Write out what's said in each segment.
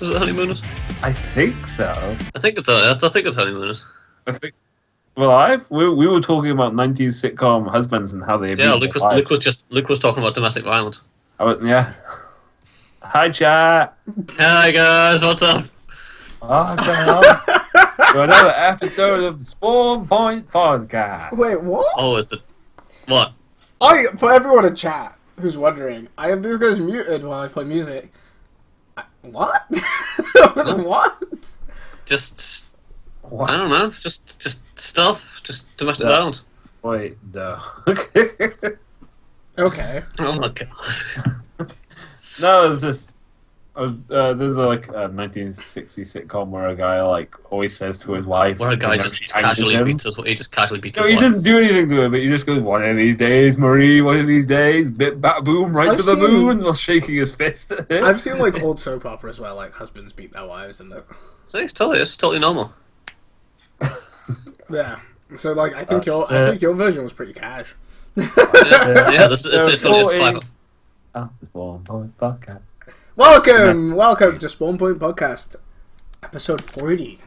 Was it Honeymooners? I think so. I think it's Honeymooners. I think. Well, we were talking about 90s sitcom husbands and how they. Yeah, Luke was talking about domestic violence. Yeah. Hi, chat. Hi guys, what's up? What's going on? To another episode of the Spawn Point Podcast. Wait, what? Oh, is the what? For everyone in chat who's wondering, I have these guys muted while I play music. What? What? Just What? I don't know. Just stuff. Just domestic violence. Wait, no. Okay. Oh my god. No, it's just. There's like a 1960s sitcom where a guy always says to his wife, Where a guy just casually beats his. He just casually beats No, his he wife. doesn't do anything to him, but he just goes, "One of these days, Marie. One of these days, bit bat boom, right I've to the seen- moon," while shaking his fist at him. I've seen like old soap operas where like husbands beat their wives and that. See, it's totally normal. Yeah. So like I think your version was pretty cash. Yeah, it's fine. The Spawn Point Podcast. Welcome to Spawn Point Podcast, episode 40.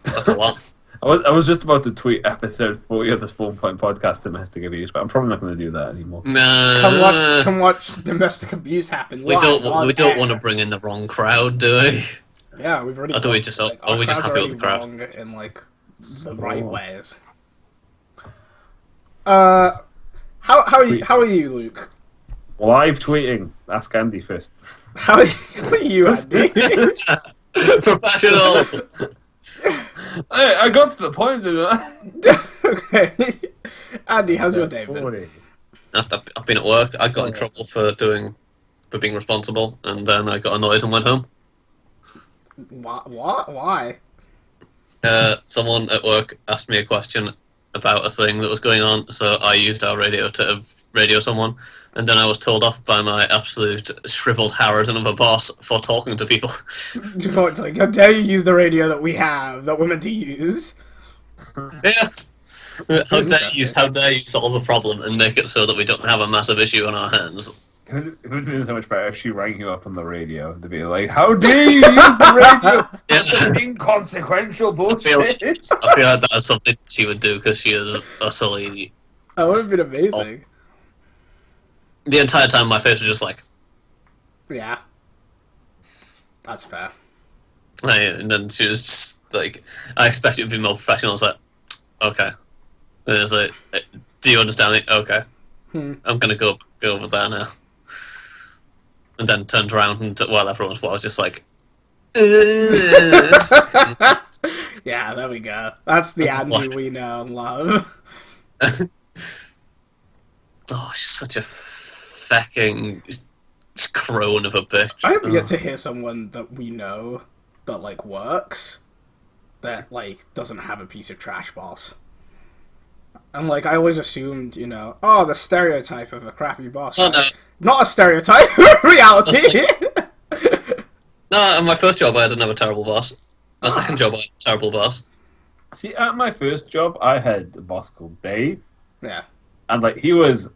That's a lot. I was just about to tweet episode 40 of the Spawn Point Podcast domestic abuse, but I'm probably not going to do that anymore. Nah. Come watch domestic abuse happen. We don't want to bring in the wrong crowd, do we? Yeah, we've already. Or do we just? Are we just happy with the crowd? In like the right ways. How are you, Luke? Live tweeting. Ask Andy first. How are you, Andy? Professional. Hey, I got to the point, didn't I? Okay, Andy, how's your day been? I've been at work. I got in trouble for being responsible, and then I got annoyed and went home. What? Why? Someone at work asked me a question about a thing that was going on, so I used our radio to radio someone, and then I was told off by my absolute shriveled Harridan of a boss for talking to people. It's like, how dare you use the radio that we have, that we're meant to use? Yeah. How dare you solve a problem and make it so that we don't have a massive issue on our hands? It would have been so much better if she rang you up on the radio to be like, "How dare you use the radio? That's some inconsequential bullshit." I feel like that is something she would do because she is utterly... That would have been amazing. The entire time my face was just like... Yeah. That's fair. And then she was just like... I expect it to be more professional. I was like, okay. And it was like, do you understand me? Okay. I'm going to go over there now. And then turned around and while everyone was just like... Yeah, there we go. That's the Andy we know and love. Oh, she's such a fucking crone of a bitch. I have yet to hear someone that we know that, like, works that, like, doesn't have a piece of trash boss. And, like, I always assumed, the stereotype of a crappy boss. Oh, no. Not a stereotype, reality! No, in my first job I didn't have a terrible boss. My second job I had a terrible boss. See, at my first job, I had a boss called Dave. Yeah. And, like, he was,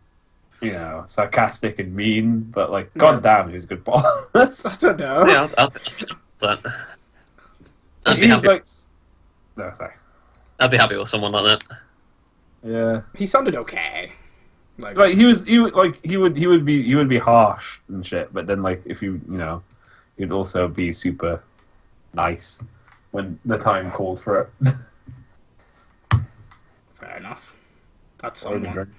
sarcastic and mean, but, like, goddamn, he was a good boss. I don't know. Yeah, I'd be happy. No, sorry. I'd be happy with someone like that. Yeah. He sounded okay. Like he would be harsh and shit, but then like if he'd also be super nice when the time called for it. Fair enough. That's someone.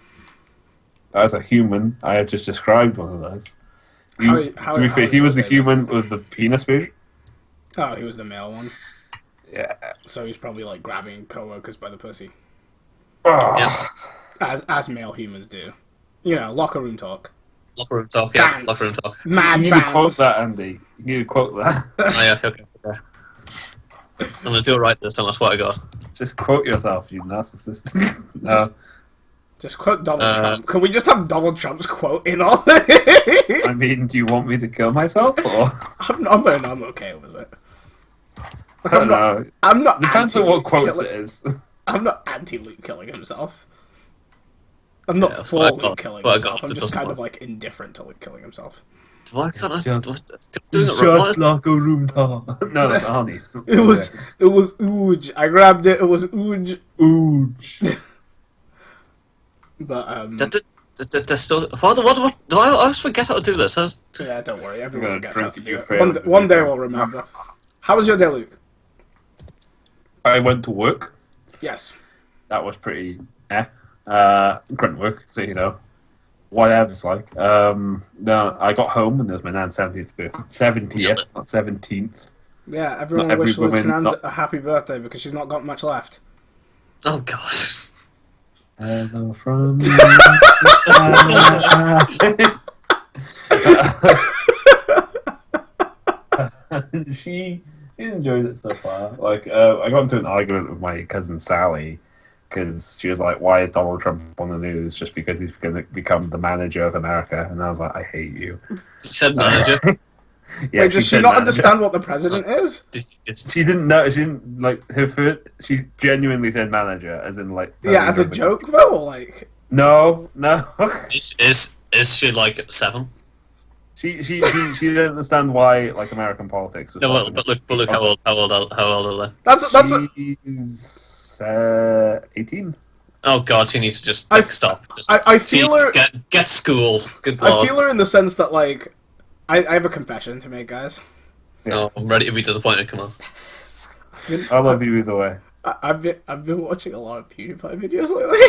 As a human, I had just described one of those. To be fair, he was the human with the penis vision. Oh, he was the male one. Yeah. So he's probably like grabbing coworkers by the pussy. Oh. Yeah. As male humans do. Locker room talk. Locker room talk, yeah. Dance. Locker room talk. Mad You need bands. to quote that, Andy. You need to quote that. Oh, yeah, okay. I'm going to do it right this time, I swear to God. Just quote yourself, you narcissist. No. Just quote Donald Trump. Can we just have Donald Trump's quote in all thing? I mean, do you want me to kill myself, or...? I'm okay with it. I don't know. I'm not Depends on what quotes it is. I'm not anti-Luke killing himself. I'm not for Luke killing himself. I'm just kind of like indifferent to Luke killing himself. Why can't I? Just- Doing it Just wrong. What? like a room tar. No, that's Arnie. It was Ooge. I grabbed it. It was Ooge. Ooge. But There's still. What? Do I always forget how to do this? yeah, don't worry. Everyone gonna forgets drink how to at do your it. favorite One day video. we'll remember. How was your day, Luke? I went to work. Yes. That was pretty grunt work, so you know, whatever it's like. No, I got home and there's my nan's 70th, not 17th. Yeah, everyone Not wish every Luke's woman- Nan's a happy birthday because she's not got much left. Oh gosh. Hello from she enjoyed it so far. Like, I got into an argument with my cousin Sally because she was like, "Why is Donald Trump on the news? Just because he's going to become the manager of America?" And I was like, "I hate you." She said manager. Yeah, Wait, does she said not manager. understand what the president is? She didn't know. She didn't like her first. She genuinely said manager, as in like. Yeah, as a joke though, or like. No. Is she like 7? She didn't understand why like American politics. Was No, well, happening. but look, how old are they? That's a, She's 18. Oh god, she needs to just I- stop. Just, I she feel needs to her. get school. Good I lord. feel her in the sense that like, I have a confession to make, guys. No, I'm ready to be disappointed. Come on. I love you either way. I've been watching a lot of PewDiePie videos lately.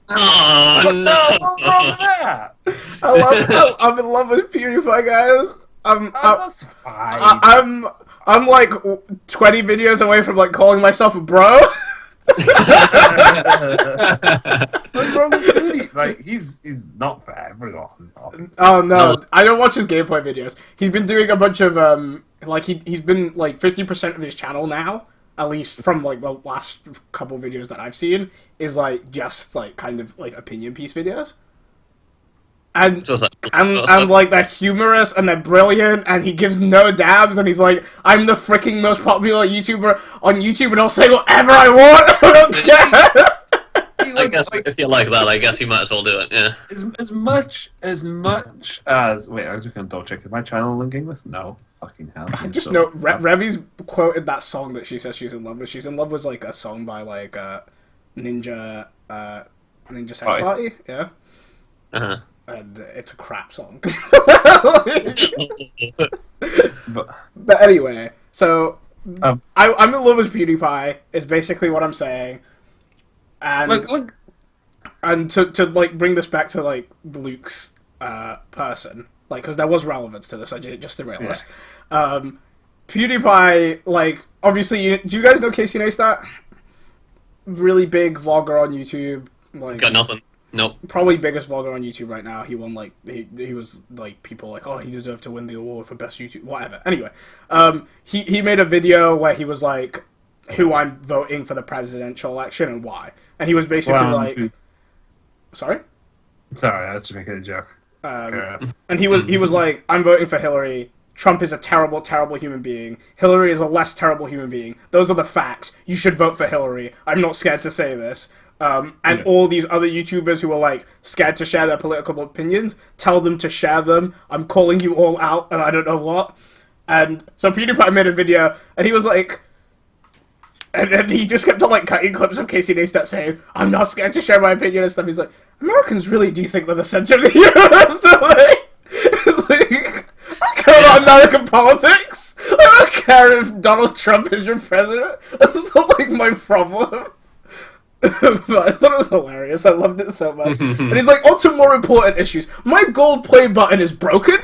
Oh What's wrong with no! that? I'm in love with PewDiePie, guys. That's fine. I'm like 20 videos away from like calling myself a bro. What's wrong with Rudy? Like he's not for everyone. Oh no, No. I don't watch his gameplay videos. He's been doing a bunch of like he's been like 50% of his channel now, at least from like the last couple videos that I've seen, is like just like kind of like opinion piece videos. And So what's that? and like they're humorous and they're brilliant and he gives no dabs and he's like, I'm the freaking most popular YouTuber on YouTube and I'll say whatever I want. I don't care. I guess if you like that, I guess you might as well do it. Yeah. As much as wait, I was just gonna double check. Is my channel linking this? No, fucking hell. I just know Revi's quoted that song that she says she's in love with. She's in love with like a song by like Ninja Sex Party. Party, yeah. Uh-huh. And it's a crap song. But But anyway, so Um, I'm in love with PewDiePie is basically what I'm saying. And look, and to like bring this back to like Luke's person, like because there was relevance to this, I just realized. PewDiePie, like obviously, do you guys know Casey Neistat? Really big vlogger on YouTube, like Got nothing. Nope. probably biggest vlogger on YouTube right now. He won like he was like people like, oh, he deserved to win the award for best YouTube, whatever. Anyway, he made a video where he was like, who I'm voting for the presidential election and why, and he was basically like, sorry. Sorry, I was just making a joke. And he was like, I'm voting for Hillary. Trump is a terrible, terrible human being. Hillary is a less terrible human being. Those are the facts. You should vote for Hillary. I'm not scared to say this. And all these other YouTubers who are like scared to share their political opinions, tell them to share them. I'm calling you all out, and I don't know what. And so PewDiePie made a video, and he was like, and he just kept on like cutting clips of Casey Neistat saying, "I'm not scared to share my opinion" and stuff. He's like, Americans really do think they're the center of the universe, don't they? It's like, I don't care about American politics. I don't care if Donald Trump is your president. That's not like my problem. But I thought it was hilarious. I loved it so much. And he's like, on to more important issues. My gold play button is broken,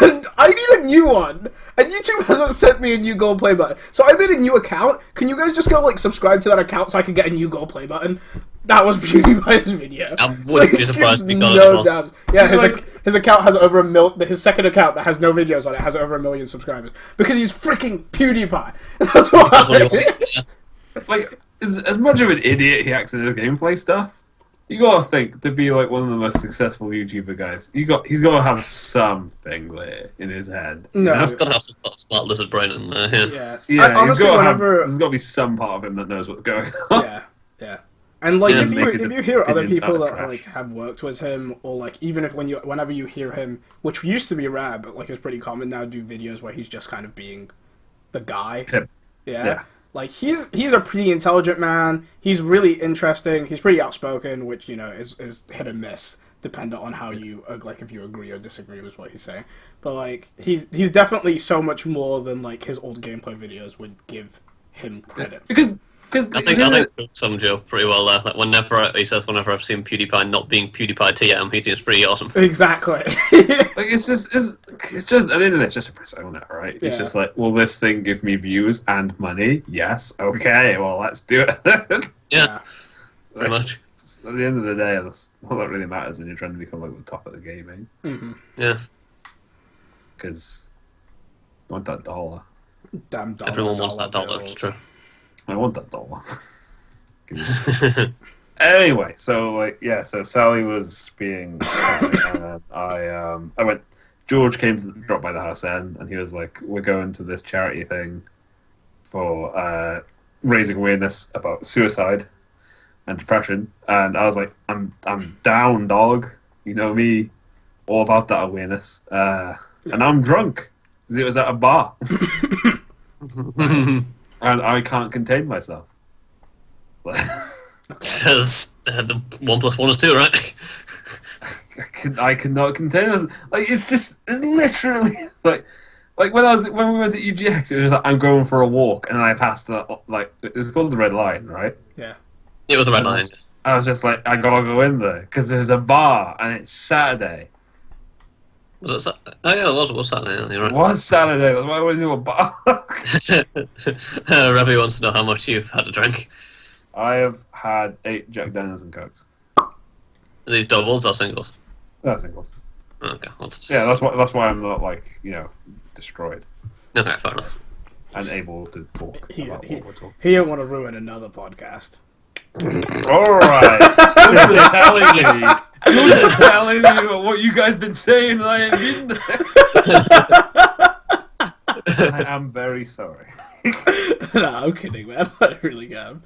and I need a new one. And YouTube hasn't sent me a new gold play button. So I made a new account. Can you guys just go, like, subscribe to that account so I can get a new gold play button? That was PewDiePie's video. I wouldn't be surprised if he got it no as well. dabs. Yeah, his account has over 1 million. His second account that has no videos on it has over 1 million subscribers. Because he's freaking PewDiePie. That's why. That's what he wants. Yeah. Like, as much of an idiot he acts in his gameplay stuff, you gotta think to be like one of the most successful YouTuber guys. He's gotta have something there in his head. No. He's got to have some smart lizard brain in there. Yeah. Yeah. Yeah, Honestly, he's gotta whenever. there's gotta be some part of him that knows what's going on. Yeah. And like Yeah, if you hear other opinions people about that trash. like have worked with him, or like even if whenever you hear him, which used to be rare but like is pretty common now, do videos where he's just kind of being the guy. Him. Yeah. Yeah. Like he's a pretty intelligent man. He's really interesting. He's pretty outspoken, which is hit and miss, depending on how you like if you agree or disagree with what he's saying. But like he's definitely so much more than like his old gameplay videos would give him credit. Because I think it summed you up pretty well there. Like whenever I've seen PewDiePie not being PewDiePie TM, he seems pretty awesome. Exactly. like it's just at the end of it, it's just a persona, right? It's Yeah. just like, will this thing give me views and money? Yes. Okay. Well, let's do it. Yeah, pretty much. At the end of the day, that's all that really matters when you're trying to become like the top of the gaming. Mm-hmm. Yeah, Because I want that dollar. Damn dollar. everyone wants that dollar. bills. It's true. I want that dollar. Give me that. Anyway, so like so Sally was being Sally, and I went. George came to drop by the house then, and he was like, "We're going to this charity thing for raising awareness about suicide and depression," and I was like, "I'm down, dog. You know me, all about that awareness." And I'm drunk because it was at a bar, and I can't contain myself. Says the 1 + 1 is 2, right? I cannot contain us. Like it's literally like when we went to EGX, it was just like, I'm going for a walk, and then I passed that, like it was called the Red Line, right? Yeah. It was the red line. I was just like, I gotta go in there because there's a bar and it's Saturday. Was it Saturday? Oh yeah, it was Saturday. You're It right. was Saturday. That's why I went to a bar. Rebby wants to know how much you've had to drink. I have had 8 Jack Daniels and Cokes. Are these doubles or singles? That's singles. Okay, let's Yeah, that's why I'm not like destroyed okay, fair enough. and able to talk He about what we're talking. didn't want to ruin another podcast. Alright. You're telling me what you guys been saying and I ain't been there. I am very sorry. No, I'm kidding, man. I really am.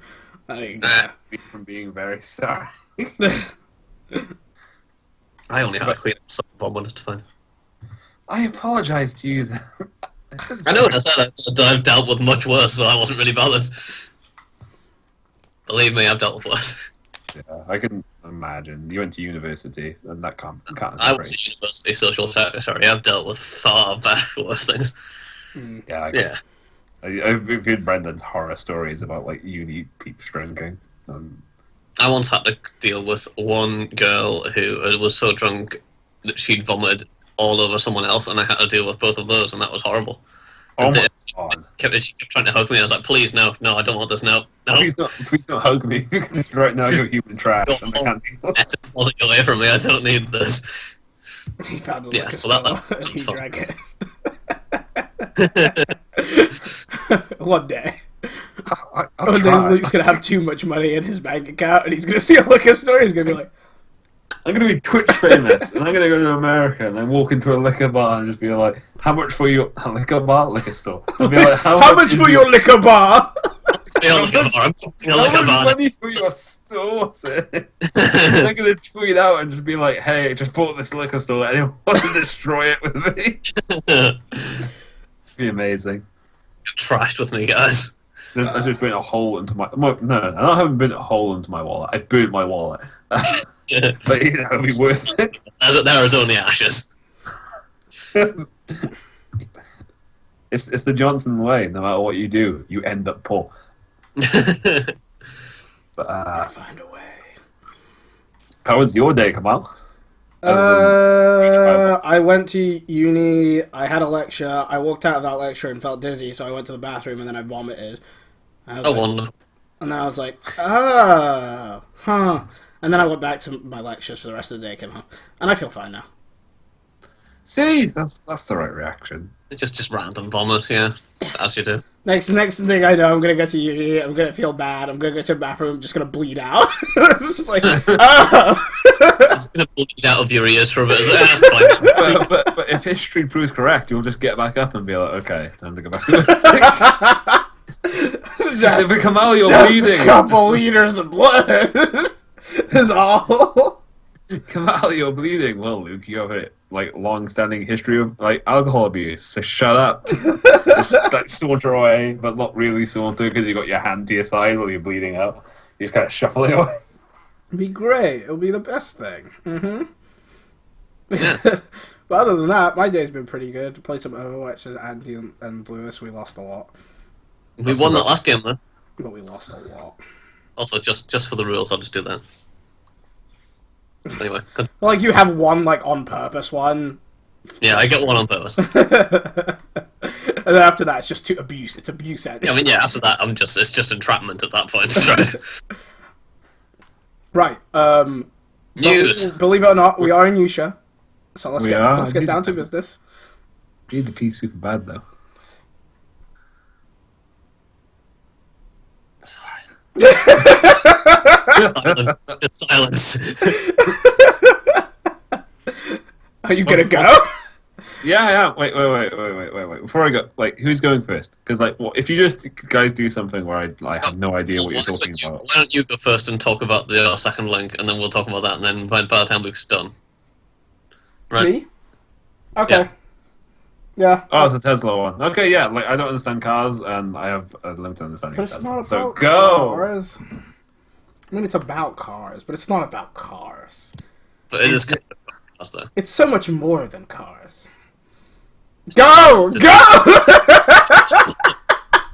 From being very sorry. I only had to clean up some bomb, it's fine. I apologise to you then. I know what I said. I've dealt with much worse, so I wasn't really bothered. Believe me, I've dealt with worse. Yeah, I can imagine. You went to university, and that can't I was at university social secretary. I've dealt with far worse things. Yeah, Yeah. I've heard Brendan's horror stories about like uni peeps drinking. I once had to deal with one girl who was so drunk that she'd vomited all over someone else, and I had to deal with both of those, and that was horrible. Oh And my god! she kept trying to hug me. I was like, "Please, no, I don't want this. No." Please don't hug me because right now you're human trash. And I can't deal. Pull it away from me. I don't need this. He found a Yeah, liquor so store that and he fun. drank it. One day. I'll One day try. Luke's gonna have too much money in his bank account and he's gonna see a liquor store, he's gonna be like, I'm gonna be Twitch famous, and I'm gonna go to America and then walk into a liquor bar and just be like, "How much for your liquor bar, liquor store?" I'll be like, how much is for your liquor bar? I'm How much money for your store, sir? I'm gonna tweet out and just be like, "Hey, I just bought this liquor store. Anyone want to destroy it with me?" It'd be amazing. Trashed with me, guys. I just burnt a hole into my. No, I haven't burnt a hole into my wallet. I burnt my wallet. But it'd be worth it. There is only ashes. It's the Johnson way. No matter what you do, you end up poor. But I find a way. how was your day, Kamal? I went to uni, I had a lecture, I walked out of that lecture and felt dizzy, so I went to the bathroom and then I vomited. I was Wonderful. And then I was like, oh, huh. And then I went back to my lectures for the rest of the day, came home. And I feel fine now. See, that's the right reaction. It's just random vomit, yeah, as you do. Next thing I know, I'm gonna go to uni, I'm gonna feel bad, I'm gonna go to the bathroom, I'm just gonna bleed out. It's just like, oh. It's gonna bleed out of your ears for a bit. Fine. but if history proves correct, you'll just get back up and be like, okay, time to go back to work. Just, Kamal, you're just bleeding. a couple liters of blood is all. Kamal, you're bleeding. Well, Luke, you have a long-standing history of alcohol abuse. So shut up. Just saunter away, but not really saunter because you got your hand to your side while you're bleeding out. You just kind of shuffle it away. It'd be great. It'll be the best thing. Yeah. But other than that, my day's been pretty good. Played some Overwatch as Andy and Lewis. We lost a lot. We won that last game, though. But we lost a lot. Also, just for the rules, I'll just do that. Anyway. Like, you have one, on purpose one. Yeah, I get one on purpose. And then after that, it's just abuse. It's abuse. I mean, yeah, after that, it's just entrapment at that point, right? Right. News. Believe it or not, we are in Yusha. So let's get down to business. You need to pee super bad, though. Silence. Are you gonna go? Yeah. Wait. Before I go, who's going first? Because, if you just guys do something where I have no idea what you're talking about. Why don't you go first and talk about the second link, and then we'll talk about that, and then by the time Luke's done. Right? Me? Okay. Yeah. Oh, it's a Tesla one. Okay, yeah. I don't understand cars, and I have a limited understanding But of it's Tesla. not So about go. cars. I mean, it's about cars, but it's not about cars. But it is kind of cars, though. It's so much more than cars. Go! Go!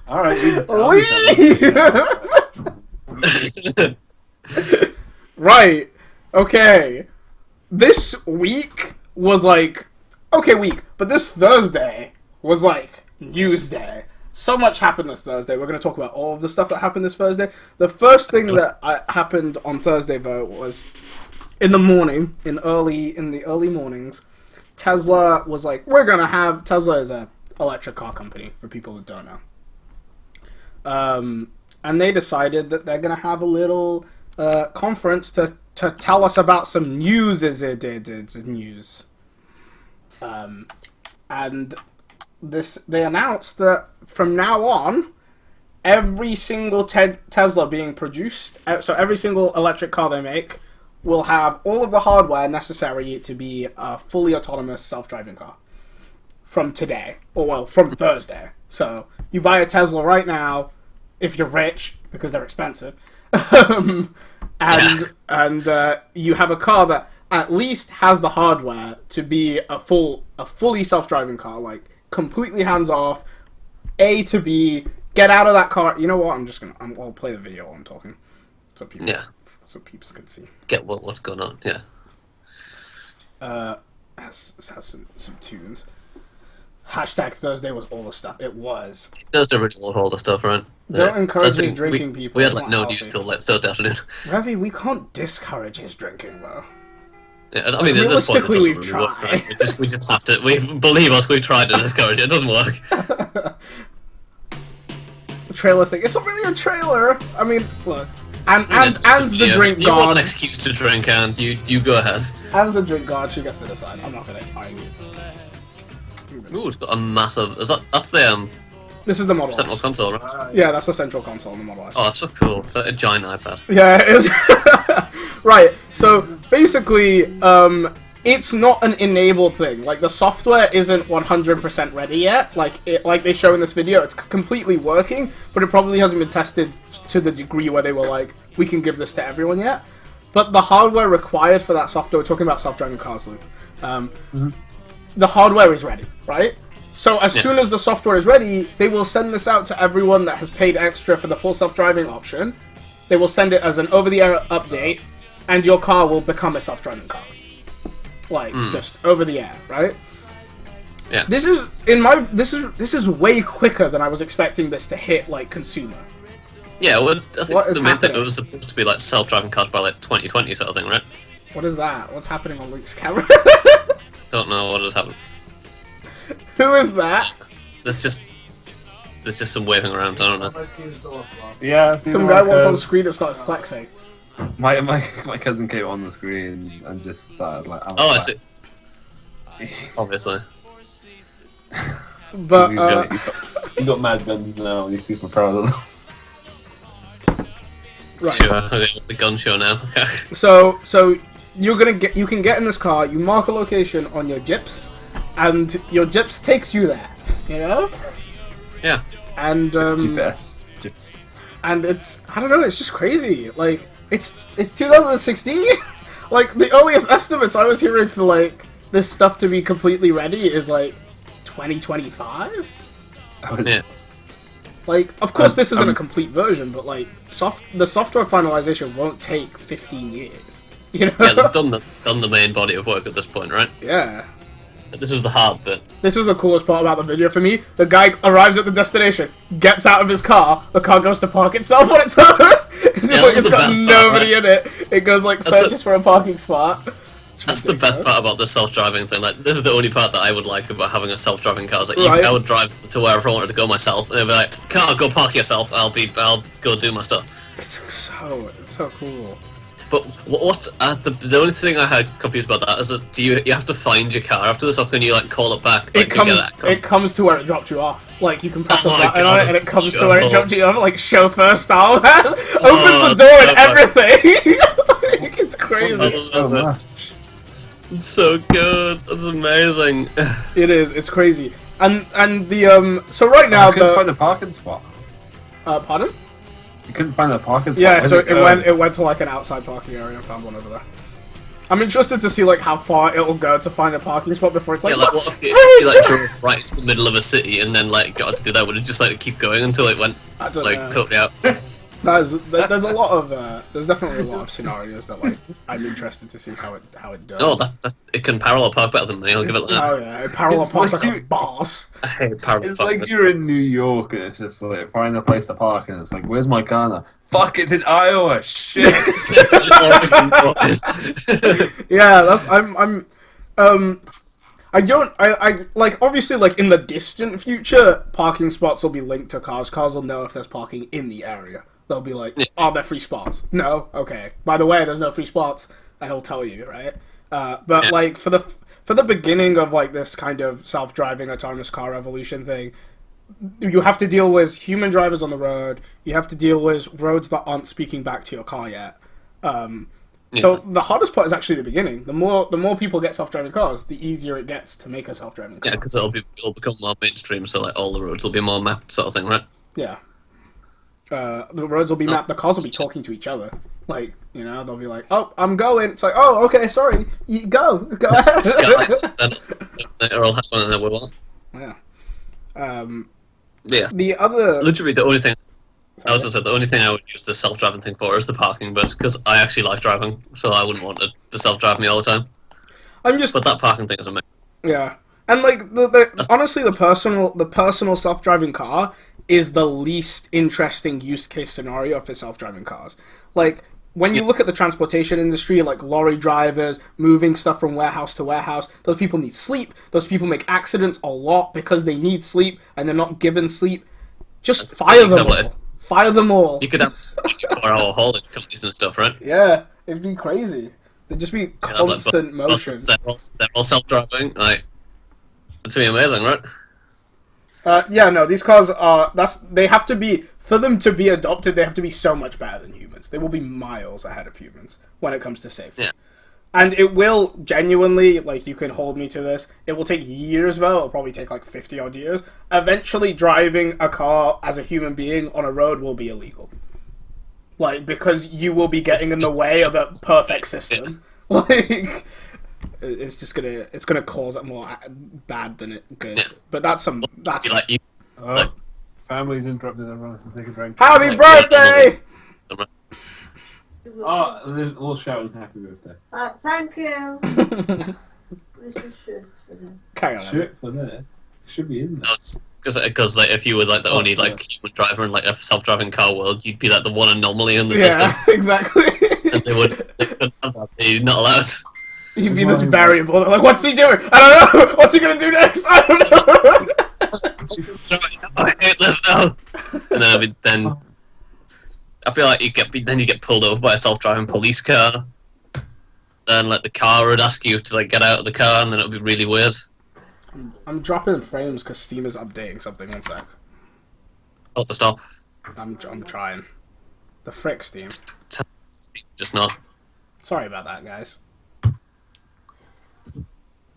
All right, you just tell me Leave! Right. Okay. This week was but this Thursday was news day. So much happened this Thursday. We're going to talk about all of the stuff that happened this Thursday. The first thing that happened on Thursday, though, was in the morning, in the early mornings, Tesla was we're going to have... Tesla is an electric car company, for people who don't know. And they decided that they're going to have a little conference to tell us about some news news. And they announced that from now on, every single Tesla being produced, so every single electric car they make, will have all of the hardware necessary to be a fully autonomous self-driving car. From today. From Thursday. So, you buy a Tesla right now, if you're rich, because they're expensive, and you have a car that at least has the hardware to be a fully self-driving car, completely hands-off, A to B, get out of that car. You know what? I'll play the video while I'm talking, so people can see. Get what's going on, yeah. Has some tunes. Hashtag Thursday was all the stuff. It was. Thursday original all the stuff, right? Don't encourage his drinking, people. We had no news till Thursday afternoon. Ravi, we can't discourage his drinking, though. Yeah, I mean, at this point, realistically, we've tried. We just have to. Believe us, we've tried to discourage it. It doesn't work. The trailer thing. It's not really a trailer. I mean, look. And the drink god. You want an god. excuse to drink, and you go ahead. As the drink god, she gets to decide. I'm not gonna argue. Ooh, it's got a massive. That's the This is the Model central S. console, right? Yeah, that's the central console in the Model S. Oh, that's so cool. It's a giant iPad. Yeah, it is. Right. So basically, it's not an enabled thing. The software isn't 100% ready yet. Like they show in this video, it's completely working, but it probably hasn't been tested to the degree where they were we can give this to everyone yet. But the hardware required for that software, we're talking about self-driving cars, Luke. The hardware is ready, right? So as soon as the software is ready, they will send this out to everyone that has paid extra for the full self-driving option. They will send it as an over-the-air update, and your car will become a self-driving car. Just over the air, right? Yeah. This is way quicker than I was expecting this to hit consumer. Yeah, well, I think the main thing, happening? it was supposed to be self-driving cars by 2020 sort of thing, right? What is that? What's happening on Luke's camera? Don't know what has happened. Who is that? There's just some waving around. I don't know. Yeah. Some guy walked on the screen and started flexing. My cousin came on the screen and just started I see. Obviously. But He got mad guns now, and he's super proud of them. Right. Sure, okay, the gun show now. Okay. So you can get in this car. You mark a location on your Gyps, and your Gyps takes you there. You know. Yeah. And GPS. and it's I don't know. It's just crazy. Like it's 2016. Like the earliest estimates I was hearing for like this stuff to be completely ready is like 2025. Yeah. Like, of course, this isn't a complete version, but like, the software finalization won't take 15 years. You know? Yeah, they've done the main body of work at this point, right? Yeah. This is the hard bit. This is the coolest part about the video for me. The guy arrives at the destination, gets out of his car, the car goes to park itself on its own. It's just like it's got nobody in it. It goes like searches for a parking spot. That's the best part about the self-driving thing. Like, this is the only part that I would like about having a self-driving car. Is like, I would drive to wherever I wanted to go myself, and they'd be like, "Car, go park yourself. I'll go do my stuff." It's so cool. But what the only thing I had confused about that is that you have to find your car after this, or can you like call it back? Like, it comes to where it dropped you off. Like you can press a button on it, and it comes sure. to where it dropped you off, like chauffeur style. Man. Opens the door and everything. It's crazy. So much. It's so good. That's amazing. It is. It's crazy. And the so right now I couldn't find a parking spot. Pardon? You couldn't find a parking spot. Yeah, so it went to like an outside parking area and found one over there. I'm interested to see like how far it'll go to find a parking spot before it's like. Yeah, like what if you like drove right into the middle of a city and then like got to do that? Would it just like keep going until it went like totally out? There's a lot of there's definitely a lot of scenarios that like I'm interested to see how it does. Oh, it can parallel park better than me. I'll give it that. Oh yeah, it parallel parks like a boss. I hate parallel It's parking. like you're in New York and it's just like find a place to park and it's like, where's my car now? Fuck, it's in Iowa. Shit. Yeah, I like obviously like in the distant future, parking spots will be linked to cars. Cars will know if there's parking in the area. They'll be like, "Are there free spots?" No, okay. By the way, there's no free spots, and he'll tell you, right? But like for the beginning of like this kind of self-driving autonomous car revolution thing, you have to deal with human drivers on the road. You have to deal with roads that aren't speaking back to your car yet. So the hardest part is actually the beginning. The more people get self-driving cars, the easier it gets to make a self-driving car. Yeah, because it'll become more mainstream. So like all the roads will be more mapped, sort of thing, right? Yeah. The roads will be mapped. The cars will be talking to each other. Like, you know, they'll be like, "Oh, I'm going." It's like, "Oh, okay, sorry. You go ahead." They're all happening and we want. Yeah. Yeah. The other, literally, the only thing I was gonna say, the only thing I would use the self-driving thing for is the parking bit, because I actually like driving, so I wouldn't want it to self-drive me all the time. But that parking thing is amazing. Yeah, and like honestly, the personal self-driving car is the least interesting use case scenario for self-driving cars. Like when you look at the transportation industry, like lorry drivers moving stuff from warehouse to warehouse, those people need sleep. Those people make accidents a lot because they need sleep and they're not given sleep. Just fire them all. Fire them all. You could have 24-hour haulage companies and stuff, right? Yeah, it'd be crazy. There'd just be constant motion. They're all self-driving. Like, it's gonna be amazing, right? These cars are. They have to be, for them to be adopted. They have to be so much better than humans. They will be miles ahead of humans when it comes to safety. Yeah. And it will genuinely, like, you can hold me to this. It will take years, though. It'll probably take like 50 odd years. Eventually, driving a car as a human being on a road will be illegal. Like, because you will be getting in the way of a perfect system. Like, it's gonna cause it more bad than it good. Yeah. But that's family's interrupted everyone to take a drink. Happy birthday! Oh, there's all shouting happy birthday. Thank you. Where's your shirt for them? Carry on. Shirt for there? Should be in there. Because like if you were like the only like human driver in like a self-driving car world, you'd be like the one anomaly in the system. Yeah, exactly. And they couldn't have that. They're not allowed. You'd be this variable. They're like, what's he doing? I don't know. What's he gonna do next? I don't know. I hate this now. And then I feel like you get pulled over by a self-driving police car. Then like the car would ask you to like get out of the car, and then it would be really weird. I'm dropping frames because Steam is updating something. One sec. Not to stop. I'm trying. The frick, Steam. Just not. Sorry about that, guys.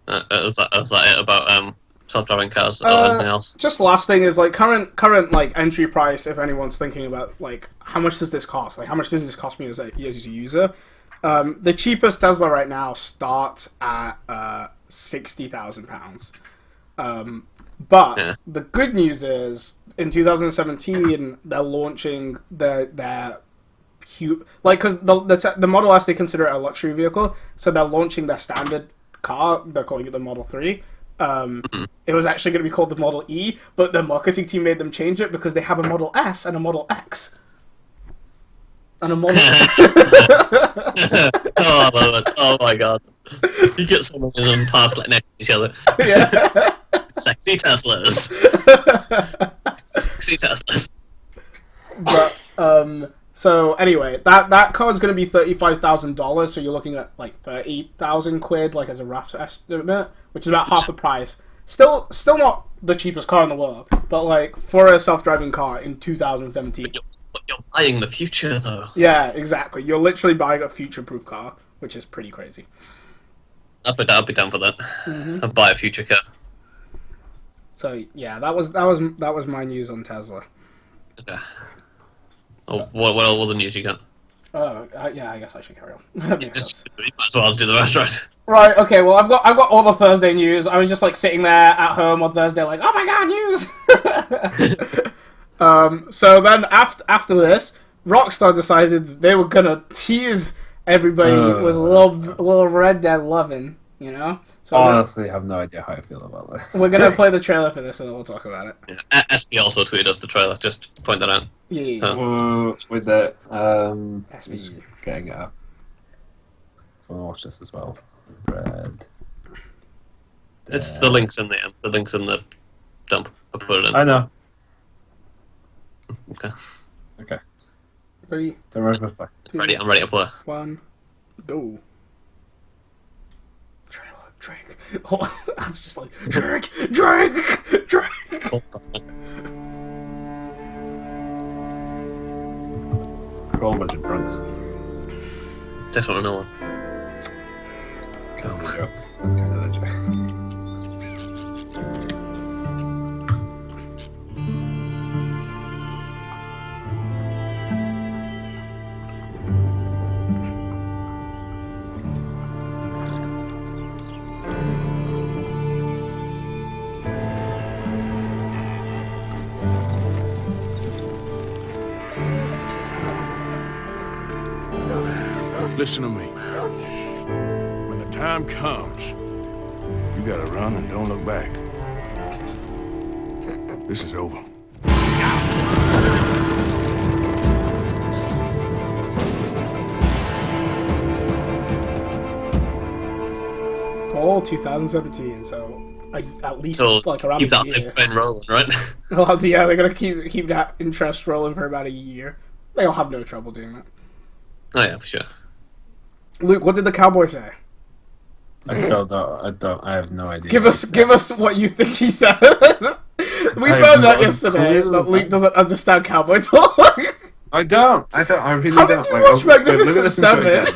Is that it about self-driving cars or anything else? Just last thing is like current like entry price. If anyone's thinking about like how much does this cost? Like how much does this cost me as a user? The cheapest Tesla right now starts at £60,000. But the good news is in 2017 they're launching their cute because the Model S they consider it a luxury vehicle, so they're launching their standard car. They're calling it the Model 3. It was actually going to be called the Model E, but the marketing team made them change it because they have a Model S and a Model X. And a Model... Oh, I love it. Oh my god. You get someone in them parked like next to each other. Yeah. Sexy Teslas. Sexy Teslas. But, so anyway, that car is going to be $35,000, so you're looking at like 30,000 quid, like as a rough estimate, which is about half the price. Still not the cheapest car in the world, but like for a self-driving car in 2017. But you're buying the future, though. Yeah, exactly. You're literally buying a future-proof car, which is pretty crazy. I'd be down for that. Mm-hmm. I'd buy a future car. So yeah, that was my news on Tesla. Okay. Oh, what other news you got? Oh, yeah, I guess I should carry on. That makes sense. You might as well do the rest, right? Right. Okay. Well, I've got all the Thursday news. I was just like sitting there at home on Thursday, like, oh my god, news. So then after this, Rockstar decided that they were gonna tease everybody with a little Red Dead loving, you know. So honestly, I have no idea how I feel about this. we're gonna play the trailer for this, and then we'll talk about it. Yeah. SB also tweeted us the trailer. Just point that out. Yeah. So, With the SB. getting it up. So I want to watch this as well. Red. it's the links in the dump. I put it in. I know. Okay. Okay. 3, Don't worry about it. Ready. I'm ready to play. 1, go. Trailer, Drake. Oh, I was just like, Drake. We're all a bunch of drunks. Definitely no one. Kind of a joke. That's kind of the joke. Listen to me. When the time comes, you gotta run and don't look back. This is over. Fall 2017, so at least So like around keep a that year. live train rolling, right? Well, yeah, they're gonna keep that interest rolling for about a year. They'll have no trouble doing that. Oh yeah, for sure. Luke, what did the Cowboy say? I have no idea. Give us what you think he said. We I found have out no yesterday clue. that Luke doesn't understand cowboy talk. I don't. I really How don't. did you watch let me Magnificent listen to it Seven? again.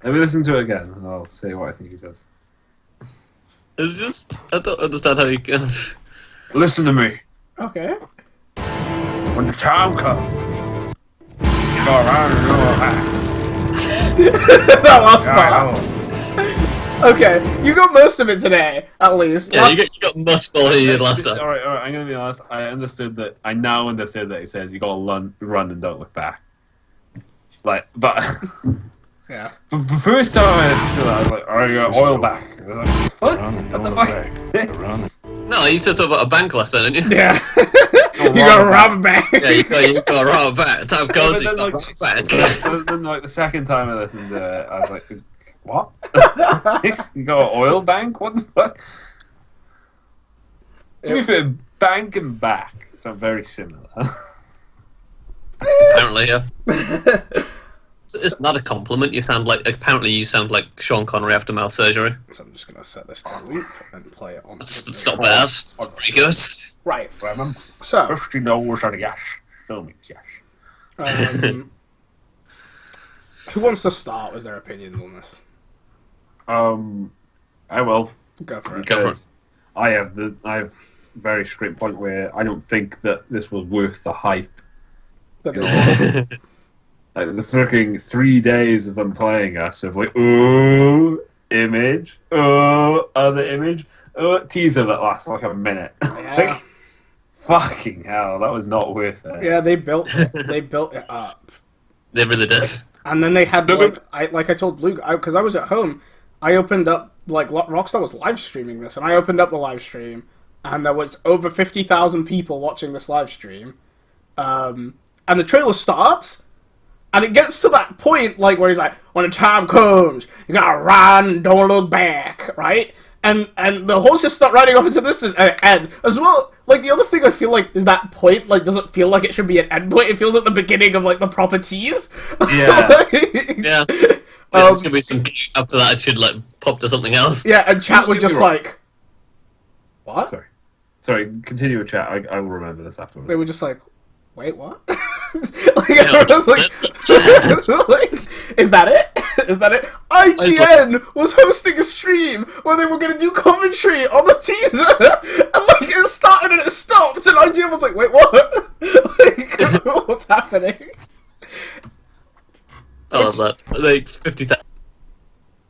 Let me listen to it again, and I'll say what I think he says. It's just I don't understand how you can. Listen to me. Okay. When the time comes, you go around and go back. That last part. Okay, you got most of it today, at least. Yeah, you got much more than you did last time. All right. I'm gonna be honest. I now understood that he says you gotta run and don't look back. Like, but Yeah. the first time I understood that, I was like, "Oh, you got oil back." I was like, "What? Run and What don't the look fuck?" back. Run. No, you said something about a bank last time, didn't you? Yeah. You got to rob a bank. Yeah, you got a rob a bank. Time goes, you But got then, a rob a bank. But then, like the second time I listened to it, I was like, "What? You got an oil bank? What the fuck?" To be fair, bank and back sound very similar. Apparently, yeah. It's not a compliment. You sound like Sean Connery after mouth surgery. So I'm just gonna set this to loop and play it on. It's not bad. It's pretty good. Right. So, So, $50 on a yash. Show me yash. who wants to start with their opinions on this? I will. Go for it. Go for it. Because I have a very straight point where I don't think that this was worth the hype. But You know, like the fucking 3 days of them playing us of like, oh, image, oh, other image, oh, teaser that lasts like a minute. Yeah. Like, fucking hell, that was not worth it. Yeah, they built it. They built it up. They really did. And then they had, like I told Luke, because I was at home, I opened up, like, Rockstar was live streaming this, and I opened up the live stream, and there was over 50,000 people watching this live stream. And the trailer starts, and it gets to that point, like, where he's like, when the time comes, you gotta run, don't look back, right? And the horses start riding off into this end. As well, like, the other thing I feel like is that point, like, doesn't feel like it should be an end point. It feels like the beginning of, like, the proper tease. Yeah. Yeah. There's gonna be some after that. It should like pop to something else. Yeah, and chat was just like, what? Sorry, continue with chat. I will remember this afterwards. They were just like, wait, what? Like, I was like, is that it? Is that it? IGN was hosting a stream where they were going to do commentary on the teaser, and like it started and it stopped, and IGN was like, wait, what? Like, what's happening? I love that. Like 50,000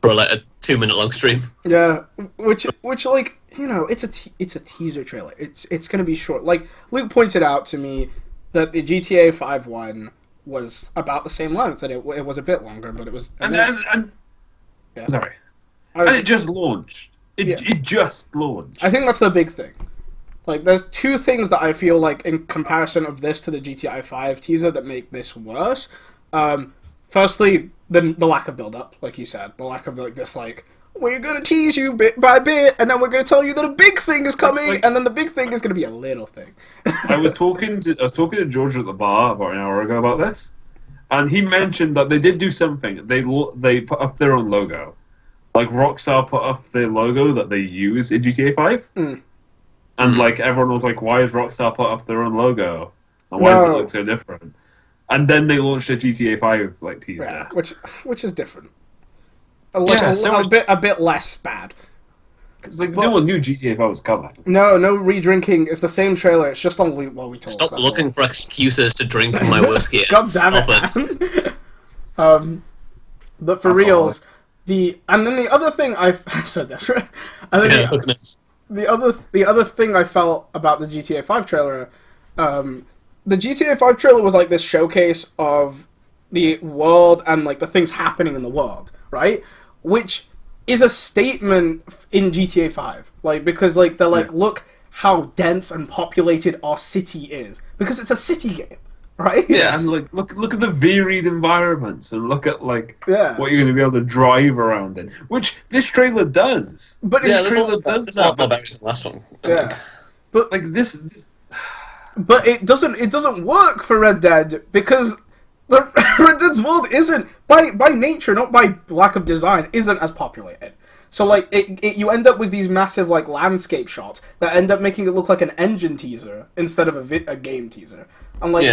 for like a 2-minute long stream. Yeah, which like, you know, it's a teaser trailer. It's going to be short. Like Luke pointed out to me that the GTA 5 one was about the same length, and it was a bit longer, but it was. And yeah. Sorry, and it just launched. It just launched. I think that's the big thing. Like, there's two things that I feel like in comparison of this to the GTA 5 teaser that make this worse. Firstly, the lack of build-up, like you said, the lack of like this like, we're gonna tease you bit by bit, and then we're gonna tell you that a big thing is coming, and then the big thing is gonna be a little thing. I was talking to George at the bar about an hour ago about this, and he mentioned that they did do something. They put up their own logo, like Rockstar put up their logo that they use in GTA 5, and like everyone was like, "Why has Rockstar put up their own logo? And why does it look so different?" And then they launched a GTA 5 like teaser, yeah, which is different. A bit less bad. Because like no one knew GTA 5 was coming. No re-drinking. It's the same trailer. It's just on loop while we talk. Stop looking for excuses to drink my whiskey. God damn it, man. But for reals, and then the other thing I so desperate. And then the other thing I felt about the GTA 5 trailer, the GTA 5 trailer was like this showcase of the world and like the things happening in the world, right? Which is a statement in GTA 5, like, because like they're like, look how dense and populated our city is, because it's a city game, right? Yeah, and like look at the varied environments, and look at like what you're going to be able to drive around in, which this trailer does. But this trailer does. It's not better than the last one. Yeah, but like this. But it doesn't work for Red Dead, because the Red Dead's world isn't, by nature, not by lack of design, isn't as populated. So like you end up with these massive like landscape shots that end up making it look like an engine teaser instead of a game teaser. And like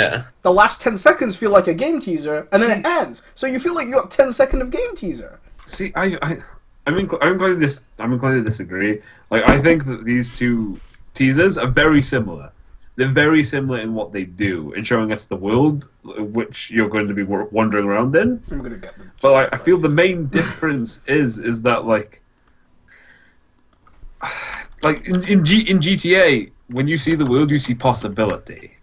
the last 10 seconds feel like a game teaser, and then it ends. So you feel like you got 10 seconds of game teaser. See, I'm inclined to disagree. Like, I think that these two teasers are very similar. They're very similar in what they do, in showing us the world which you're going to be wandering around in. I'm gonna get them. But like, I feel the main difference is that like in GTA, when you see the world, you see possibility.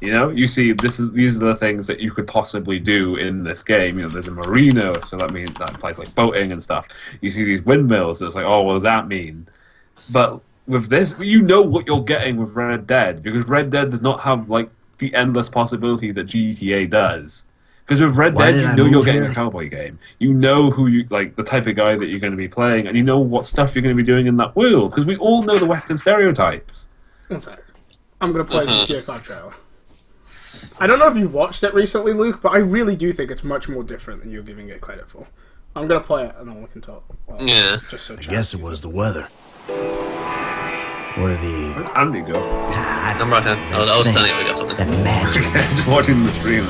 You know, you see these are the things that you could possibly do in this game. You know, there's a marina, so that means that implies like boating and stuff. You see these windmills, so it's like, oh, what does that mean? But with this, you know what you're getting with Red Dead, because Red Dead does not have like the endless possibility that GTA does. Because with Red Dead, you know you're getting a cowboy game. You know who you like, the type of guy that you're going to be playing, and you know what stuff you're going to be doing in that world. Because we all know the Western stereotypes. One sec. I'm gonna play the GTA 5 trailer. I don't know if you've watched it recently, Luke, but I really do think it's much more different than you're giving it credit for. I'm gonna play it and then we can talk. Well, Yeah. Just so I guess it was the weather. Or the... Where'd Andy go? I'm right here. I was telling you we got something. That magic. Just watching the stream.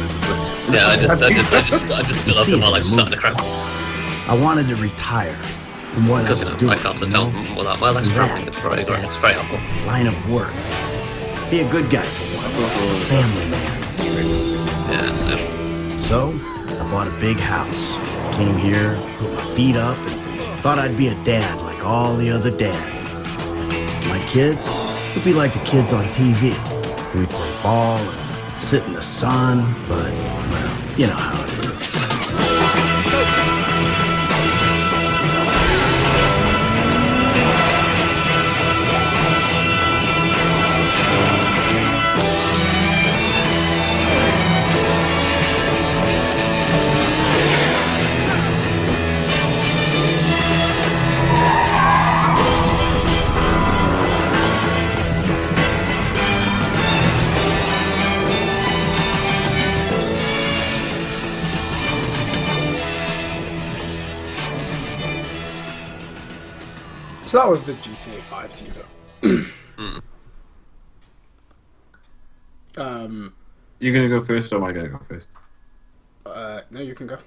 Yeah, I just stood up and my life started to crack. I wanted to retire from what I Because, was you know, doing. I can't sit down without my legs cramping. It's very good. It's very helpful. Line of work. Be a good guy for once. Family man. Yeah, So, I bought a big house. Came here, put my feet up, and thought I'd be a dad like all the other dads. My kids would be like the kids on TV. We'd play ball and sit in the sun, but, well, you know how it is. So that was the GTA 5 teaser. You gonna go first, or am I gonna go first? No, you can go.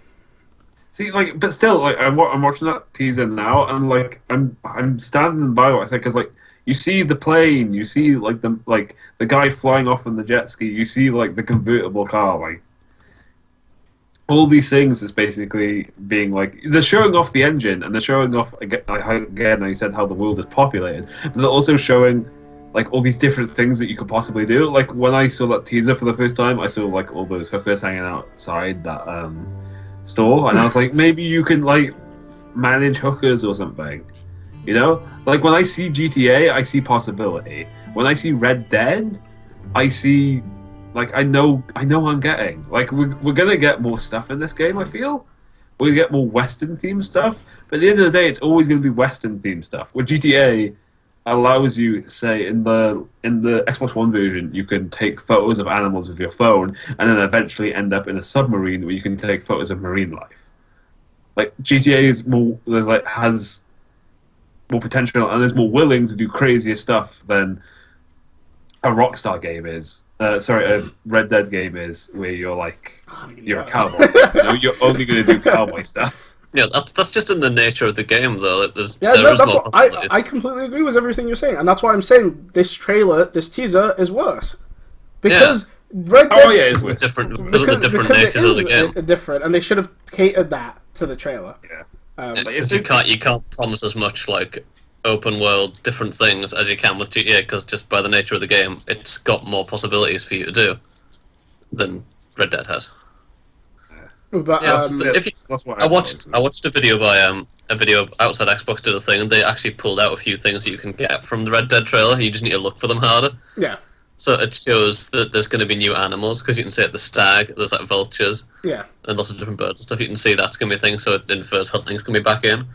See, like, but still, like, I'm watching that teaser now, and like, I'm standing by what I said, because like, you see the plane, you see like the guy flying off on the jet ski, you see like the convertible car, like all these things is basically being like, they're showing off the engine, and they're showing off again. I said how the world is populated, but they're also showing like all these different things that you could possibly do. Like when I saw that teaser for the first time, I saw like all those hookers hanging outside that store, and I was like, maybe you can like manage hookers or something, you know? Like when I see GTA, I see possibility. When I see Red Dead, I see like I know what I'm getting. Like we're gonna get more stuff in this game. I feel we're gonna get more Western themed stuff, but at the end of the day, it's always gonna be Western themed stuff. Where GTA allows you, say, in the Xbox One version, you can take photos of animals with your phone, and then eventually end up in a submarine where you can take photos of marine life. Like GTA is more, has more potential and is more willing to do crazier stuff than a Rockstar game is. A Red Dead game is, where you're like, you're a cowboy. You know, you're only going to do cowboy stuff. Yeah, that's just in the nature of the game, though. Like, that's what I completely agree with everything you're saying, and that's why I'm saying this teaser is worse because Red Dead. Oh yeah, it's different because of the different natures of the game. Different, and they should have catered that to the trailer. Yeah, because you can't promise as much like open world different things as you can with GTA, because just by the nature of the game, it's got more possibilities for you to do than Red Dead has. But I watched a video by a video outside Xbox did a thing, and they actually pulled out a few things that you can get from the Red Dead trailer. You just need to look for them harder. Yeah. So it shows that there's going to be new animals, because you can see at the stag, there's like vultures, yeah, and lots of different birds and stuff. You can see that's going to be a thing. So it infers hunting's going to be back in.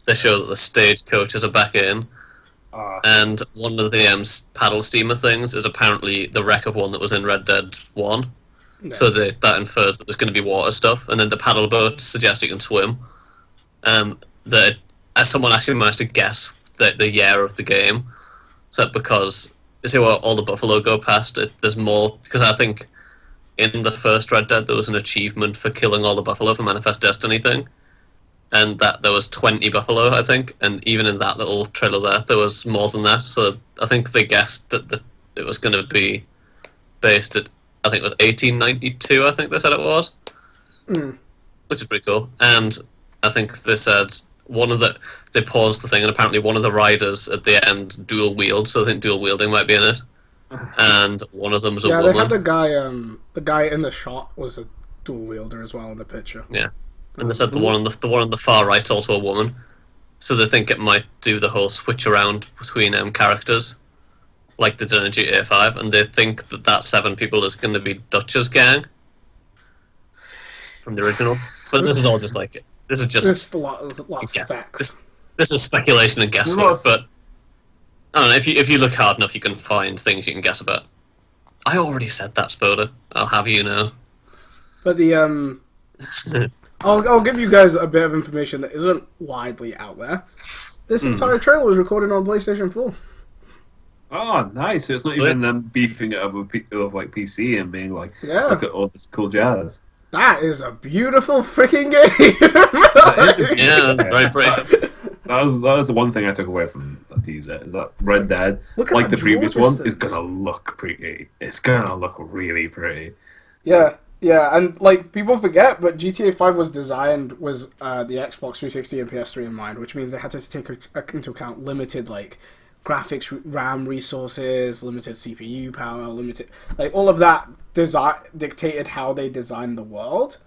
They show that the stagecoaches are back in, and one of the paddle steamer things is apparently the wreck of one that was in Red Dead 1. Yeah. So that infers that there's going to be water stuff, and then the paddle boat suggests you can swim. Someone actually managed to guess the year of the game, so because you see where all the buffalo go past, there's more, because I think in the first Red Dead there was an achievement for killing all the buffalo for Manifest Destiny thing, and that there was 20 buffalo, I think, and even in that little trailer there was more than that. So I think they guessed that it was going to be based at, I think it was 1892, I think they said it was. Which is pretty cool. And I think they said they paused the thing, and apparently one of the riders at the end dual wield, so I think dual wielding might be in it. And one of them was a woman. Yeah, they had the guy in the shot was a dual wielder as well in the picture. Yeah. And they said the one on the far right's also a woman. So they think it might do the whole switch around between characters, like they did in GTA 5, and they think that 7 people is going to be Dutch's gang from the original. But this is all just like, this is just a lot of specs. This is speculation and guesswork, but I don't know, if you look hard enough, you can find things you can guess about. I already said that, Spoder. I'll have you know. But the I'll give you guys a bit of information that isn't widely out there. This entire trailer was recorded on PlayStation 4. Oh, nice. So it's not even them beefing it up with like PC and being like, Yeah. look at all this cool jazz. That is a beautiful freaking game. Yeah, very pretty. That was the one thing I took away from the teaser, is that Red Dead, Look at like the the previous draw one, is distance. gonna look pretty. It's gonna look really pretty. Yeah, and like people forget, but GTA 5 was designed the Xbox 360 and PS3 in mind, which means they had to take into account limited like graphics RAM resources, limited CPU power, limited like all of that dictated how they designed the world.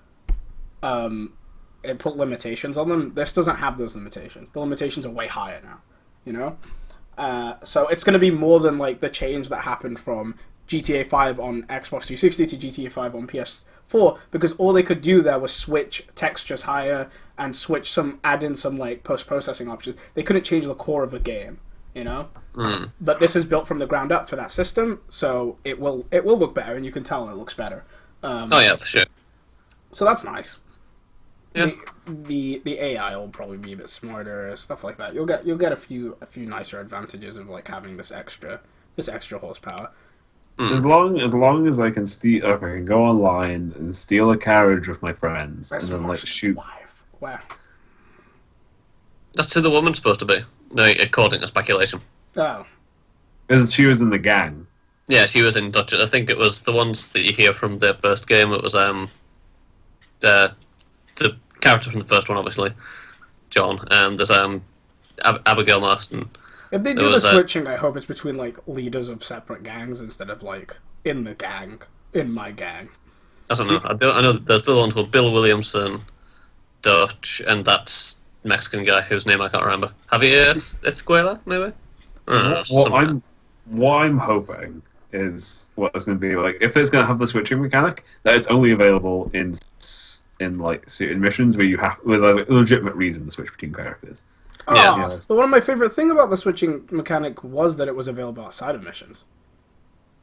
It put limitations on them. This doesn't have those limitations. The limitations are way higher now, you know? So it's going to be more than like the change that happened from GTA 5 on Xbox 360 to GTA 5 on PS4, because all they could do there was switch textures higher and add in some like post-processing options. They couldn't change the core of the game, you know? But this is built from the ground up for that system, so it will look better, and you can tell it looks better. Oh yeah, for sure. So that's nice. Yeah. The AI will probably be a bit smarter, stuff like that. You'll get a few nicer advantages of like having this extra horsepower. As long as I can I can go online and steal a carriage with my friends and then like shoot. Wow. That's who the woman's supposed to be, according to speculation. Oh. Because she was in the gang. Yeah, she was in Dutch. I think it was the ones that you hear from the first game. It was the character from the first one, obviously, John, and there's Abigail Marston. If they do the switching, I hope it's between like leaders of separate gangs instead of like in the gang, in my gang. I don't know. I know there's the ones with Bill Williamson, Dutch, and that Mexican guy whose name I can't remember. Javier Escuela, maybe. What I'm hoping is what it's going to be like. If it's going to have the switching mechanic, that it's only available in like certain missions where you have with a legitimate reason to switch between characters. Yeah. But one of my favorite thing about the switching mechanic was that it was available outside of missions.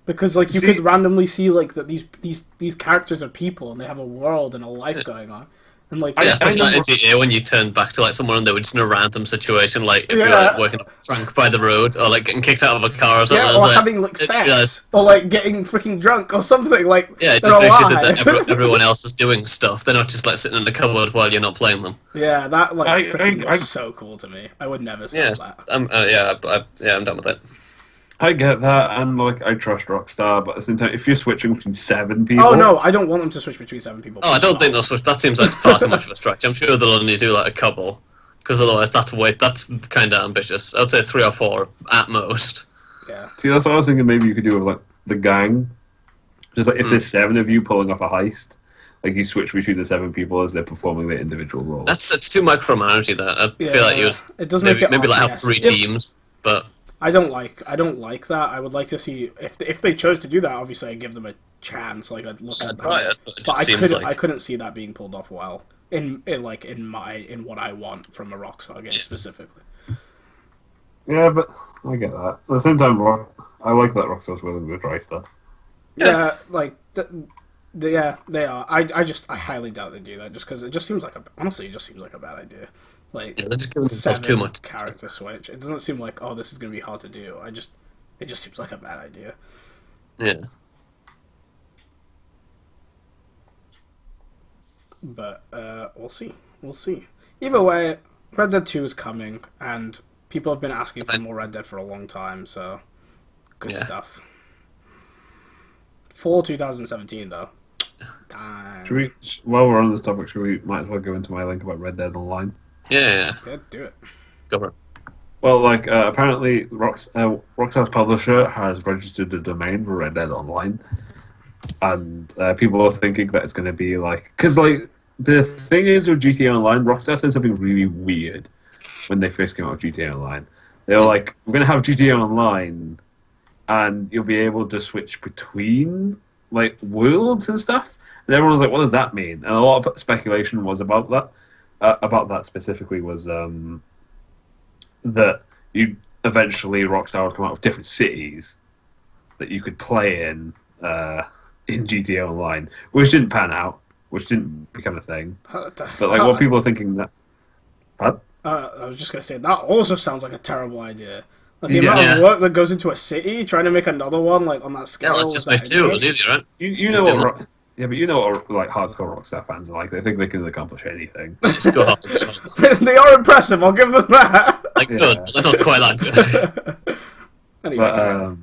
Because like you could randomly see like that these characters are people and they have a world and a life going on. And like especially like in GTA when you turn back to like someone and they were just in a random situation, like if you're like working drunk by the road or like getting kicked out of a car or something. Yeah, or having like sex or like getting freaking drunk or something like. Yeah, it just makes you think that everyone else is doing stuff. They're not just like sitting in the cupboard while you're not playing them. Yeah, that like was so cool to me. I would never say that. I'm done with it. I get that, and like I trust Rockstar, but at the same time, if you're switching between 7 people, oh no, I don't want them to switch between 7 people. Oh, I don't think they'll switch. That seems like far too much of a stretch. I'm sure they'll only do like a couple, because otherwise that's kind of ambitious. I would say 3 or 4 at most. Yeah. See, that's what I was thinking. Maybe you could do with like the gang. Just like if there's 7 of you pulling off a heist, like you switch between the 7 people as they're performing their individual roles. That's too micromanaging. That I feel like it does maybe like have 3 teams, but. I don't like that. I would like to see if they chose to do that. Obviously, I'd give them a chance. Like I'd look at that, but I couldn't see that being pulled off well in what I want from a Rockstar game specifically. Yeah, but I get that. At the same time, I like that Rockstar's willing to try stuff. Yeah, like they are. I highly doubt they do that just because it just seems like a bad idea. Like they're just giving themselves too much character switch. It doesn't seem like this is going to be hard to do. It just seems like a bad idea. Yeah. But we'll see. Either way, Red Dead 2 is coming, and people have been asking for more Red Dead for a long time. So good stuff. For 2017 though. Damn. While we're on this topic, might as well go into my link about Red Dead Online? Yeah, do it. Go for it. Well, like apparently, Rockstar's publisher has registered a domain for Red Dead Online, and people are thinking that it's going to be like, because like the thing is with GTA Online, Rockstar said something really weird when they first came out with GTA Online. They were like, "We're going to have GTA Online, and you'll be able to switch between like worlds and stuff." And everyone was like, "What does that mean?" And a lot of speculation was about that. About that specifically was that you eventually Rockstar would come out with different cities that you could play in in GTA Online, which didn't pan out, which didn't become a thing. But like, what people are thinking that. What? I was just gonna say that also sounds like a terrible idea. Like the amount of work that goes into a city trying to make another one like on that scale. Yeah, let's just make two. It was easier, right? You know what? Yeah, but you know what like hardcore Rockstar fans are like. They think they can accomplish anything. Just go hard. They are impressive. I'll give them that. Like good, but they're not quite that good. Anyway,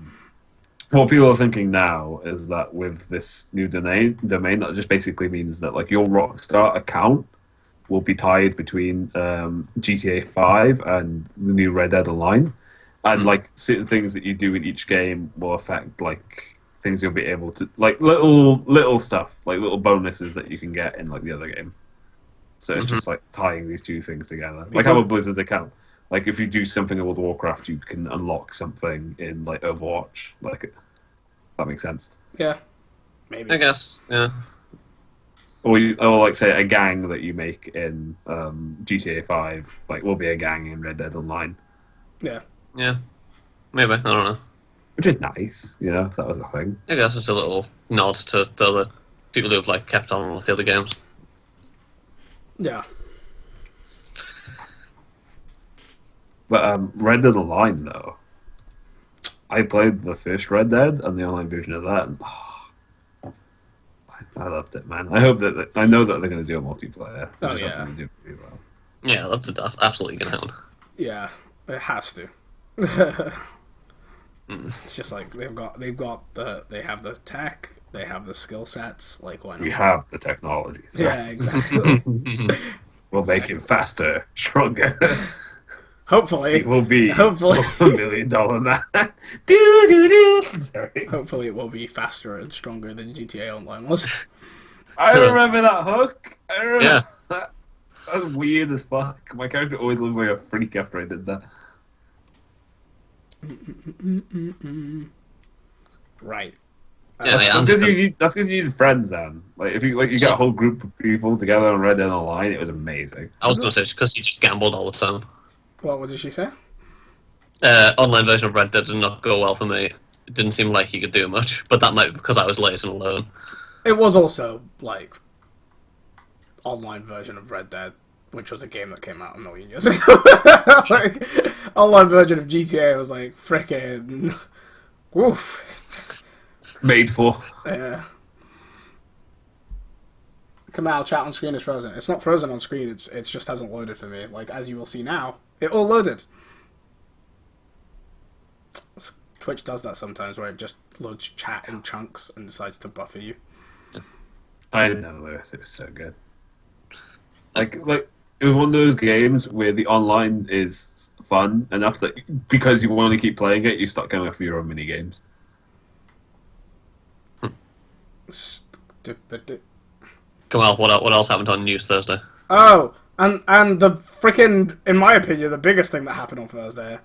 But what people are thinking now is that with this new domain, that just basically means that like your Rockstar account will be tied between GTA 5 and the new Red Dead Online, and like certain things that you do in each game will affect like things you'll be able to like little stuff, like little bonuses that you can get in like the other game. So it's just like tying these two things together, like how a Blizzard account. Like if you do something in World of Warcraft, you can unlock something in like Overwatch. Like that makes sense. Yeah, maybe. I guess. Yeah. Or like say a gang that you make in GTA 5, like will be a gang in Red Dead Online. Yeah. Yeah. Maybe. I don't know. Which is nice, you know, if that was a thing. I guess it's a little nod to the other people who have like kept on with the other games. Yeah. But Red Dead Online though, I played the first Red Dead and the online version of that, and I loved it, man. I hope that I know that they're going to do a multiplayer. Oh yeah. Do really well. Yeah, that's absolutely gonna happen. Yeah, it has to. It's just like they have the tech, they have the skill sets. Like why not? We have the technology. So Yeah, exactly. we'll make it faster, stronger. Hopefully, It will be Hopefully. $1 million man. Do. Sorry. hopefully it will be faster and stronger than GTA Online was. I remember that hook. I remember Yeah. that. That was weird as fuck. My character always looked like a freak after I did that. Right. Yeah, That's because you need friends, then. Like if you get a whole group of people together on Red Dead Online, it was amazing. I was gonna say it's because you just gambled all the time. What did she say? Online version of Red Dead did not go well for me. It didn't seem like he could do much, but that might be because I was lazy and alone. It was also like online version of Red Dead, which was a game that came out a million years ago. Like online version of GTA was like frickin' woof. Made for. Yeah. Kamal, chat on screen is frozen. It's not frozen on screen. It just hasn't loaded for me. Like as you will see now, it all loaded. Twitch does that sometimes, where it just loads chat in chunks and decides to buffer you. I didn't know this. It was so good. Like it was one of those games where the online is fun enough that because you want to keep playing it, you start going for your own mini games. Stupid. Come on, what else happened on News Thursday? Oh, and the freaking, in my opinion, the biggest thing that happened on Thursday,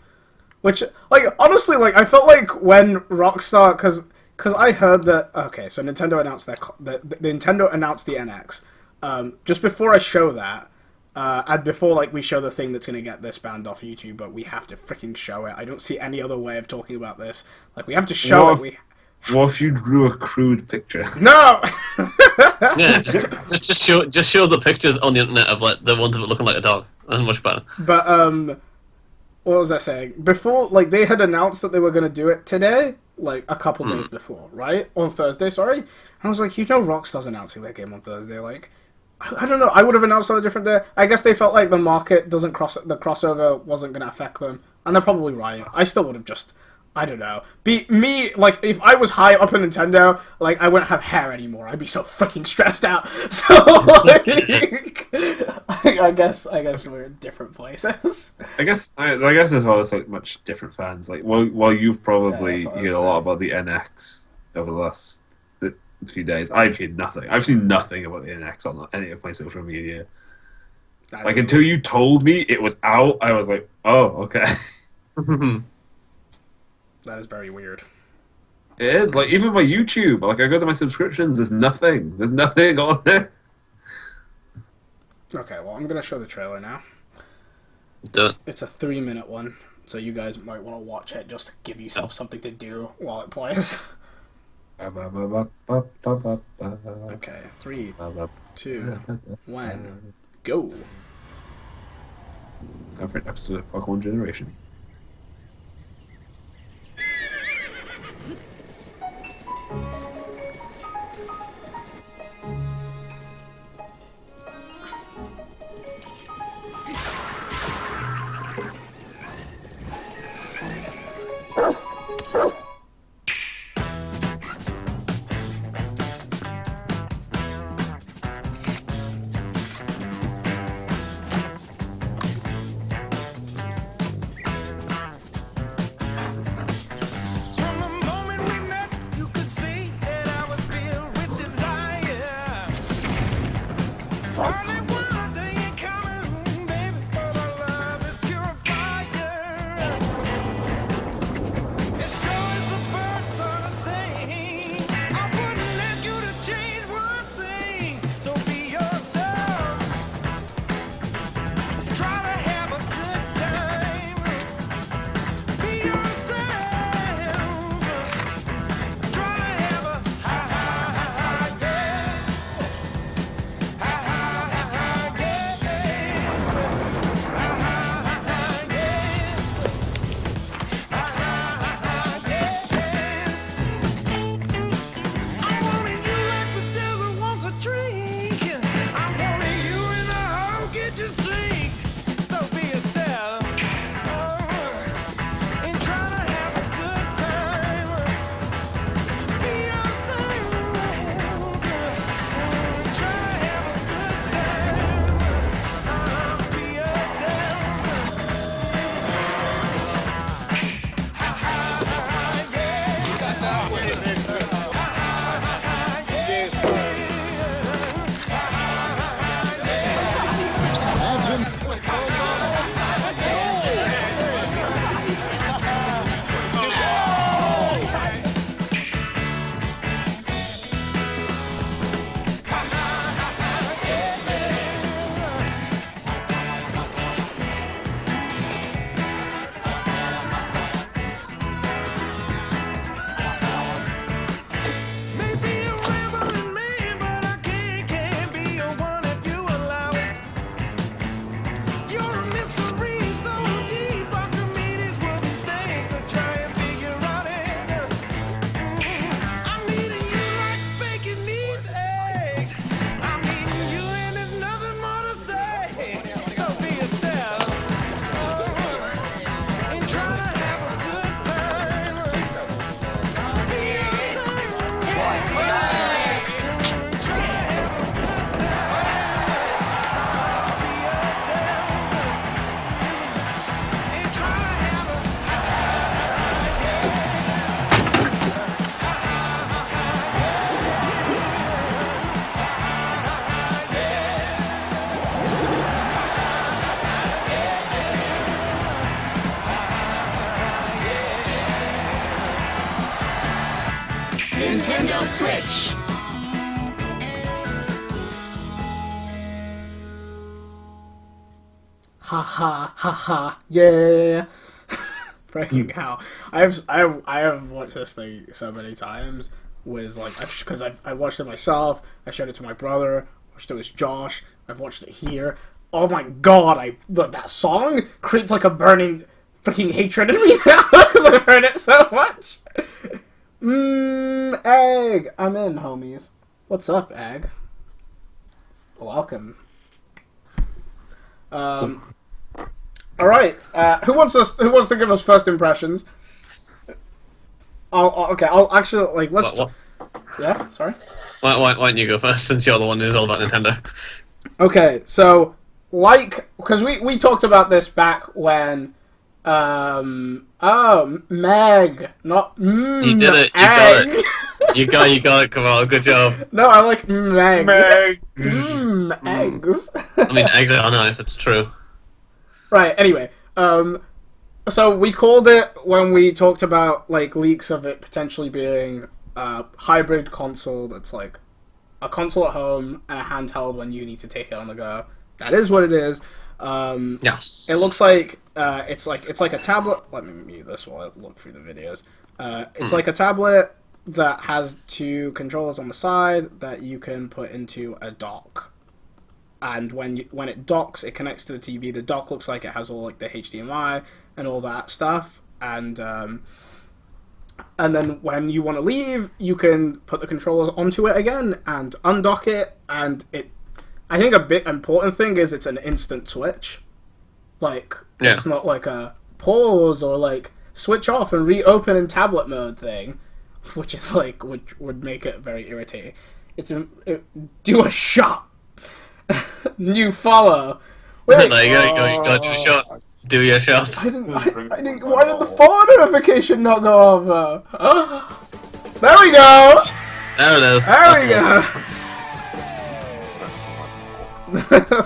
which, like, honestly, like, I felt like when Rockstar, because I heard that, okay, so Nintendo announced Nintendo announced the NX, just before I show that, and before, like, we show the thing that's going to get this banned off YouTube, but we have to freaking show it. I don't see any other way of talking about this. Like, we have to show it. What if you drew a crude picture? No! Yeah, just show the pictures on the internet of like the ones of it looking like a dog. That's much better. But what was I saying? Before, like, they had announced that they were going to do it today, like a couple days before, right? On Thursday, sorry. I was like, you know, Rockstar's announcing their game on Thursday. Like, I don't know. I would have announced on a different day. I guess they felt like the market the crossover wasn't going to affect them, and they're probably right. I still would have just. I don't know. Like, if I was high up in Nintendo, like, I wouldn't have hair anymore. I'd be so freaking stressed out. So, like, I guess we're in different places. I guess as well as like much different fans. Like, while you've probably heard a lot about the NX over the last few days, I've heard nothing. I've seen nothing about the NX on any of my social media. Like, until you told me it was out, I was like, oh, okay. That is very weird. It is. Like, even my YouTube, like, I go to my subscriptions, there's nothing. There's nothing on there. Okay, well, I'm going to show the trailer now. Do it. It's a 3-minute one, so you guys might want to watch it just to give yourself something to do while it plays. Okay, 3, 2, 1, go. Our favorite episode of Pokemon Generation. From the moment we met, you could see that I was filled with desire. Only one thing in common, baby, but our love is pure fire. As sure as the birds are the same, I wouldn't ask you to change one thing. So be yourself. Try to have a good time. Be yourself. Try to have a high, yeah. High, I wanted you like the desert wants a drink. I wanted you in the hole, get you sink. So be yourself. And try to have a good time. Be yourself. Try to have a good time. Be Maybe a rambling man, but I can't be a one if you allow it. You're a mystery so deep, I could meet these wooden things to try and figure out it. I'm needing you like bacon needs eggs. I'm needing you and there's nothing more to say. So be yourself. And try to have a good time. Be yourself. Nintendo Switch. Ha ha ha ha, yeah. Freaking hell. I have watched this thing so many times. Was like, because I watched it myself, I showed it to my brother, watched it with Josh, I've watched it here. Oh my god, that song creates like a burning freaking hatred in me now because I've heard it so much. Egg! I'm in, homies. What's up, Egg? Welcome. Alright, who wants to give us first impressions? I'll actually, like, let's... What? Yeah, sorry? Why don't you go first, since you're the one who's all about Nintendo? Okay, so, like, because we talked about this back when, Meg, not You did it, you egg. got it. You got it, come on, good job. No, I like Meg. Meg. Eggs. I mean, eggs are nice, it's true. Right, anyway, so we called it when we talked about, like, leaks of it potentially being a hybrid console that's, like, a console at home and a handheld when you need to take it on the go. That is what it is. Yes. It looks like, it's like a tablet. Let me mute this while I look through the videos. It's like a tablet that has two controllers on the side that you can put into a dock. And when it docks, it connects to the TV. The dock looks like it has all like the HDMI and all that stuff. And then when you want to leave, you can put the controllers onto it again and undock it. And I think a bit important thing is it's an instant switch. Like, it's not like a pause or like switch off and reopen in tablet mode thing, which is like, which would make it very irritating. Do a shot. New follow. Wait, There you go. You gotta do a shot. Do your shot. I didn't. Why did the follow notification not go over? There we go. There it is. There we go.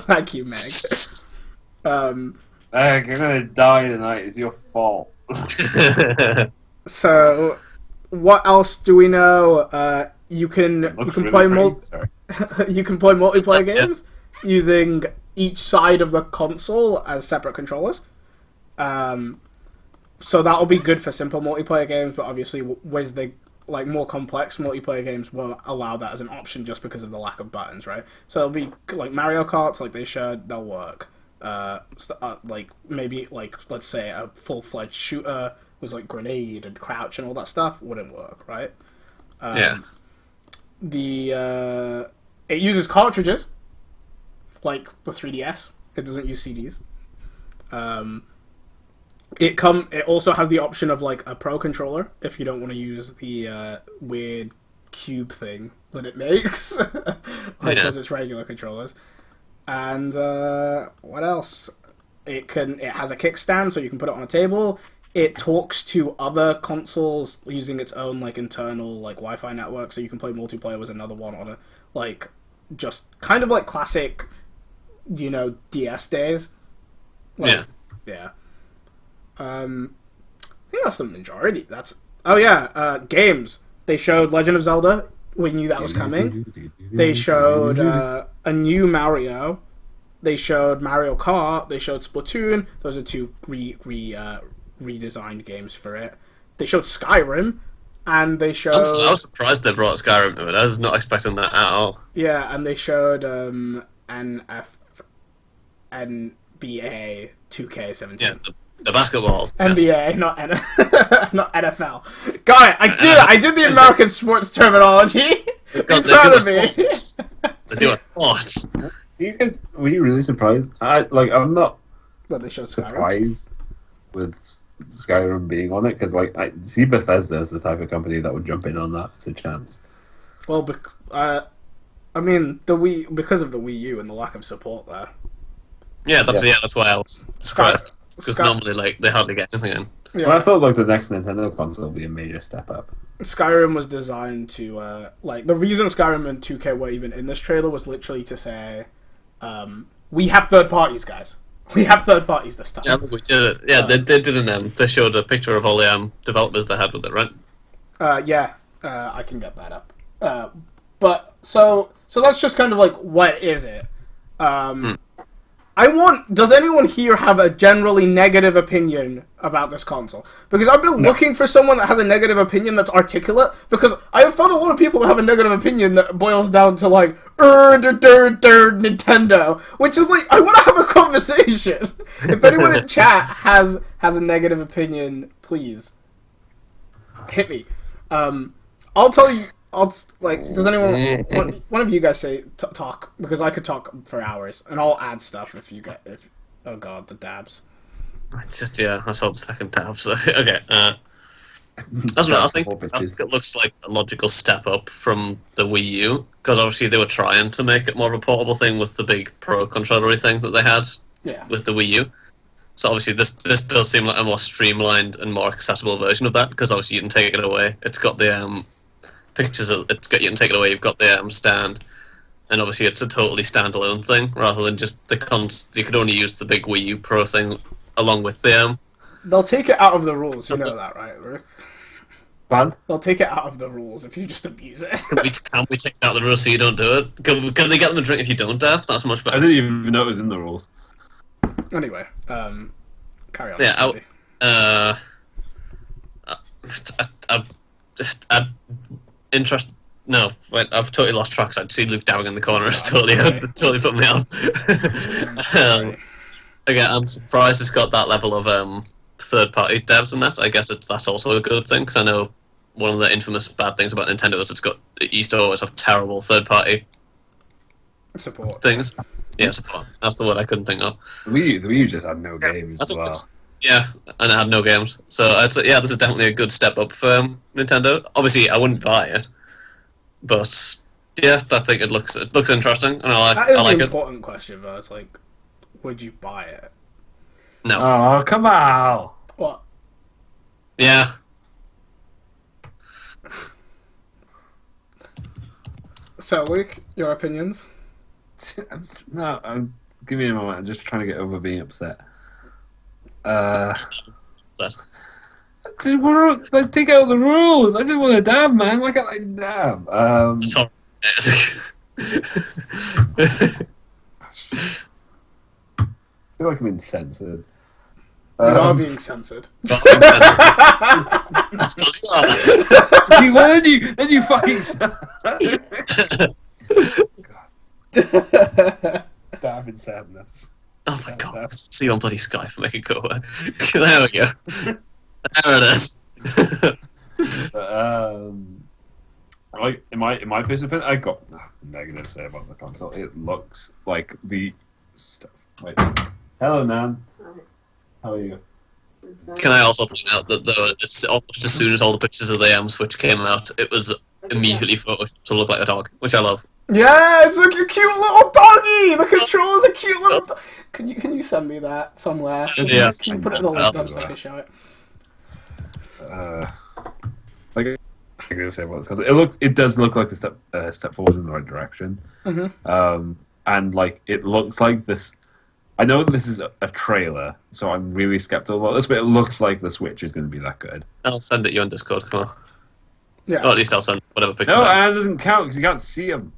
Thank you, Meg. Meg, you're gonna die tonight. It's your fault. So, what else do we know? You can play you can play multiplayer games using each side of the console as separate controllers. So that'll be good for simple multiplayer games, but obviously with the like more complex multiplayer games won't allow that as an option just because of the lack of buttons, right? So it'll be like Mario Karts, like they showed, they'll work. Like maybe like let's say a full-fledged shooter was like grenade and crouch and all that stuff wouldn't work, right? It uses cartridges, like the 3DS. It doesn't use CDs. It also has the option of like a Pro controller if you don't want to use the weird cube thing that it makes, because it's regular controllers. And what else? It has a kickstand, so you can put it on a table. It talks to other consoles using its own like internal like Wi-Fi network, so you can play multiplayer with another one on a like just kind of like classic, DS days. Like, yeah. I think that's the majority. Games. They showed Legend of Zelda. We knew that was coming. They showed a new Mario. They showed Mario Kart. They showed Splatoon. Those are two redesigned games for it. They showed Skyrim, and they showed. I was surprised they brought Skyrim to it. I was not expecting that at all. Yeah, and they showed NBA 2K17. Yeah, the basketballs. NBA, not NFL. Got it. I did the American sports terminology. In front of me. They're doing sports. Were you really surprised? I'm not They showed surprised with Skyrim being on it, because I see Bethesda as the type of company that would jump in on that as a chance. Well, I mean, because of the Wii U and the lack of support there. Yeah, that's why I was surprised. Because normally, they hardly get anything in. Yeah. Well, I thought the next Nintendo console would be a major step up. Skyrim was designed to the reason Skyrim and 2K were even in this trailer was literally to say, we have third parties, guys. We have third parties this time. Yeah, we did it. Yeah, they didn't. They showed a picture of all the developers they had with it, right? I can get that up. But so that's just kind of like, what is it? Does anyone here have a generally negative opinion about this console? Because I've been looking for someone that has a negative opinion that's articulate, because I have found a lot of people that have a negative opinion that boils down to like, Nintendo, which is like, I want to have a conversation. If anyone in chat has a negative opinion, please hit me. I'll tell you. Does anyone, one of you guys talk? Because I could talk for hours, and I'll add stuff if you get, oh god, the dabs. It's just, I saw the second tab, so, okay. That's right, I think it looks like a logical step up from the Wii U, because obviously they were trying to make it more of a portable thing with the big Pro controller thing that they had with the Wii U. So obviously this does seem like a more streamlined and more accessible version of that, because obviously you can take it away. It's got the pictures, you can take it away, you've got the stand, and obviously it's a totally standalone thing, rather than just you could only use the big Wii U Pro thing along with the They'll take it out of the rules, you know that, right, Rick? Fun? They'll take it out of the rules if you just abuse it. Can we take it out of the rules so you don't do it? Can they get them a drink if you don't, Dave? That's much better. I didn't even know it was in the rules. Anyway, carry on. Yeah, just interest. No, wait, I've totally lost track. I see Luke dabbing in the corner. It's totally put me off. Again, I'm surprised it's got that level of third-party devs in that. I guess that's also a good thing, because I know one of the infamous bad things about Nintendo is it used to always have terrible third-party support things. Yeah, support. That's the word I couldn't think of. The Wii U just had no games as well. Yeah, and it had no games. So I'd say, yeah, this is definitely a good step up for Nintendo. Obviously, I wouldn't buy it, but yeah, I think it looks interesting, and I like the it. important question, though. It's like, would you buy it? No. Oh, come on! What? Yeah. So, Luke, your opinions? Give me a moment. I'm just trying to get over being upset. Take out the rules. I just want to dab, man. Why can't I dab? I feel like I'm being censored. You are being censored. Then you fucking. Dab in sadness. Oh my god! See you on bloody Skype for making go away. There we go. There it is. Like in my personal opinion, I got nothing negative to say about the console. It looks like the stuff. Wait. Hello, Nan. How are you? Can I also point out that almost as soon as all the pictures of the Switch came out, it was immediately photoshopped to look like a dog, which I love. Yeah, it's like a cute little doggy. The controller's a cute little. Can you send me that somewhere? Yeah. Can you put it in the link down so I can show it? Like I'm gonna say about this because it does look like a step forward in the right direction. Mm-hmm. And like it looks like this. I know this is a trailer, so I'm really skeptical about this, but it looks like the Switch is going to be that good. I'll send it you on Discord. Come on. Yeah. Or at least I'll send whatever pictures. No, and it doesn't count because you can't see them.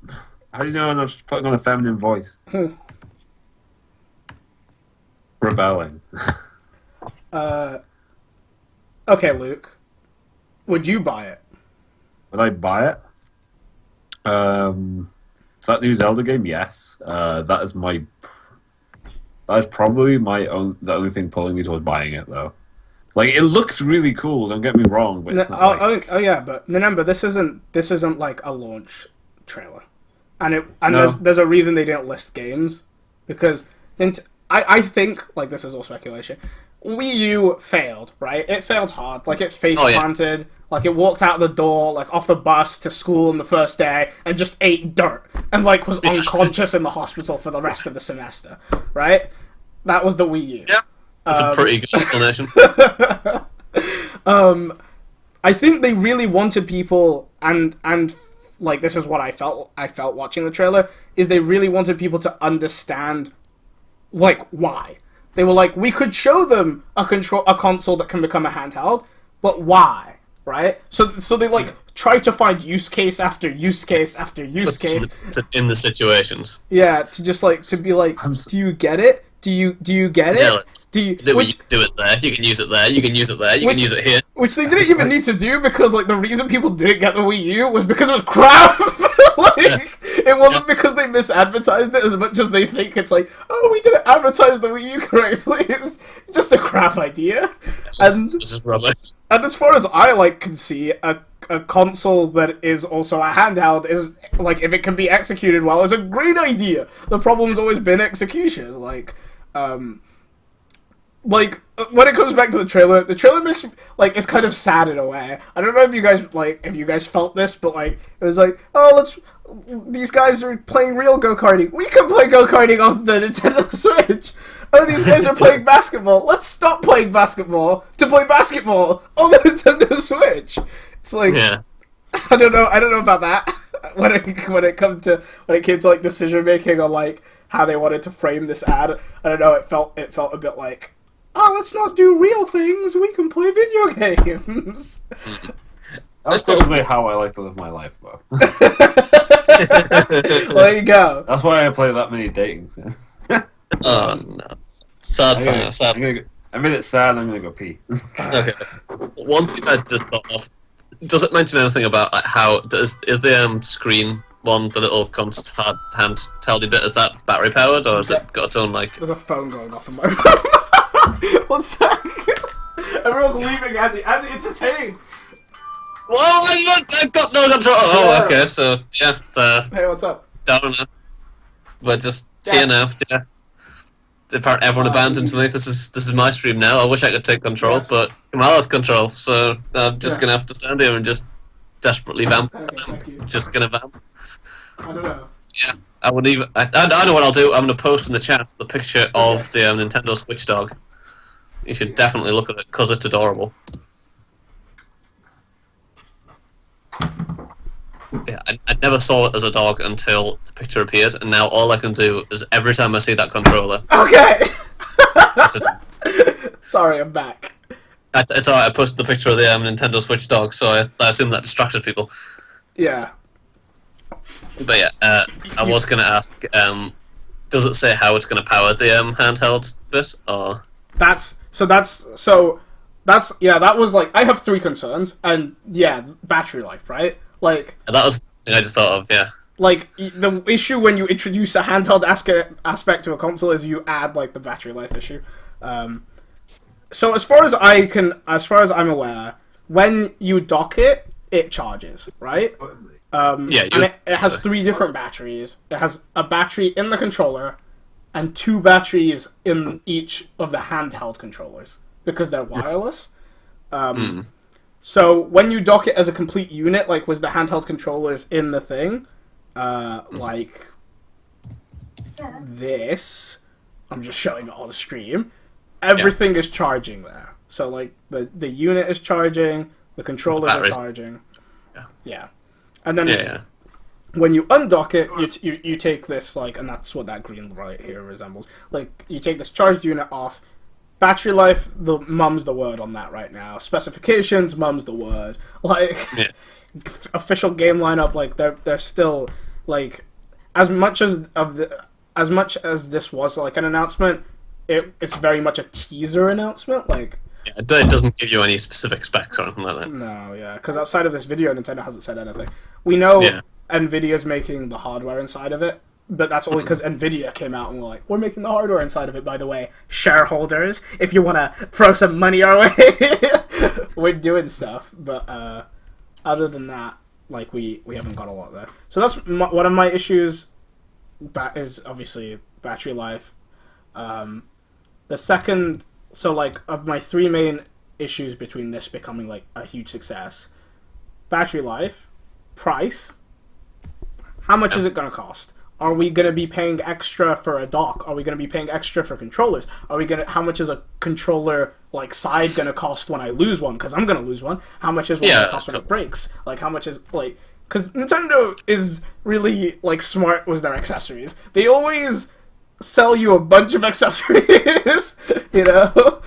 How do you know I'm not just putting on a feminine voice? Rebelling. Okay, Luke. Would you buy it? Would I buy it? Is that new Zelda game? Yes. That is probably the only thing pulling me towards buying it, though. Like, it looks really cool. Don't get me wrong, but it's not oh yeah, but remember, this isn't like a launch trailer, and No. there's a reason they didn't list games, because I think, like, this is all speculation. Wii U failed, right? It failed hard. Like, it face planted. Like, it walked out the door, like, off the bus to school on the first day and just ate dirt and, like, was unconscious in the hospital for the rest of the semester, right? That was the Wii U. Yeah, that's a pretty good explanation. I think they really wanted people, and like, this is what I felt watching the trailer, is they really wanted people to understand, like, why. They were like, we could show them a console that can become a handheld, but why? Right? So they try to find use case after use case after use case in the situations. Yeah, to be like, do you get it? Do you get it? Yeah, you do it there. You can use it there. You can use it there. You can use it here. Which they didn't even need to do, because like the reason people didn't get the Wii U was because it was crap. It wasn't because they misadvertised it as much as they think it's like, oh, we didn't advertise the Wii U correctly. It was just a crap idea. This is rubbish. And as far as I can see, a console that is also a handheld is, like, if it can be executed well, is a great idea. The problem's always been execution. When it comes back to the trailer makes me, like, it's kind of sad in a way. I don't know if you guys felt this, but like, it was like, oh, these guys are playing real go-karting. We can play go-karting on the Nintendo Switch. Oh, these guys are playing basketball. Let's stop playing basketball to play basketball on the Nintendo Switch. It's like, yeah. I don't know about that. when it came to like decision making on like how they wanted to frame this ad, I don't know. It felt a bit like, oh, let's not do real things. We can play video games. That's probably how I like to live my life, though. Well, there you go. That's why I play that many dating sims. Oh no! Sad. I'm a minute sad. I'm gonna go pee. Okay. One thing I just thought of Does it mention anything about like, how is the screen one, the little handheld bit, is that battery powered, or has it got its own like? There's a phone going off in my room. 1 sec. Everyone's leaving. Andy, entertain. Whoa! I got no control. Oh, okay. So yeah. Hey, what's up? Down now. We're just here now. Yeah. Apparently everyone abandoned me. This is my stream now. I wish I could take control, but Kamal has control, so I'm just gonna have to stand here and just desperately vamp. Okay, I'm just gonna vamp. I don't know. Yeah. I would even. I know what I'll do. I'm gonna post in the chat the picture of the Nintendo Switch dog. You should definitely look at it because it's adorable. Yeah, I never saw it as a dog until the picture appeared, and now all I can do is every time I see that controller. Okay. Sorry, I'm back. It's alright. I posted the picture of the Nintendo Switch dog, so I assume that distracted people. Yeah. But yeah, I was gonna ask. Does it say how it's gonna power the handheld bit, or? That was like, I have 3 concerns, and yeah, battery life, right? Like, That was the thing I just thought of. Yeah. like the issue when you introduce a handheld aspect to a console is you add like the battery life issue. So as far as I'm aware, when you dock it, it charges, right? And it has 3 different batteries. It has a battery in the controller, and 2 batteries in each of the handheld controllers because they're wireless. So when you dock it as a complete unit, like was the handheld controllers in the thing, like this, I'm just showing it on the stream. Everything is charging there. So like the unit is charging, the controllers are charging. Yeah. And then when you undock it, you take this, like, and that's what that green right here resembles. Like, you take this charged unit off. Battery life, mum's the word on that right now. Specifications, mum's the word. Like, official game lineup, like, they're still, like, as much as this was like an announcement, it's very much a teaser announcement. Like, it doesn't give you any specific specs or anything like that. No, because outside of this video, Nintendo hasn't said anything. We know Nvidia's making the hardware inside of it, but that's only because Nvidia came out and were like, we're making the hardware inside of it, by the way, shareholders, if you want to throw some money our way. We're doing stuff, but other than that, like, we haven't got a lot there. So that's one of my issues, is obviously battery life. The second, so like, of my 3 main issues between this becoming like a huge success: battery life, price, how much is it going to cost? Are we going to be paying extra for a dock? Are we going to be paying extra for controllers? How much is a controller, like, side going to cost when I lose one? Because I'm going to lose one. How much is one going to cost when it breaks? Like, how much is, like... Because Nintendo is really, like, smart with their accessories. They always sell you a bunch of accessories, you know?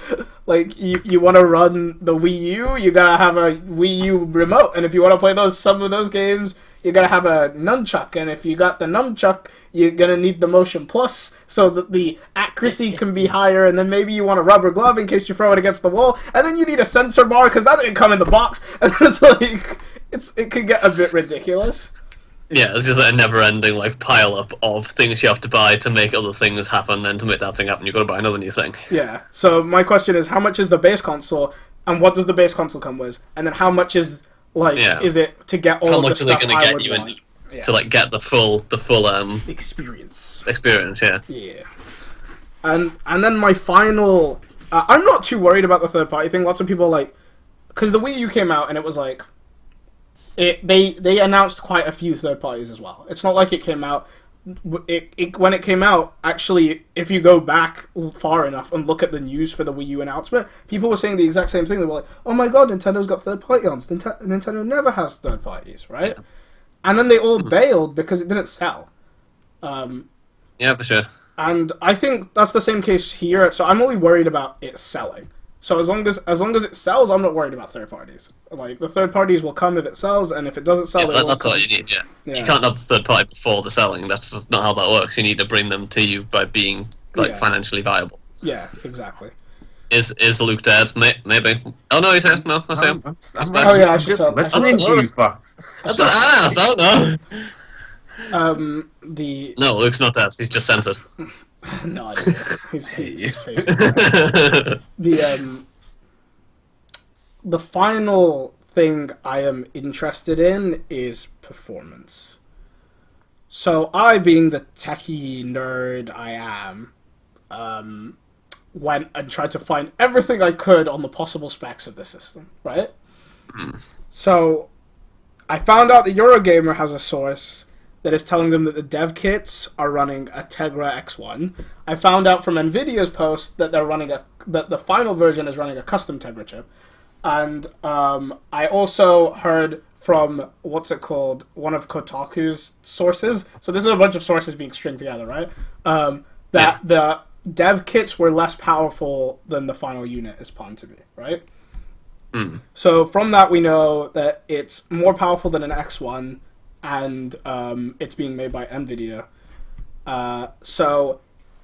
Like, you want to run the Wii U, you gotta have a Wii U remote. And if you want to play some of those games, you gotta have a nunchuck, and if you got the nunchuck, you're gonna need the Motion Plus so that the accuracy can be higher, and then maybe you want a rubber glove in case you throw it against the wall, and then you need a sensor bar because that didn't come in the box, and then it's like, it could get a bit ridiculous. Yeah, it's just a never-ending like pile-up of things you have to buy to make other things happen, and to make that thing happen, you've got to buy another new thing. Yeah, so my question is, how much is the base console, and what does the base console come with, and then how much is... Like, is it to get all the stuff I would want? To like get the full experience. Yeah. And then my final, I'm not too worried about the third party thing. Lots of people like, because the Wii U came out and it was like, they announced quite a few third parties as well. It's not like it came out. When it came out, actually, if you go back far enough and look at the news for the Wii U announcement, people were saying the exact same thing. They were like, oh my god, Nintendo's got third party on. Nintendo never has third parties, right? Yeah. And then they all bailed because it didn't sell. Yeah, for sure. And I think that's the same case here, so I'm only worried about it selling. So as long as it sells, I'm not worried about third parties. Like, the third parties will come if it sells, and if it doesn't sell, that's all you need. Yeah, you can't have the third party before the selling. That's not how that works. You need to bring them to you by being financially viable. Yeah, exactly. Is Luke dead? Maybe. Oh no, he's here. No, I see him. Oh yeah, I should just tell. listening to you, fucks. That's what I asked. I don't know. The No, Luke's not dead. He's just censored. no idea. His face. The final thing I am interested in is performance. So I, being the techie nerd I am, went and tried to find everything I could on the possible specs of the system, right? So I found out that Eurogamer has a source that is telling them that the dev kits are running a Tegra X1. I found out from Nvidia's post that they're running that the final version is running a custom Tegra chip. And I also heard from, what's it called, one of Kotaku's sources. So this is a bunch of sources being stringed together, right? That the dev kits were less powerful than the final unit is planned to be, right? So from that we know that it's more powerful than an X1, and it's being made by Nvidia. So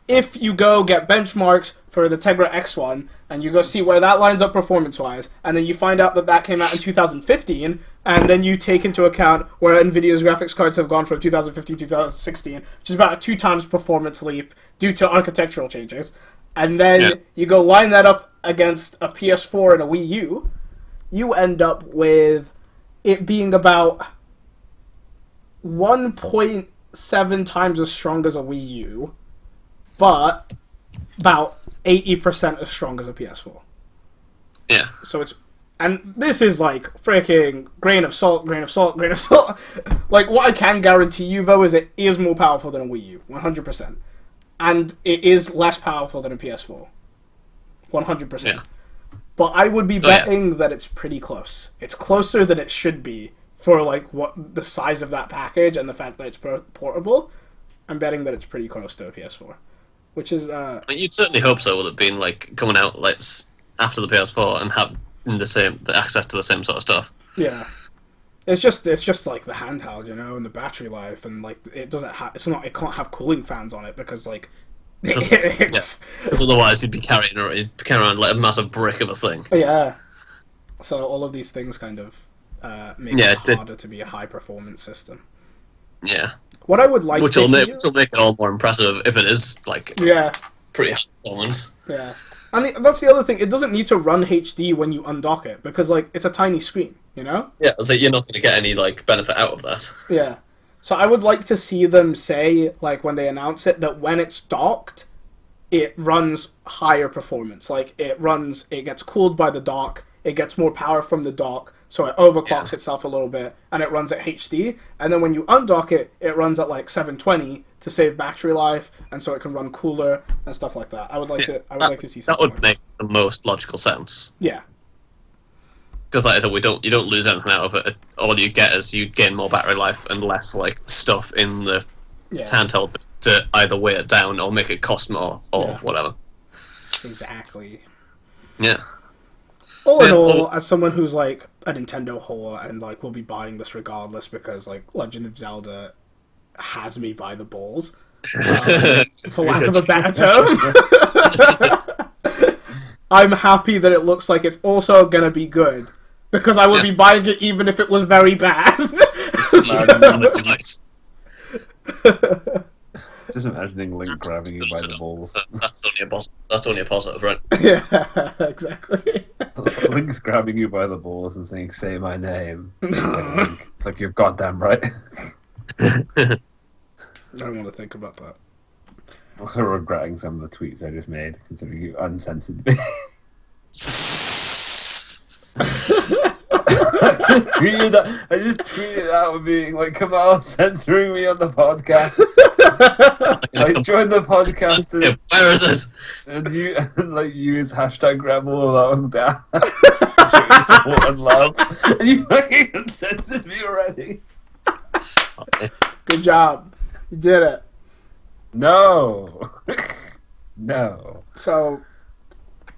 if you go get benchmarks for the Tegra X1, and you go see where that lines up performance-wise, and then you find out that that came out in 2015, and then you take into account where Nvidia's graphics cards have gone from 2015 to 2016, which is about a 2 times performance leap due to architectural changes, and then you go line that up against a PS4 and a Wii U, you end up with it being about 1.7 times as strong as a Wii U, but about 80% as strong as a PS4. Yeah. So it's... And this is like freaking grain of salt. Like, what I can guarantee you, though, is it is more powerful than a Wii U. 100%. And it is less powerful than a PS4. 100%. Yeah. But I would be betting that it's pretty close. It's closer than it should be for, like, what the size of that package and the fact that it's portable. I'm betting that it's pretty close to a PS4. Which is... You'd certainly hope so, with it being, like, coming out, like, after the PS4 and having the access to the same sort of stuff. Yeah. It's just like the handheld, you know, and the battery life, and, like, it can't have cooling fans on it because, like, because otherwise you'd be carrying around like a massive brick of a thing. Yeah. So all of these things kind of make it harder to be a high performance system. Yeah. What I would like which will make it all more impressive if it is like pretty high performance. Yeah. And that's the other thing. It doesn't need to run HD when you undock it because like it's a tiny screen, you know? Yeah, so you're not going to get any like benefit out of that. Yeah. So I would like to see them say, like, when they announce it, that when it's docked, it runs higher performance. Like, it gets cooled by the dock, it gets more power from the dock, so it overclocks itself a little bit, and it runs at HD. And then when you undock it, it runs at, like, 720 to save battery life, and so it can run cooler and stuff like that. I would like to see something. That would make the most logical sense. Yeah. Because like I said, you don't lose anything out of it. All you get is you gain more battery life and less like stuff in the handheld to either weigh it down or make it cost more or whatever. Exactly. Yeah. All in all, as someone who's like a Nintendo whore and like will be buying this regardless because like Legend of Zelda has me by the balls, for lack of a better term, I'm happy that it looks like it's also gonna be good. Because I would be buying it even if it was very bad. Just imagining Link grabbing you by the balls. That's only a positive, right? Yeah, exactly. Link's grabbing you by the balls and saying, "Say my name." It's like you're goddamn right. I don't want to think about that. Also regretting some of the tweets I just made, considering you uncensored me. I just tweeted out being like, "Come on, censoring me on the podcast." I joined the podcast and, where is it? And you use hashtag rebel along down. Show your support and love. And you fucking censored me already. Good job. You did it. No. No. So,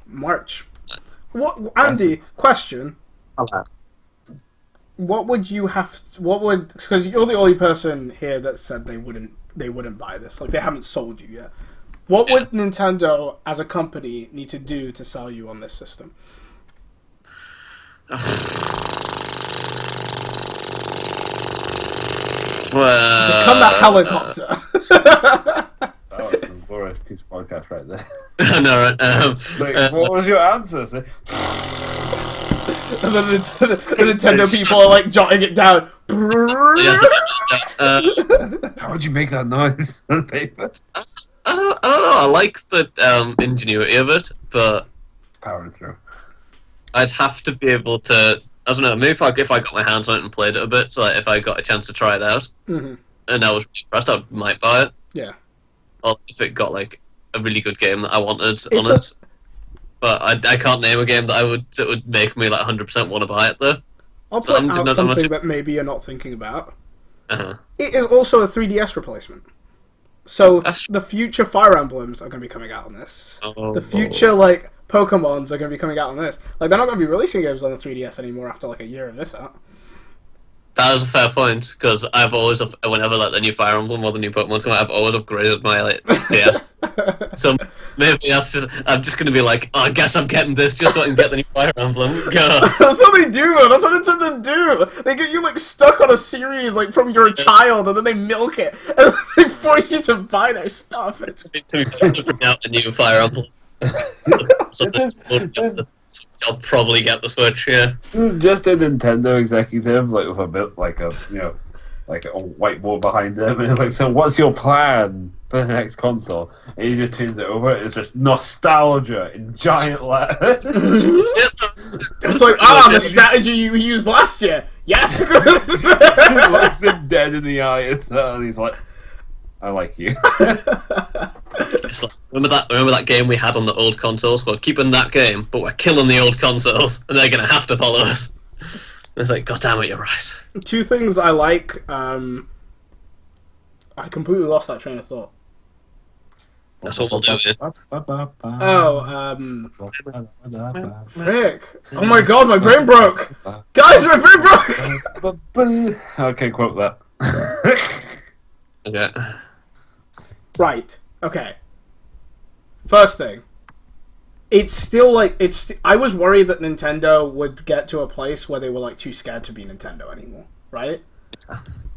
March. What, Andy? Question. What would you have? Because you're the only person here that said they wouldn't buy this. Like they haven't sold you yet. What would Nintendo, as a company, need to do to sell you on this system? Become that helicopter. That was some glorious piece of podcast right there. I know, right? What was your answer? And then the Nintendo people are like jotting it down. Yes, How would you make that noise on paper? I don't know. I like the ingenuity of it, but Power through. I'd have to be able to. I don't know. Maybe if I got my hands on it and played it a bit, so like if I got a chance to try it out, and I was really impressed, I might buy it. Yeah. Or if it got like a really good game that I wanted on it. But I can't name a game that would make me like 100% want to buy it though. I'll point out something that maybe you're not thinking about. Uh-huh. It is also a 3DS replacement. So the future Fire Emblems are going to be coming out on this. The future like Pokemons are going to be coming out on this. Like they're not going to be releasing games on the 3DS anymore after like a year of this out. That is a fair point, because I've always, whenever like the new Fire Emblem or the new Pokemon's come out, I've always upgraded my like, DS. So maybe I'm just going to be like, oh, I guess I'm getting this just so I can get the new Fire Emblem. Go. That's what they do. That's what Nintendo do. They get you like stuck on a series like from you're a child, and then they milk it, and then they force you to buy their stuff. It's to bring out the new Fire Emblem. I'll probably get the Switch. Yeah. It was just a Nintendo executive, like with a bit, like a like a whiteboard behind him, and it's like, so what's your plan for the next console? And he just turns it over. It's just nostalgia in giant letters. It's like, the strategy you used last year. Yes. He looks him dead in the eye, and he's like, I like you. It's like, remember that game we had on the old consoles? We're keeping that game, but we're killing the old consoles, and they're gonna have to follow us. And it's like, God damn it, you're right. Two things I like. I completely lost that train of thought. That's what we'll do. Frick! Oh my God, my brain broke. Guys, my brain broke. Okay, quote that. Okay. Right. Okay. First thing. It's still like I was worried that Nintendo would get to a place where they were like too scared to be Nintendo anymore, right?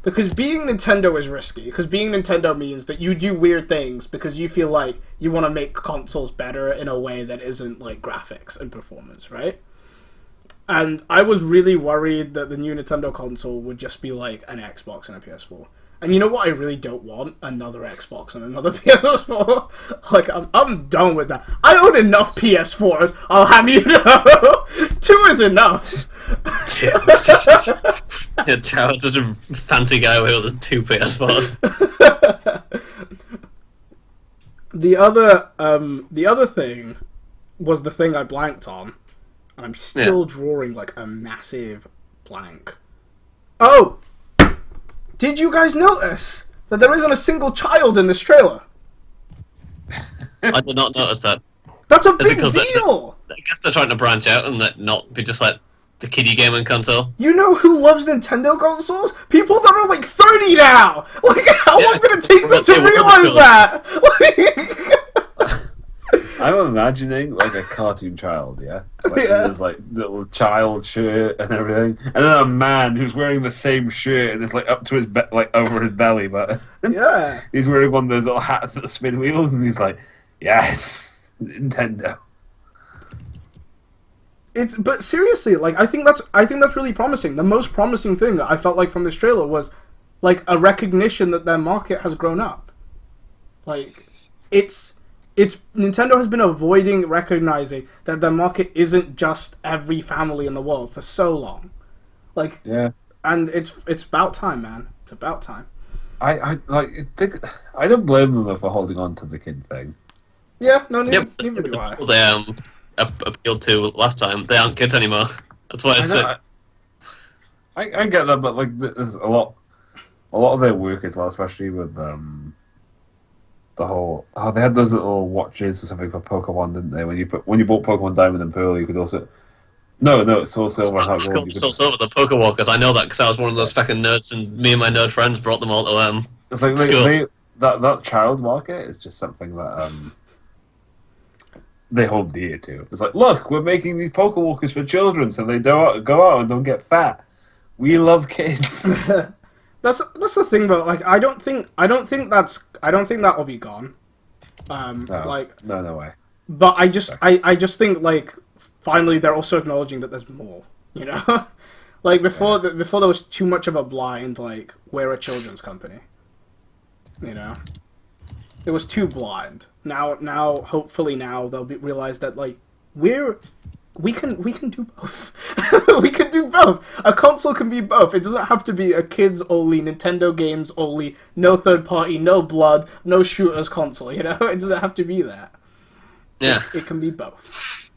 Because being Nintendo is risky. Because being Nintendo means that you do weird things because you feel like you want to make consoles better in a way that isn't like graphics and performance, right? And I was really worried that the new Nintendo console would just be like an Xbox and a PS4. And you know what I really don't want? Another Xbox and another PS4. Like, I'm done with that. I own enough PS4s, I'll have you know. 2 is enough. Yeah, Chow's such a fancy guy with all those 2 PS4s. The other thing was the thing I blanked on. And I'm still drawing, like, a massive blank. Oh! Did you guys notice that there isn't a single child in this trailer? I did not notice that. That's a big deal! I guess they're trying to branch out and not be just like the kiddie gaming console. You know who loves Nintendo consoles? People that are like 30 now! Like, how long did it take them to realize that? I'm imagining like a cartoon child, yeah? Like, there's like little child shirt and everything, and then a man who's wearing the same shirt and it's like up to his like over his belly button. Yeah. He's wearing one of those little hats that spin wheels, and he's like, "Yes, Nintendo." But seriously, like I think that's really promising. The most promising thing that I felt like from this trailer was like a recognition that their market has grown up. Like it's Nintendo has been avoiding recognizing that their market isn't just every family in the world for so long. Like, yeah, and it's about time, man. It's about time. I don't blame them for holding on to the kid thing. Yeah, no, neither do I. They appealed to last time. They aren't kids anymore. That's why I get that, but like there's a lot of their work as well, especially with the whole they had those little watches or something for Pokemon, didn't they? When you bought Pokemon Diamond and Pearl, you could also it's Soul Silver and Heart Gold. Soul Silver, the Pokewalkers. I know that because I was one of those fucking nerds, and me and my nerd friends brought them all to It's like school. that child market is just something that they hold dear to. It's like, look, we're making these poker walkers for children, so they don't go out and don't get fat. We love kids. That's the thing though. Like, I don't think that will be gone. No way. But I just think like finally they're also acknowledging that there's more. You know, like before there was too much of a blind like we're a children's company. You know, it was too blind. Now hopefully now they'll realize that like we can do both. We can do both. A console can be both. It doesn't have to be a kids only, Nintendo games only, no third party, no blood, no shooters console. You know, it doesn't have to be that. Yeah, it can be both.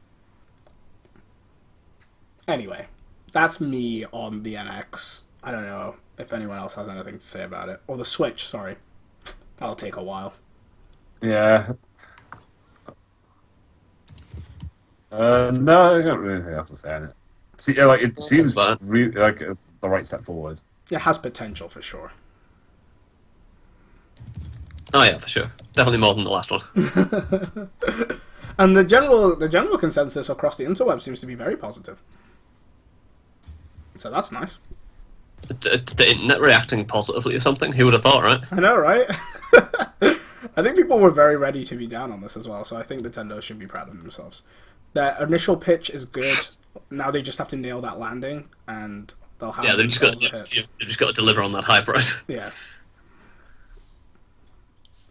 Anyway, that's me on the NX. I don't know if anyone else has anything to say about it, or the Switch. Sorry, that'll take a while. Yeah. No, I don't really anything else to say on it. See, like it seems really like the right step forward. It has potential for sure. Oh yeah, for sure. Definitely more than the last one. And the general consensus across the interweb seems to be very positive. So that's nice. The internet reacting positively to something. Who would have thought, right? I know, right? I think people were very ready to be down on this as well, so I think Nintendo should be proud of themselves. Their initial pitch is good. Now they just have to nail that landing, and they'll have. Yeah, they've just got to deliver on that hype, right? Yeah.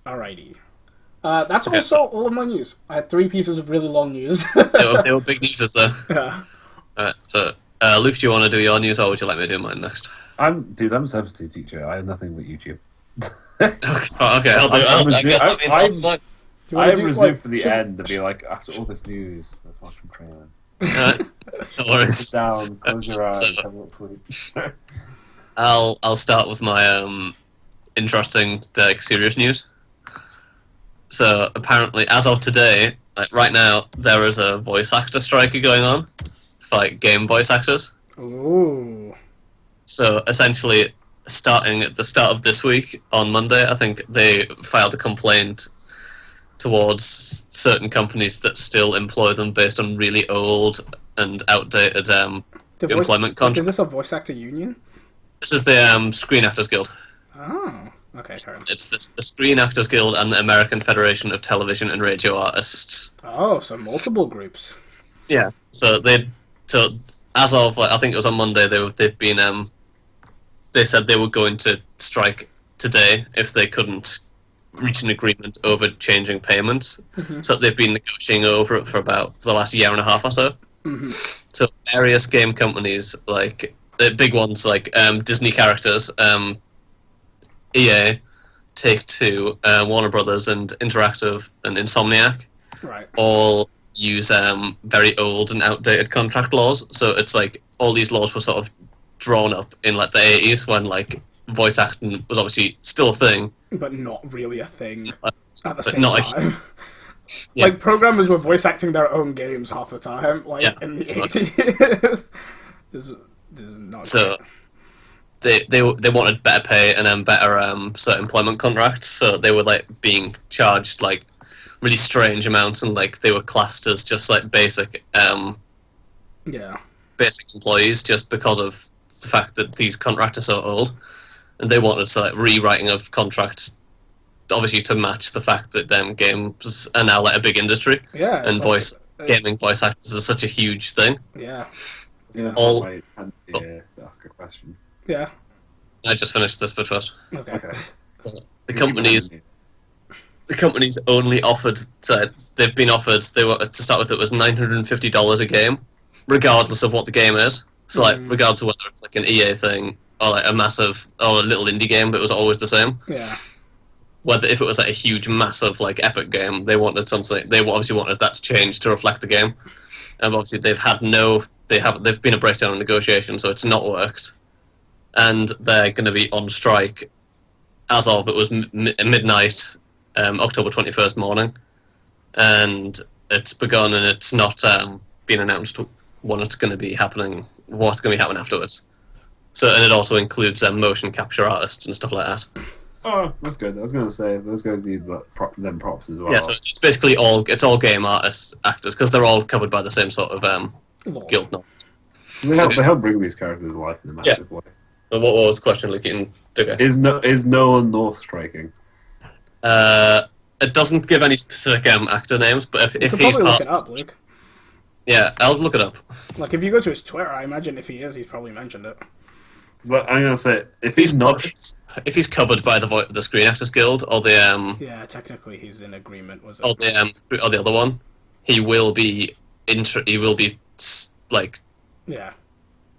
Alrighty. That's also all of my news. I had 3 pieces of really long news. they were big news, though. Yeah. Alright, so Luke, do you want to do your news, or would you like me to do mine next? I'm a substitute teacher. I have nothing but YouTube. Okay, I'll do it. I guess that means I am reserved for the end to be like, after all this news, let's watch some trailers. Alright, no worries. Sit down, close your eyes, have a little sleep. I'll start with my interesting, serious news. So apparently, as of today, like right now, there is a voice actor strike going on for like game voice actors. Ooh. So essentially, starting at the start of this week on Monday, I think they filed a complaint towards certain companies that still employ them based on really old and outdated employment contracts. Is this a voice actor union? This is the Screen Actors Guild. Oh, okay, fair enough. It's the Screen Actors Guild and the American Federation of Television and Radio Artists. Oh, so multiple groups. Yeah. So as of I think it was on Monday, they said they were going to strike today if they couldn't reach an agreement over changing payments. Mm-hmm. So they've been negotiating over it for about the last year and a half or so. Mm-hmm. So various game companies, like the big ones like Disney characters, EA, Take-Two, Warner Brothers, and Interactive, and Insomniac, right, all use very old and outdated contract laws. So it's like all these laws were sort of drawn up in like the 80s when like voice acting was obviously still a thing, but not really a thing at the same not time. Yeah. Like programmers were voice acting their own games half the time, like in the 80s. This is not so great. They wanted better pay and then better certain employment contracts, so they were like being charged like really strange amounts, and like they were classed as just like basic basic employees just because of the fact that these contracts are so old, and they wanted to like rewriting of contracts, obviously to match the fact that games are now like a big industry. Yeah, and gaming voice actors is such a huge thing. Yeah. Ask a question. Yeah. I just finished this bit first. Okay. The companies only offered. They've been offered. They were to start with. It was $950 a game, regardless of what the game is. So like, regardless of whether it's like an EA thing or like a massive or a little indie game, but it was always the same. Yeah. Whether if it was like a huge, massive like epic game, they wanted something. They obviously wanted that to change to reflect the game. And obviously they've been a breakdown in negotiation, so it's not worked. And they're going to be on strike as of it was midnight, October 21st morning, and it's begun, and it's not been announced what's going to be happening afterwards. So, and it also includes motion capture artists and stuff like that. Oh, that's good. I was going to say those guys need them props as well. Yeah, so it's basically all game artists, actors, because they're all covered by the same sort of guild knowledge. They help bring these characters to life in a massive way. What was the question, looking Digger? Is Nolan North striking? It doesn't give any specific actor names, but if You could he's probably look part, it up, Luke. yeah, I'll look it up. Like, if you go to his Twitter, I imagine if he is, he's probably mentioned it. I'm going to say, if he's not... If he's covered by the Screen Actors Guild or the Yeah, technically he's in agreement, was it? or the other one, he will be like Yeah.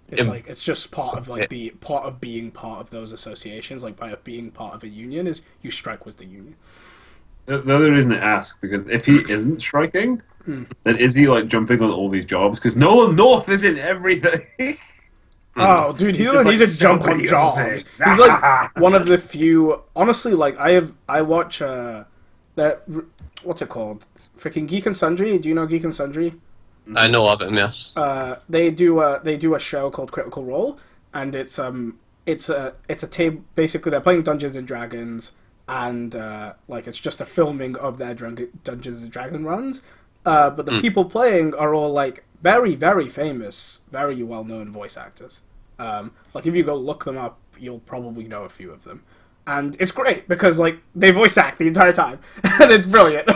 It's like, it's just part of, like, being part of those associations, like, by being part of a union, is you strike with the union. The other reason I ask, because if he isn't striking, then is he, like, jumping on all these jobs? Because Nolan North is in everything! Oh, dude, he doesn't need to jump on jobs. He's like one of the few. Honestly, like I watch that. What's it called? Freaking Geek and Sundry. Do you know Geek and Sundry? I know of him, yes. They do a show called Critical Role, and it's a tape. Basically, they're playing Dungeons and Dragons, and like it's just a filming of their Dungeons and Dragon runs. But the people playing are all like very, very famous, very well-known voice actors. Like, if you go look them up, you'll probably know a few of them. And it's great, because, like, they voice act the entire time. And it's brilliant.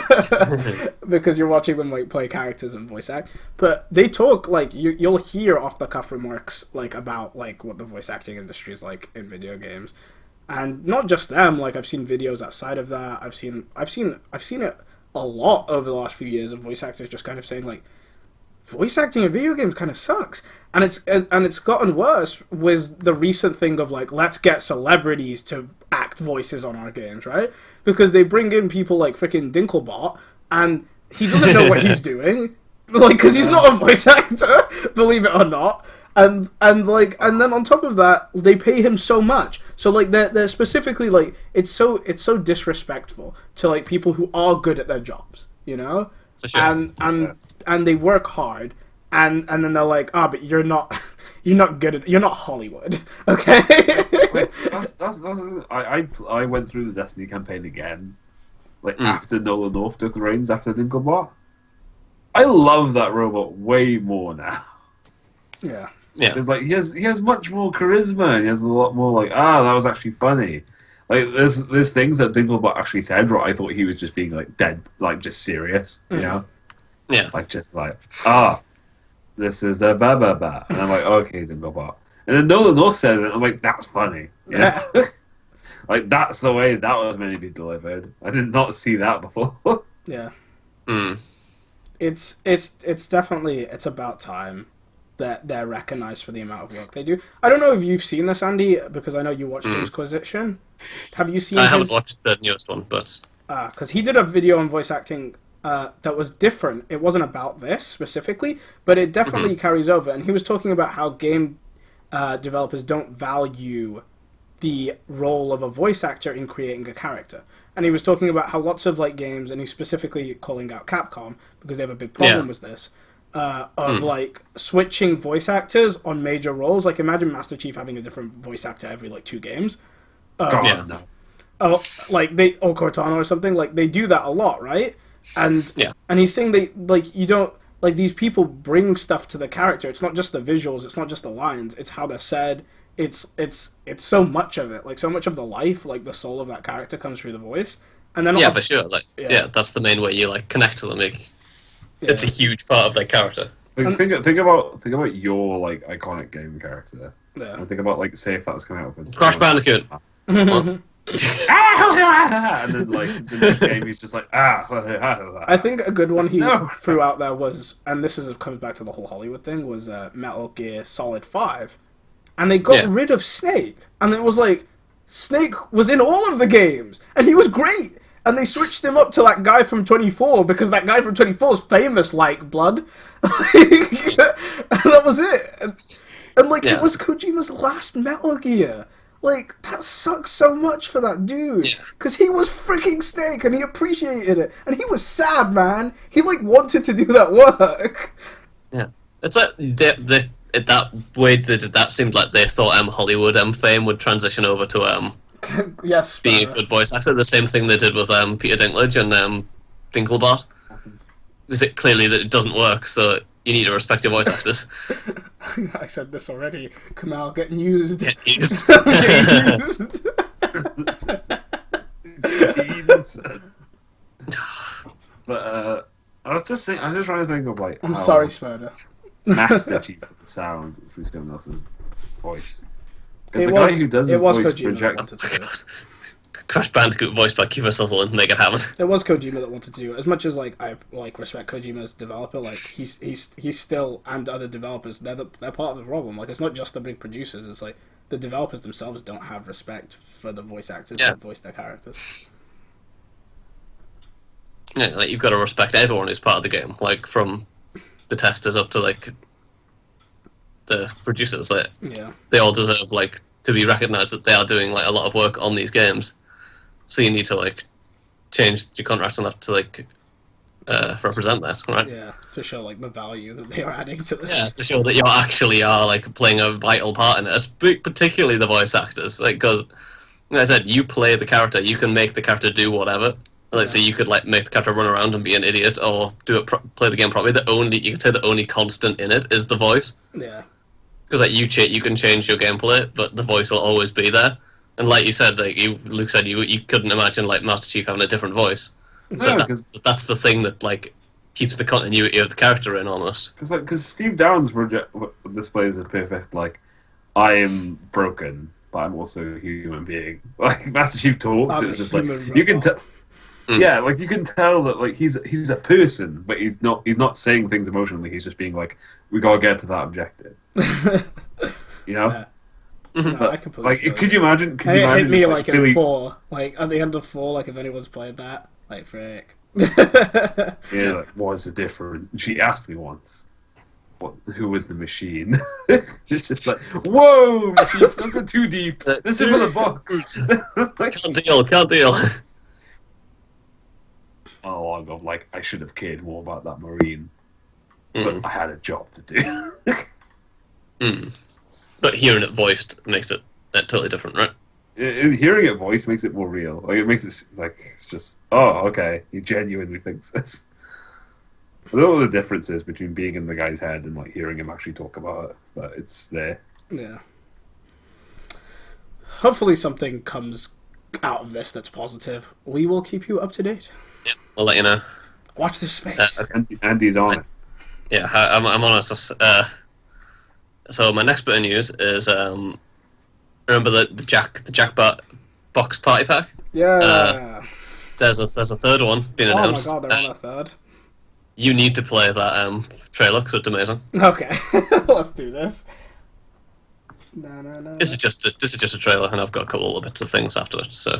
Because you're watching them, like, play characters and voice act. But they talk, like, you'll hear off-the-cuff remarks, like, about, like, what the voice acting industry is like in video games. And not just them, like, I've seen videos outside of that. I've seen it a lot over the last few years of voice actors just kind of saying, like, voice acting in video games kind of sucks, and it's gotten worse with the recent thing of like, let's get celebrities to act voices on our games, right? Because they bring in people like freaking Dinklebot, and he doesn't know what he's doing, like, because he's not a voice actor, believe it or not, and then on top of that, they pay him so much, so like they're specifically like, it's so disrespectful to like people who are good at their jobs, you know. Sure. And they work hard, and then they're like, but you're not good at, you're not Hollywood, okay? I went through the Destiny campaign again, like after Nolan North took the reins after Dinklebot. I love that robot way more now. Yeah. It's like he has much more charisma, and he has a lot more like, that was actually funny. Like, there's things that Dinklebot actually said where I thought he was just being, like, dead, like, just serious, you know? Yeah. Like, just like, this is the ba-ba-ba. And I'm like, okay, Dinklebot. And then Nolan North said it, and I'm like, that's funny. Yeah. Like, that's the way that was meant to be delivered. I did not see that before. Yeah. Mm. It's definitely, it's about time that they're recognized for the amount of work they do. I don't know if you've seen this, Andy, because I know you watched Inquisition. Have you seen? I haven't watched the newest one, but because he did a video on voice acting that was different. It wasn't about this specifically, but it definitely carries over. And he was talking about how game developers don't value the role of a voice actor in creating a character. And he was talking about how lots of like games, and he's specifically calling out Capcom because they have a big problem with this. Of like switching voice actors on major roles. Like, imagine Master Chief having a different voice actor every like 2 games. No. Like or Cortana or something. Like, they do that a lot, right? And he's saying they like, you don't like, these people bring stuff to the character. It's not just the visuals. It's not just the lines. It's how they're said. It's so much of it. Like, so much of the life, like the soul of that character comes through the voice. And then for sure. Like, that's the main way you like connect to them. It's a huge part of their character. Like, think about your like iconic game character. Yeah. And think about, like, say if that was coming out with Crash Bandicoot. and then like the next game he's just like I think a good one he threw out there was, and this comes back to the whole Hollywood thing, was Metal Gear Solid 5, and they got rid of Snake, and it was like, Snake was in all of the games and he was great. And they switched him up to that guy from 24 because that guy from 24 is famous like blood. And that was it. And like, it was Kojima's last Metal Gear. Like, that sucks so much for that dude. Because he was freaking Snake and he appreciated it. And he was sad, man. He like wanted to do that work. Yeah. It's like that way they did that seemed like they thought Hollywood fame would transition over to Yes, being a Spoder. good voice actor. The same thing they did with Peter Dinklage and Dinklebot. Is it clearly that it doesn't work, so you need to respect your voice actors. I said this already. Kamal getting used. Get used. Getting used. But I was just thinking, I'm just trying to think of like. I'm how sorry, Spoder. Master Chief would sound through someone else's voice. Because It the was- guy who does it his was voice Kojima projects. that wanted to do it. Crash Bandicoot voiced by Kiefer Sutherland, make it happen. It was Kojima that wanted to do it. As much as like I like respect Kojima as a developer, like he's still, and other developers, they're part of the problem. Like it's not just the big producers. It's like the developers themselves don't have respect for the voice actors that voice their characters. Yeah, like you've got to respect everyone who's part of the game, like from the testers up to like the producers. Like Yeah. they all deserve like to be recognised that they are doing like a lot of work on these games. So you need to like change your contracts enough to like represent that, right? Yeah, to show like the value that they are adding to this. Yeah, to show that you actually are like playing a vital part in it, particularly the voice actors. Like, because, like I said, you play the character, you can make the character do whatever. Like, so you could like make the character run around and be an idiot, or do it play the game properly. You could say the only constant in it is the voice. Yeah. Because like you can change your gameplay, but the voice will always be there. And like you said, like Luke said, you couldn't imagine like Master Chief having a different voice. So No, that's the thing that like keeps the continuity of the character in almost. Because Steve Downes displays a perfect like, I am broken, but I'm also a human being. Like Master Chief talks, I'm it's a just like human you can robot. tell. Yeah, like you can tell that like he's a person, but he's not saying things emotionally. He's just being like, we gotta get to that objective. You know. Yeah. No, I completely Like, feel could you. you imagine? Could And you it hit imagine me like, like Philly, at 4, like at the end of 4, like if anyone's played that, like frick. Yeah, like, what's the difference? She asked me once, who was the machine? It's just like, whoa, machine, don't go too deep. This is for the box. Like, Can't deal. monologue of like, I should have cared more about that marine, but I had a job to do. But hearing it voiced makes it totally different, right? Hearing it voiced makes it more real. Like, it makes it like it's just, oh, okay, he genuinely thinks this. I don't know what the difference is between being in the guy's head and like hearing him actually talk about it, but it's there. Yeah. Hopefully something comes out of this that's positive. We will keep you up to date. Yeah, I'll let you know. Watch this space. Andy's on it. Yeah, I'm on it. So my next bit of news is remember the Jackbox Party Pack? Yeah. There's a third one being Oh my announced. god, they're on a third. You need to play that trailer because it's amazing. Okay, let's do this. No. This is just a trailer, and I've got a couple of bits of things afterwards. So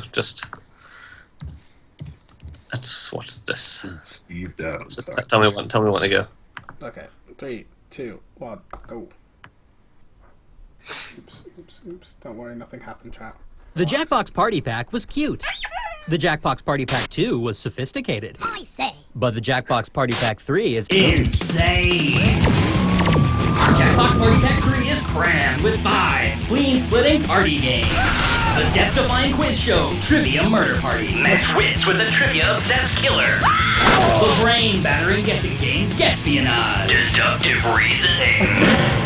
let's watch this. Steve Downes. So tell me when to go. Okay, 3, 2, 1, go. Oops. Don't worry, nothing happened, chat. The Jackbox Party Pack was cute. The Jackbox Party Pack 2 was sophisticated. I say. But the Jackbox Party Pack 3 is insane. Jackbox Party Pack 3 is crammed with vibes, spleen-splitting party games, a depth-defying quiz show, trivia murder party, match wits with a trivia-obsessed killer, the brain-battering guessing game, Guespionage, deductive reasoning,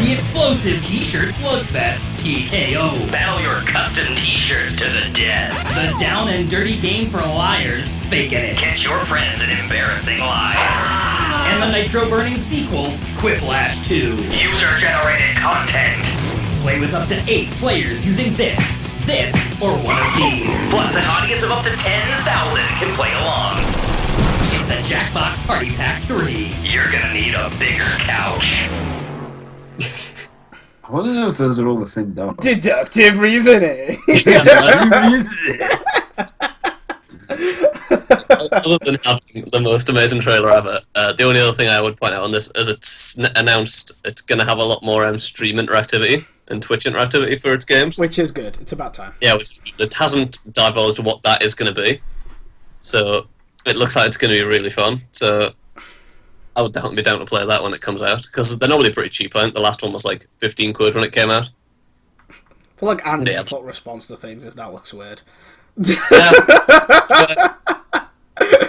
the explosive T-shirt slugfest, TKO, battle your custom T-shirts to the death, the down and dirty game for liars, Faking It, catch your friends in embarrassing lies, and the nitro-burning sequel, Quiplash 2. User-generated content. Play with up to 8 players using this, or one of these. Plus an audience of up to 10,000 can play along. It's the Jackbox Party Pack 3. You're gonna need a bigger couch. I wonder if those are all the same dog. Deductive reasoning. Other than having the most amazing trailer ever, the only other thing I would point out on this is it's announced it's going to have a lot more stream interactivity and Twitch interactivity for its games. Which is good. It's about time. Yeah, it hasn't divulged what that is going to be. So it looks like it's going to be really fun. So I would definitely be down to play that when it comes out, because they're normally pretty cheap. I think the last one was like 15 quid when it came out. feel like Anne's Yeah. default response to things is that looks weird.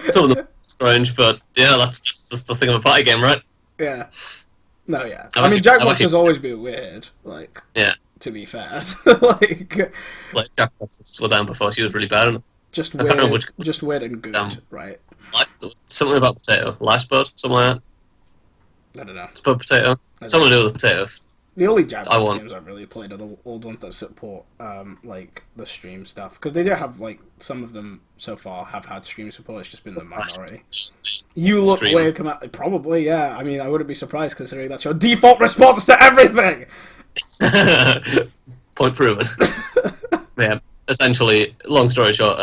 Some of them are strange, but yeah, that's the thing of a party game, right? Yeah. No, yeah. I've I mean, actually- Jackbox I've actually- has always been weird. Like, Yeah. to be fair, like Like Jackbox slow down before she was really bad. And just I can't remember weird, which- just weird and good, Um, right? something about potato, Lifeboat, something like that. I don't know. Spud potato, something to do with potato. The only I Jackbox want- games I've really played are the old ones that support like the stream stuff, because they do have like some of them so far have had stream support. It's just been the minority. You look Stream. way come out. Probably, yeah. I mean, I wouldn't be surprised considering that's your default response to everything. Point proven. Yeah, essentially, long story short,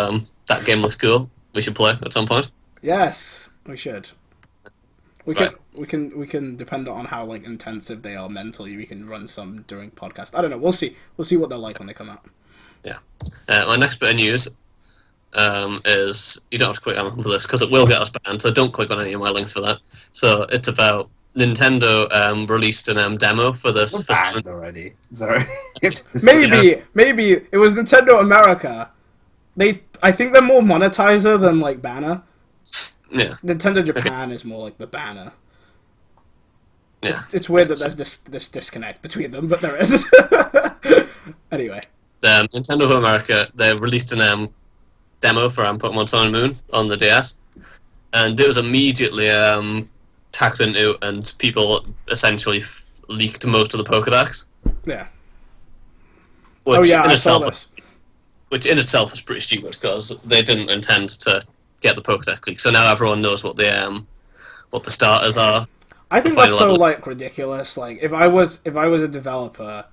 that game looks cool. We should play at some point. Yes, we should. We Right. we can depend on how like intensive they are mentally. We can run some during podcast. I don't know. We'll see. We'll see what they're like when they come out. Yeah. My next bit of news is you don't have to click on this because it will get us banned. So don't click on any of my links for that. So it's about Nintendo released an demo for this. We're For banned already. Sorry. Maybe it was Nintendo America. I think they're more monetizer than like banner. Yeah. Nintendo Japan is more like the banner. Yeah. It's weird that there's this disconnect between them, but there is. Anyway. Nintendo of America, they released an demo for Pokemon Sun and Moon on the DS, and it was immediately tacked into, and people essentially leaked most of the Pokedex. Yeah. Which Oh yeah, in I saw itself, this. which in itself was pretty stupid because they didn't intend to get the Pokedex leaked. So now everyone knows what the starters are. I think the that's final so level. like ridiculous. Like if I was a developer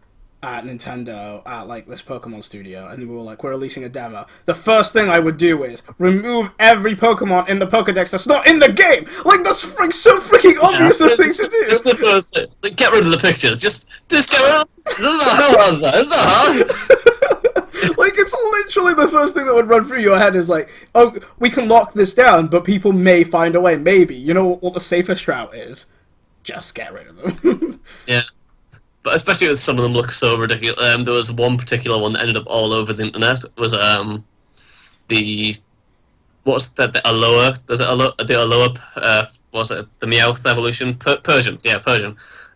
at Nintendo at like this Pokemon studio and we were like, we're releasing a demo, the first thing I would do is remove every Pokemon in the Pokedex that's not in the game. Like that's so freaking obvious a thing to do. It's the first thing. Like, get rid of the pictures. Just get rid of them. This is not hard as that. It's not hard. Like it's literally the first thing that would run through your head is like, oh, we can lock this down, but people may find a way. Maybe you know what the safest route is? Just get rid of them. Yeah. But especially with some of them look so ridiculous. There was one particular one that ended up all over the internet. It was what's that? The Alola? Does it Alola? The Alola? Was it the Meowth evolution? Persian. Yeah, Persian.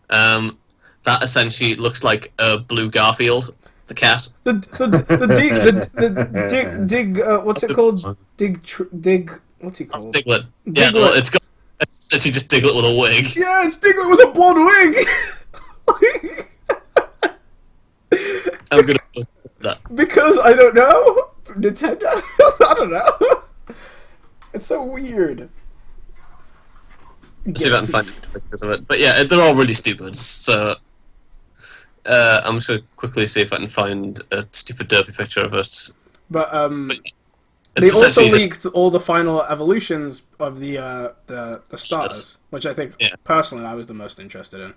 That essentially looks like a blue Garfield, the cat. the dig what's it called? Dig. What's he called? Diglett. Yeah, Diglett. it's got. It's essentially just Diglett with a wig. Yeah, it's Diglett with a blonde wig. I'm gonna put that. Because I don't know Nintendo. I don't know. It's so weird. See if I can find pictures of it. But yeah, they're all really stupid. So I'm just gonna quickly see if I can find a stupid derpy picture of it. But they It's also essentially- leaked all the final evolutions of the starters, which I think Yeah. personally I was the most interested in,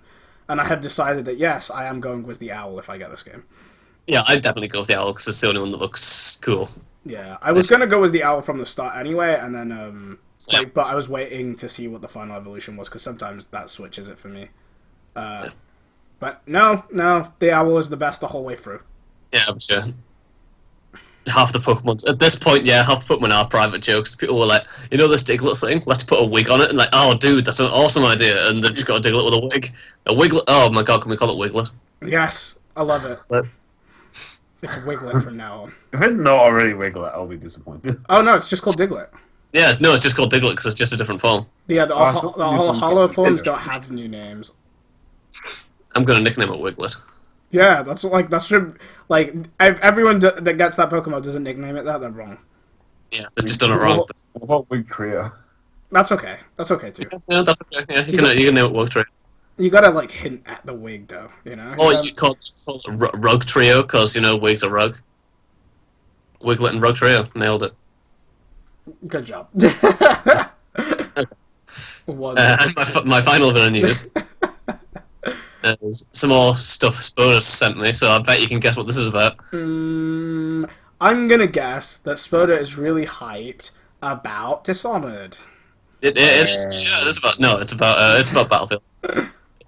and I have decided that yes, I am going with the owl if I get this game. Yeah, I'd definitely go with the owl because it's the only one that looks cool. Yeah, I was gonna go with the owl from the start anyway, and then Yeah. but I was waiting to see what the final evolution was because sometimes that switches it for me. But no, the owl is the best the whole way through. Yeah, I'm sure. Half the Pokemon at this point, yeah, half the Pokemon are private jokes. People were like, you know this Diglett thing? Let's put a wig on it, and like, oh, dude, that's an awesome idea. And they've just got a Diglett with a wig. A Wiglet. Oh my god, can we call it Wiglet? Yes, I love it. But, It's Wiglet from now on. If it's not already Wiglet, I'll be disappointed. Oh no, it's just called Diglett. yeah, it's just called Diglett because it's just a different form. Yeah, the I thought you hollow could forms Diglett. don't have new names. I'm gonna nickname it Wiglet. Yeah, that's everyone that gets that Pokemon doesn't nickname it that, they're wrong. Yeah, they've just done it wrong. What about Wig Trio? That's okay. That's okay too. Yeah, that's okay. Yeah, you can name it Wug Trio. You gotta like hint at the wig though, you know. Or you call it Rug Trio because wigs are rug. Wiglet and Rug Trio, nailed it. Good job. One. And my final bit of news is some more stuff Spoder sent me, so I bet you can guess what this is about. I'm gonna guess that Spoder is really hyped about Dishonored. It is about it's about Battlefield.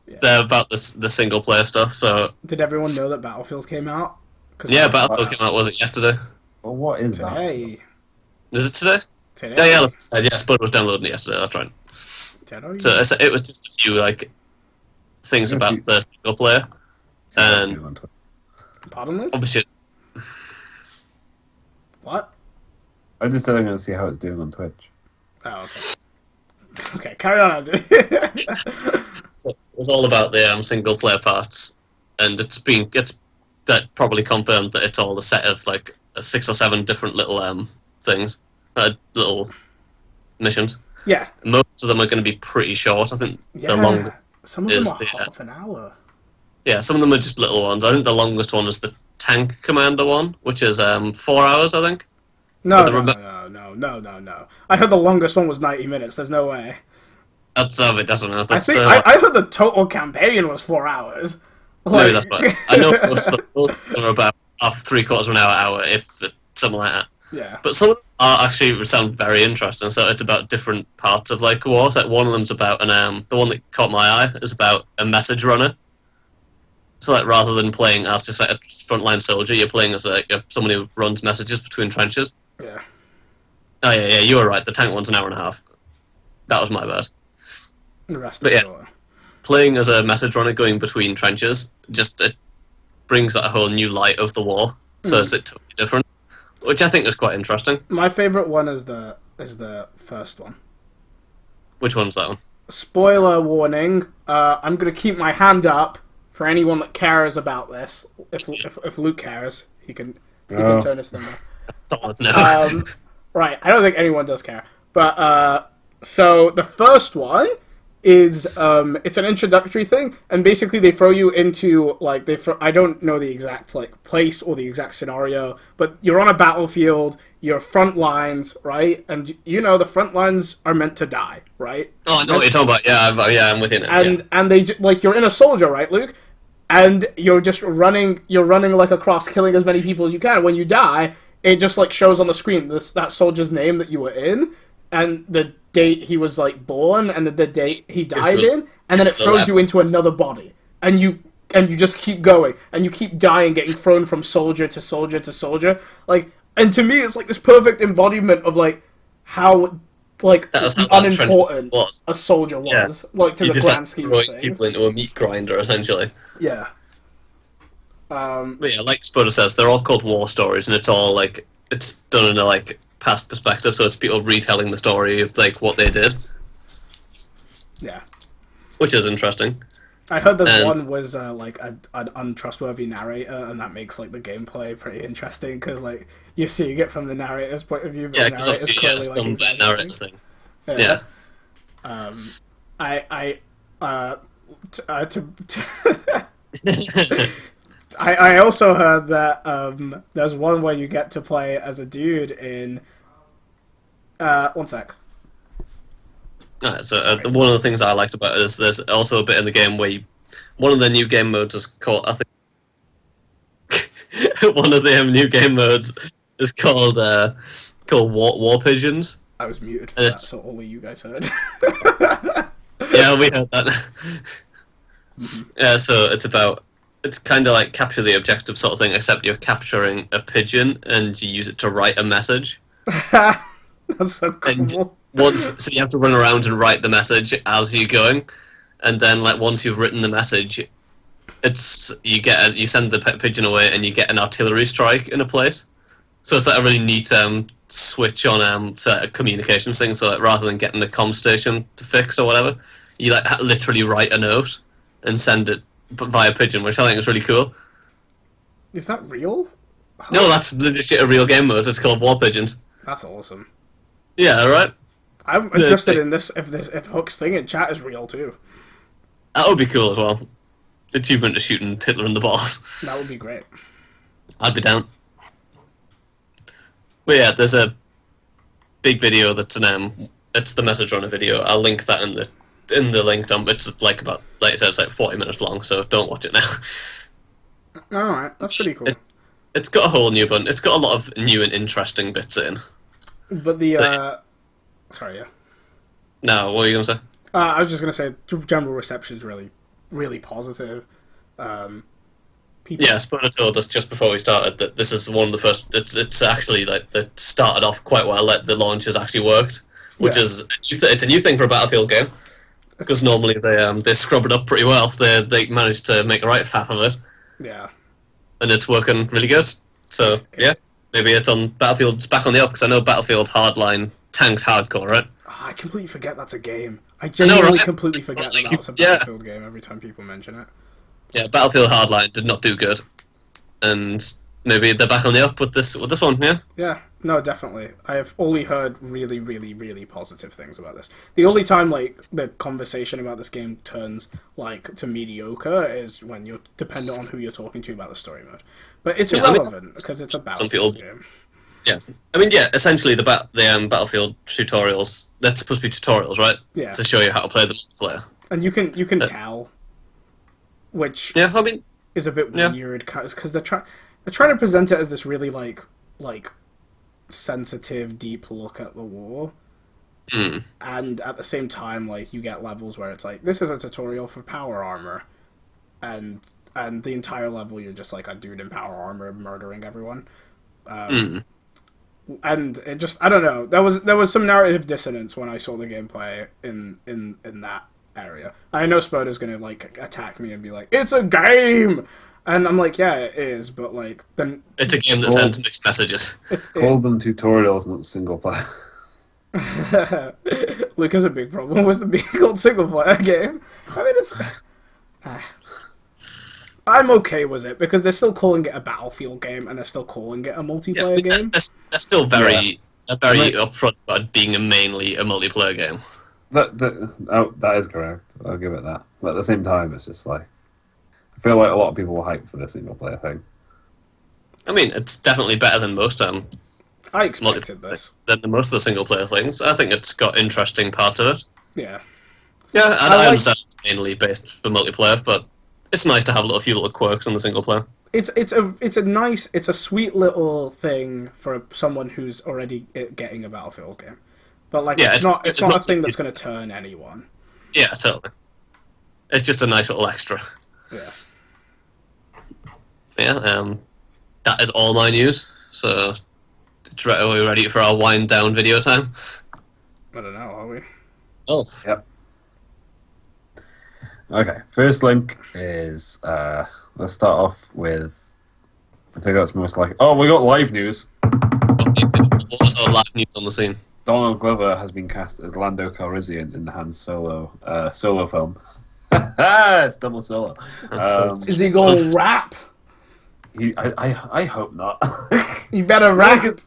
It's about the single player stuff. So Did everyone know that Battlefield came out? Yeah, Battlefield came out, was it yesterday? Well, what is that? Today. Is it today? Today. Yeah, Spoder was downloading it yesterday, that's right. Today. So it was just a few, like, things Yes, about the single player. And Pardon me? obviously, What? I just said I'm going to see how it's doing on Twitch. Oh, okay. Okay, carry on. it's all about the single player parts. And it's that probably confirmed that it's all a set of, like, 6 or 7 different little things. Little missions. Yeah. Most of them are going to be pretty short. I think Yeah. the longest Some of them is are half an hour. Yeah, some of them are just little ones. I think the longest one is the Tank Commander one, which is 4 hours, I think. No, But the no. I heard the longest one was 90 minutes. There's no way. That's it doesn't know. I That's, think I heard the total campaign was 4 hours. maybe that's right. I know most of them are about half, 3/4 of an hour, if something like that. Yeah. But some of them are actually sound very interesting. So it's about different parts of like war. So like one of them's about the one that caught my eye is about a message runner. So like rather than playing as just like a frontline soldier, you're playing as like someone who runs messages between trenches. Yeah. Oh yeah, you were right. The tank one's an hour and a half. That was my bad. The rest But is yeah. shorter. Playing as a message runner going between trenches just it brings that whole new light of the war. So it's totally different, which I think is quite interesting. My favorite one is the first one. Which one's that one? Spoiler warning. I'm gonna keep my hand up for anyone that cares about this. If Luke cares, he can turn his thing off. Oh, no. Right, I don't think anyone does care. But, so, the first one is, it's an introductory thing, and basically they throw you into, like, I don't know the exact, like, place or the exact scenario, but you're on a battlefield, you're front lines, right? And, you know, the front lines are meant to die, right? Oh, I know what you're talking about. Yeah, I'm with you now. And they, like, you're in a soldier, right, Luke? And you're just running, like, across, killing as many people as you can. When you die, it just, like, shows on the screen that soldier's name that you were in, and the date he was, like, born, and the date he died in, and then it throws you into another body. And you just keep going, and you keep dying, getting thrown from soldier to soldier to soldier. Like, and to me, it's, like, this perfect embodiment of, like, how, like, unimportant a soldier was, like, to the grand scheme of things. People into a meat grinder, essentially. Yeah. But yeah, like Spoder says, they're all called war stories, and it's all, like, it's done in a, like, past perspective, so it's people retelling the story of, like, what they did. Yeah. Which is interesting. I heard this one was, like, an untrustworthy narrator, and that makes, like, the gameplay pretty interesting, because, like, you're seeing it from the narrator's point of view, but Yeah, the because narrator's obviously, it's clearly, done like, that narrative thing. Yeah. I also heard that there's one where you get to play as a dude in. One sec. Alright, so one of the things I liked about it is there's also a bit in the game where one of the new game modes is called, I think, one of the new game modes is called War Pigeons. I was muted for that, so only you guys heard. Yeah, we heard that. Yeah, so it's kind of like capture the objective sort of thing, except you're capturing a pigeon and you use it to write a message. That's so cool. And so you have to run around and write the message as you're going, and then like once you've written the message, you send the pigeon away and you get an artillery strike in a place. So it's like a really neat switch on a communications thing. So like, rather than getting the comm station to fix or whatever, you like literally write a note and send it via pigeon, which I think is really cool. Is that real? No, that's legit a real game mode. It's called War Pigeons. That's awesome. Yeah, right. I'm interested in this. If Hook's thing in chat is real too, that would be cool as well. Achievement of shooting Hitler in the balls. That would be great. I'd be down. But yeah, there's a big video that's it's the message runner video. I'll link that in the link dump. It's like about, like I said, it's like 40 minutes long, so don't watch it now. All right, that's pretty cool. It's got a whole new button. It's got a lot of new and interesting bits in. But the sorry, yeah. No, what were you gonna say? I was just gonna say general reception's really, really positive. Yeah, Spoder told us just before we started that this is one of the first. It's actually like that started off quite well. Like the launch has actually worked, which is it's a new thing for a Battlefield game. Because normally they scrub it up pretty well. They managed to make a right faff of it. Yeah. And it's working really good. So yeah, maybe it's on Battlefield. It's back on the up because I know Battlefield Hardline tanked hardcore, right? Oh, I completely forget that's a game. I genuinely right? completely forget Like, that was a Battlefield game every time people mention it. Yeah, Battlefield Hardline did not do good, and maybe they're back on the up with this one. Yeah. Yeah, no, definitely. I have only heard really, really, really positive things about this. The only time like the conversation about this game turns like to mediocre is when you're dependent on who you're talking to about the story mode. But it's irrelevant because it's a Battlefield game. Yeah, I mean, yeah. Essentially, the Battlefield tutorials. That's supposed to be tutorials, right? Yeah. To show you how to play the multiplayer. And you can tell, which I mean, is a bit weird because they're trying to present it as this really like sensitive, deep look at the war. And at the same time, like you get levels where it's like this is a tutorial for power armor, and the entire level you're just like a dude in power armor murdering everyone. And it just, I don't know. There was some narrative dissonance when I saw the gameplay in that area. I know Spoder's gonna like attack me and be like, "It's a game," and I'm like, "Yeah, it is," but like then it's a game that sends mixed messages. Call them tutorials, not single player. Luke has a big problem with the being called single player game. I mean, it's. I'm okay with it because they're still calling it a Battlefield game and they're still calling it a multiplayer game. They're still very upfront about being mainly a multiplayer game. That is correct. I'll give it that. But at the same time, it's just like I feel like a lot of people were hyped for the single player thing. I mean, it's definitely better than most I expected this. Than most of the single player things. I think it's got interesting parts of it. Yeah. Yeah, I understand it's mainly based for multiplayer, but it's nice to have a few little quirks on the single player. It's a sweet little thing for someone who's already getting a Battlefield game, but like it's not a thing that's going to turn anyone. Yeah, totally. It's just a nice little extra. Yeah. Yeah. That is all my news. So, are we ready for our wind down video time? I don't know. Are we? Oh. Yep. Okay, first link is, let's start off with, I think that's most likely, we got live news. What was our live news on the scene? Donald Glover has been cast as Lando Calrissian in the Han Solo solo film. It's double solo. Is he going to rap? I hope not. You better rap.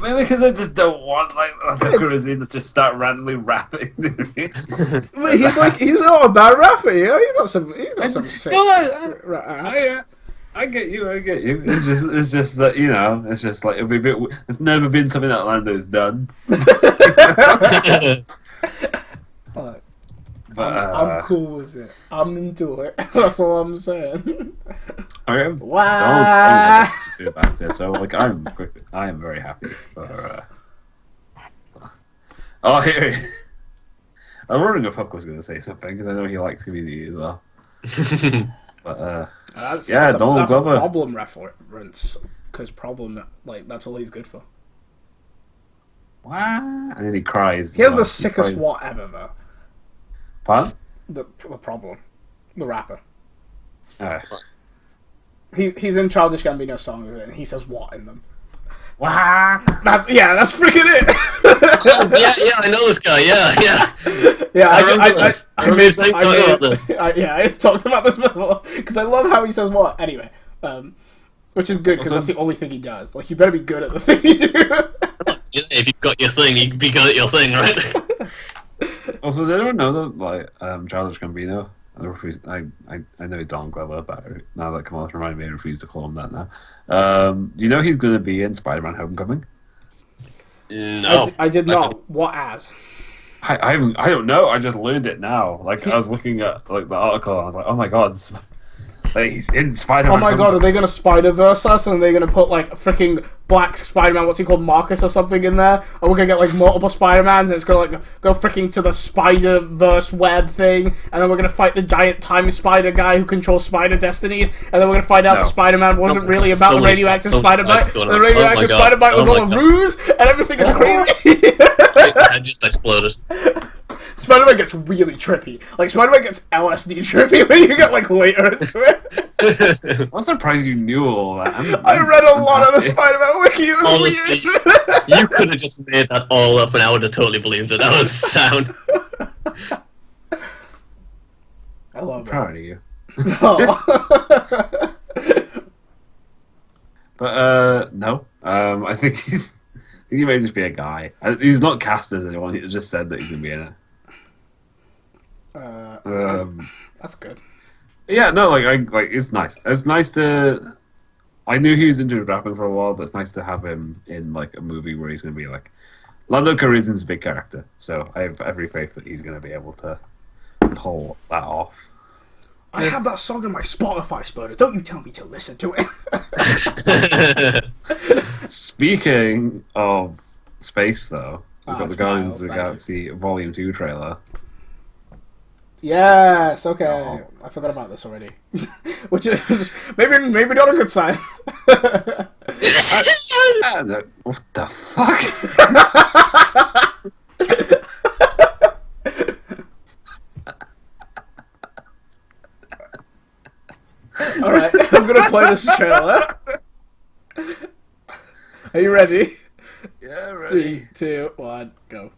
Maybe because I just don't want like Lando Calrissian to just start randomly rapping. He's not a bad rapper, you know. He's got some sick raps. I get you. It's just that it's just like it'll be a bit. It's never been something that Lando's done. But, I'm cool with it. I'm into it. That's all I'm saying. Wow. Donald actor, so like I am very happy for. Here. I'm wondering if Huck was going to say something because I know he likes Community as well. But Donald Glover. That's a problem reference because problem that's all he's good for. Wow. And then he cries. He has the sickest what ever though. Pardon? The problem, the rapper. Oh. He's in Childish Gambino songs and he says what in them. Wow. That's freaking it. yeah, I know this guy. Yeah. Yeah, I've talked about this before because I love how he says what. Anyway, which is good because that's the only thing he does. Like, you better be good at the thing you do. If you've got your thing, you can be good at your thing, right? Also, did anyone know that Childish Gambino? I know Don Glover, but now that Kamal reminded me, I refuse to call him that now. Do you know he's going to be in Spider-Man: Homecoming? No, I did not. What as? I don't know. I just learned it now. Like I was looking at like the article, and I was like, oh my god. Like, he's in Spider-Man. Oh my god, are they gonna Spider-Verse us and they're gonna put like a freaking black Spider-Man, what's he called, Marcus or something in there? And we're gonna get like multiple Spider-Mans and it's gonna like go freaking to the Spider-Verse web thing, and then we're gonna fight the giant time spider guy who controls spider destinies, and then we're gonna find out that Spider-Man wasn't really about the radioactive spider-bite, and the radioactive spider-bite was all a ruse, and everything is crazy! I just exploded. Spider-Man gets really trippy. Like, Spider-Man gets LSD trippy when you get, like, later into it. I'm surprised you knew all that. I read a lot of the Spider-Man wiki. It was Honestly, weird. you could have just made that all up and I would have totally believed it. That was sound. I love I'm proud of you. Oh. But, no. I think he may just be a guy. He's not cast as anyone, he's just said that he's going to be in it. That's good. Yeah, no, it's nice. It's nice to. I knew he was into rapping for a while, but it's nice to have him in like a movie where he's going to be like. Lando Calrissian's a big character, so I have every faith that he's going to be able to pull that off. I have that song on my Spotify, Spoder. Don't you tell me to listen to it. Speaking of space, though, we've got it's the Guardians Miles, of the thank you. Galaxy Volume 2 trailer. Yes, okay. Oh. I forgot about this already. Which is maybe not a good sign. What the fuck? Alright, I'm gonna play this trailer. Are you ready? Yeah, ready. 3, 2, 1, go.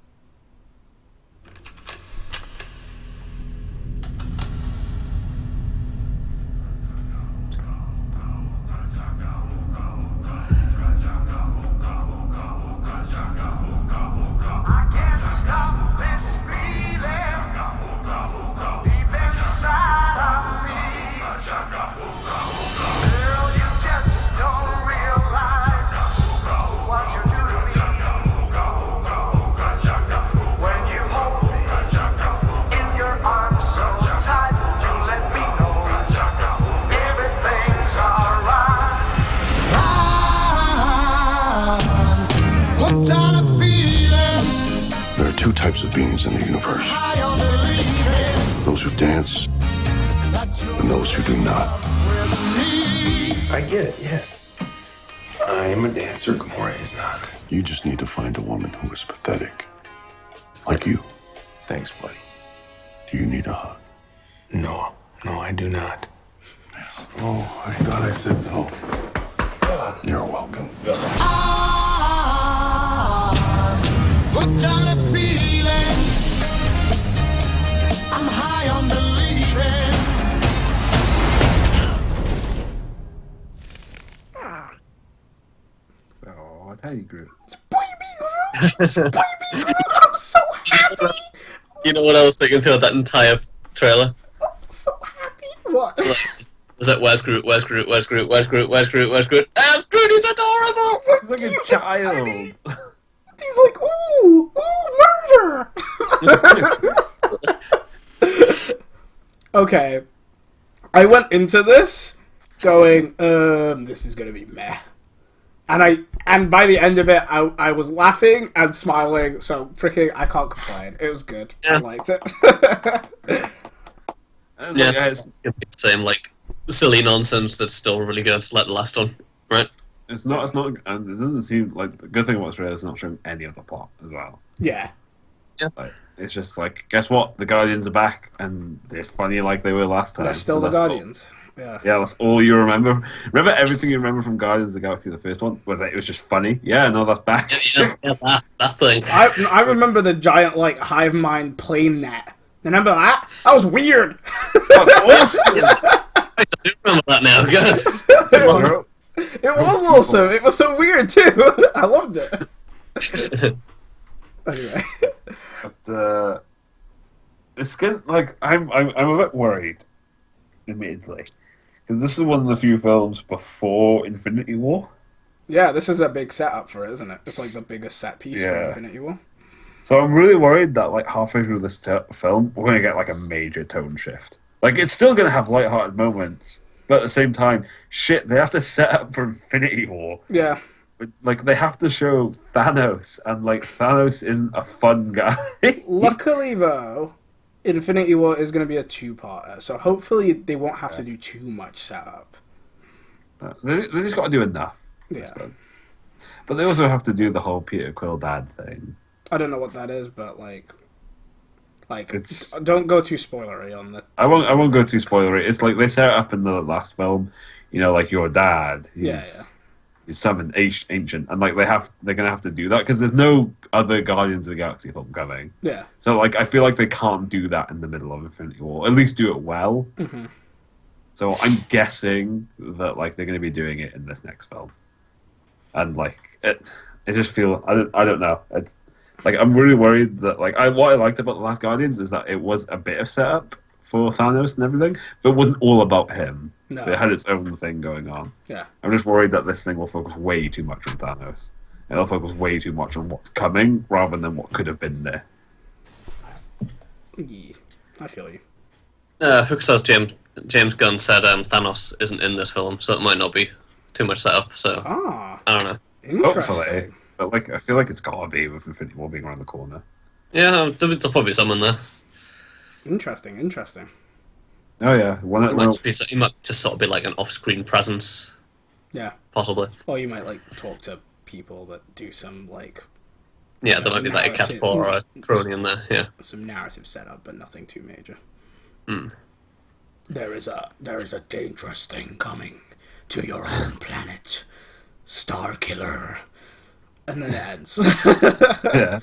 I can't stop this feeling deep inside of me. Girl, you just don't realize what you do to me. When you hold me in your arms so tight, you let me know everything's alright. Hooked on a feeling. There are two types of beings in the universe. I only believe Those who dance and those who do not. I get it, yes. I am a dancer, Gamora is not. You just need to find a woman who is pathetic. Like you. Thanks, buddy. Do you need a hug? No, I do not. Oh, I thought I said no. You're welcome. hooked on a feeling. I'm high on believing. Oh, Tiny Groot. Baby Groot, I'm so happy. You know what I was thinking throughout that entire trailer? I'm so happy. What? Was it where's Groot? Where's Groot? Where's Groot? Where's Groot? Where's Groot? Where's Groot? Where's Groot? He's adorable. He's like a child. He's like, ooh, murder. Okay, I went into this going, this is gonna be meh, and by the end of it, I was laughing and smiling, so freaking I can't complain. It was good. I liked it. Yes, it's the same like silly nonsense that's still really good. It's like the last one, right? It's not, and it doesn't seem like the good thing about Australia is not showing any of the plot as well. Yeah. Like, it's just like, guess what? The Guardians are back, and they're funny like they were last time. They're still the Guardians. Yeah. Yeah, that's all you remember. Remember everything you remember from Guardians of the Galaxy, the first one, where it was just funny. Yeah, no, that's back. That thing. I remember the giant like hive mind plane net. Remember that? That was weird. That's awesome. I do remember that now, guys. It was also. It was so weird too. I loved it. Anyway. But it's good. Like I'm a bit worried, admittedly, because this is one of the few films before Infinity War. Yeah, this is a big setup for it, isn't it? It's like the biggest set piece for Yeah. Infinity War. So I'm really worried that like halfway through this film, we're gonna get like a major tone shift. Like it's still gonna have lighthearted moments, But at the same time, shit, they have to set up for Infinity War. Yeah. Like, they have to show Thanos, and, like, Thanos isn't a fun guy. Luckily, though, Infinity War is going to be a two-parter, so hopefully they won't have to do too much setup. They just got to do enough. Yeah. But they also have to do the whole Peter Quill dad thing. I don't know what that is, but, like It's... don't go too spoilery on the... I won't go too spoilery. It's like they set it up in the last film, you know, like your dad. He's summoned ancient, and like they're gonna have to do that because there's no other Guardians of the Galaxy film coming. Yeah. So like I feel like they can't do that in the middle of Infinity War. At least do it well. Mm-hmm. So I'm guessing that like they're gonna be doing it in this next film, and like it just feel I don't know. It's like I'm really worried that like what I liked about the last Guardians is that it was a bit of setup for Thanos and everything, but it wasn't all about him. No. It had its own thing going on. Yeah. I'm just worried that this thing will focus way too much on Thanos. It'll focus way too much on what's coming rather than what could have been there. Yeah, I feel you. Hook says James Gunn said Thanos isn't in this film, so it might not be too much setup. So I don't know. Interesting. Hopefully, but like I feel like it's gotta be with Infinity War being around the corner. Yeah, there'll probably be someone there. Interesting. Oh yeah, He might just sort of be like an off-screen presence. Yeah. Possibly. Or you might like talk to people that do some like... Yeah, there might be like a Caterpillar or a crony in there, yeah. Some narrative setup, but nothing too major. Hmm. There is a dangerous thing coming to your home planet. Star Killer. And then it ends. Yeah.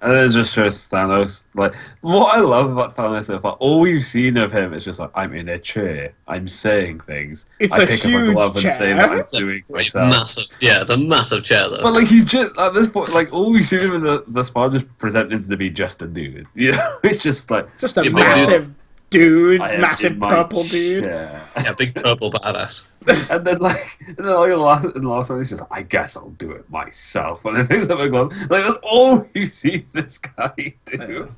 And then it just shows Thanos. Like, what I love about Thanos is that all we've seen of him is just like, I'm in a chair, I'm saying things. It's I a pick up a huge glove and say that I'm chair. doing myself. Massive, yeah, it's a massive chair though. But like he's just at this point, like all we've seen him in the spot just present him to be just a dude. You know, it's just like Just a big massive dude, I am massive in my purple dude. chair. Yeah, big purple badass. And then in the last one, he's just like, I guess I'll do it myself. And then picks up a glove. Like that's all you see this guy do.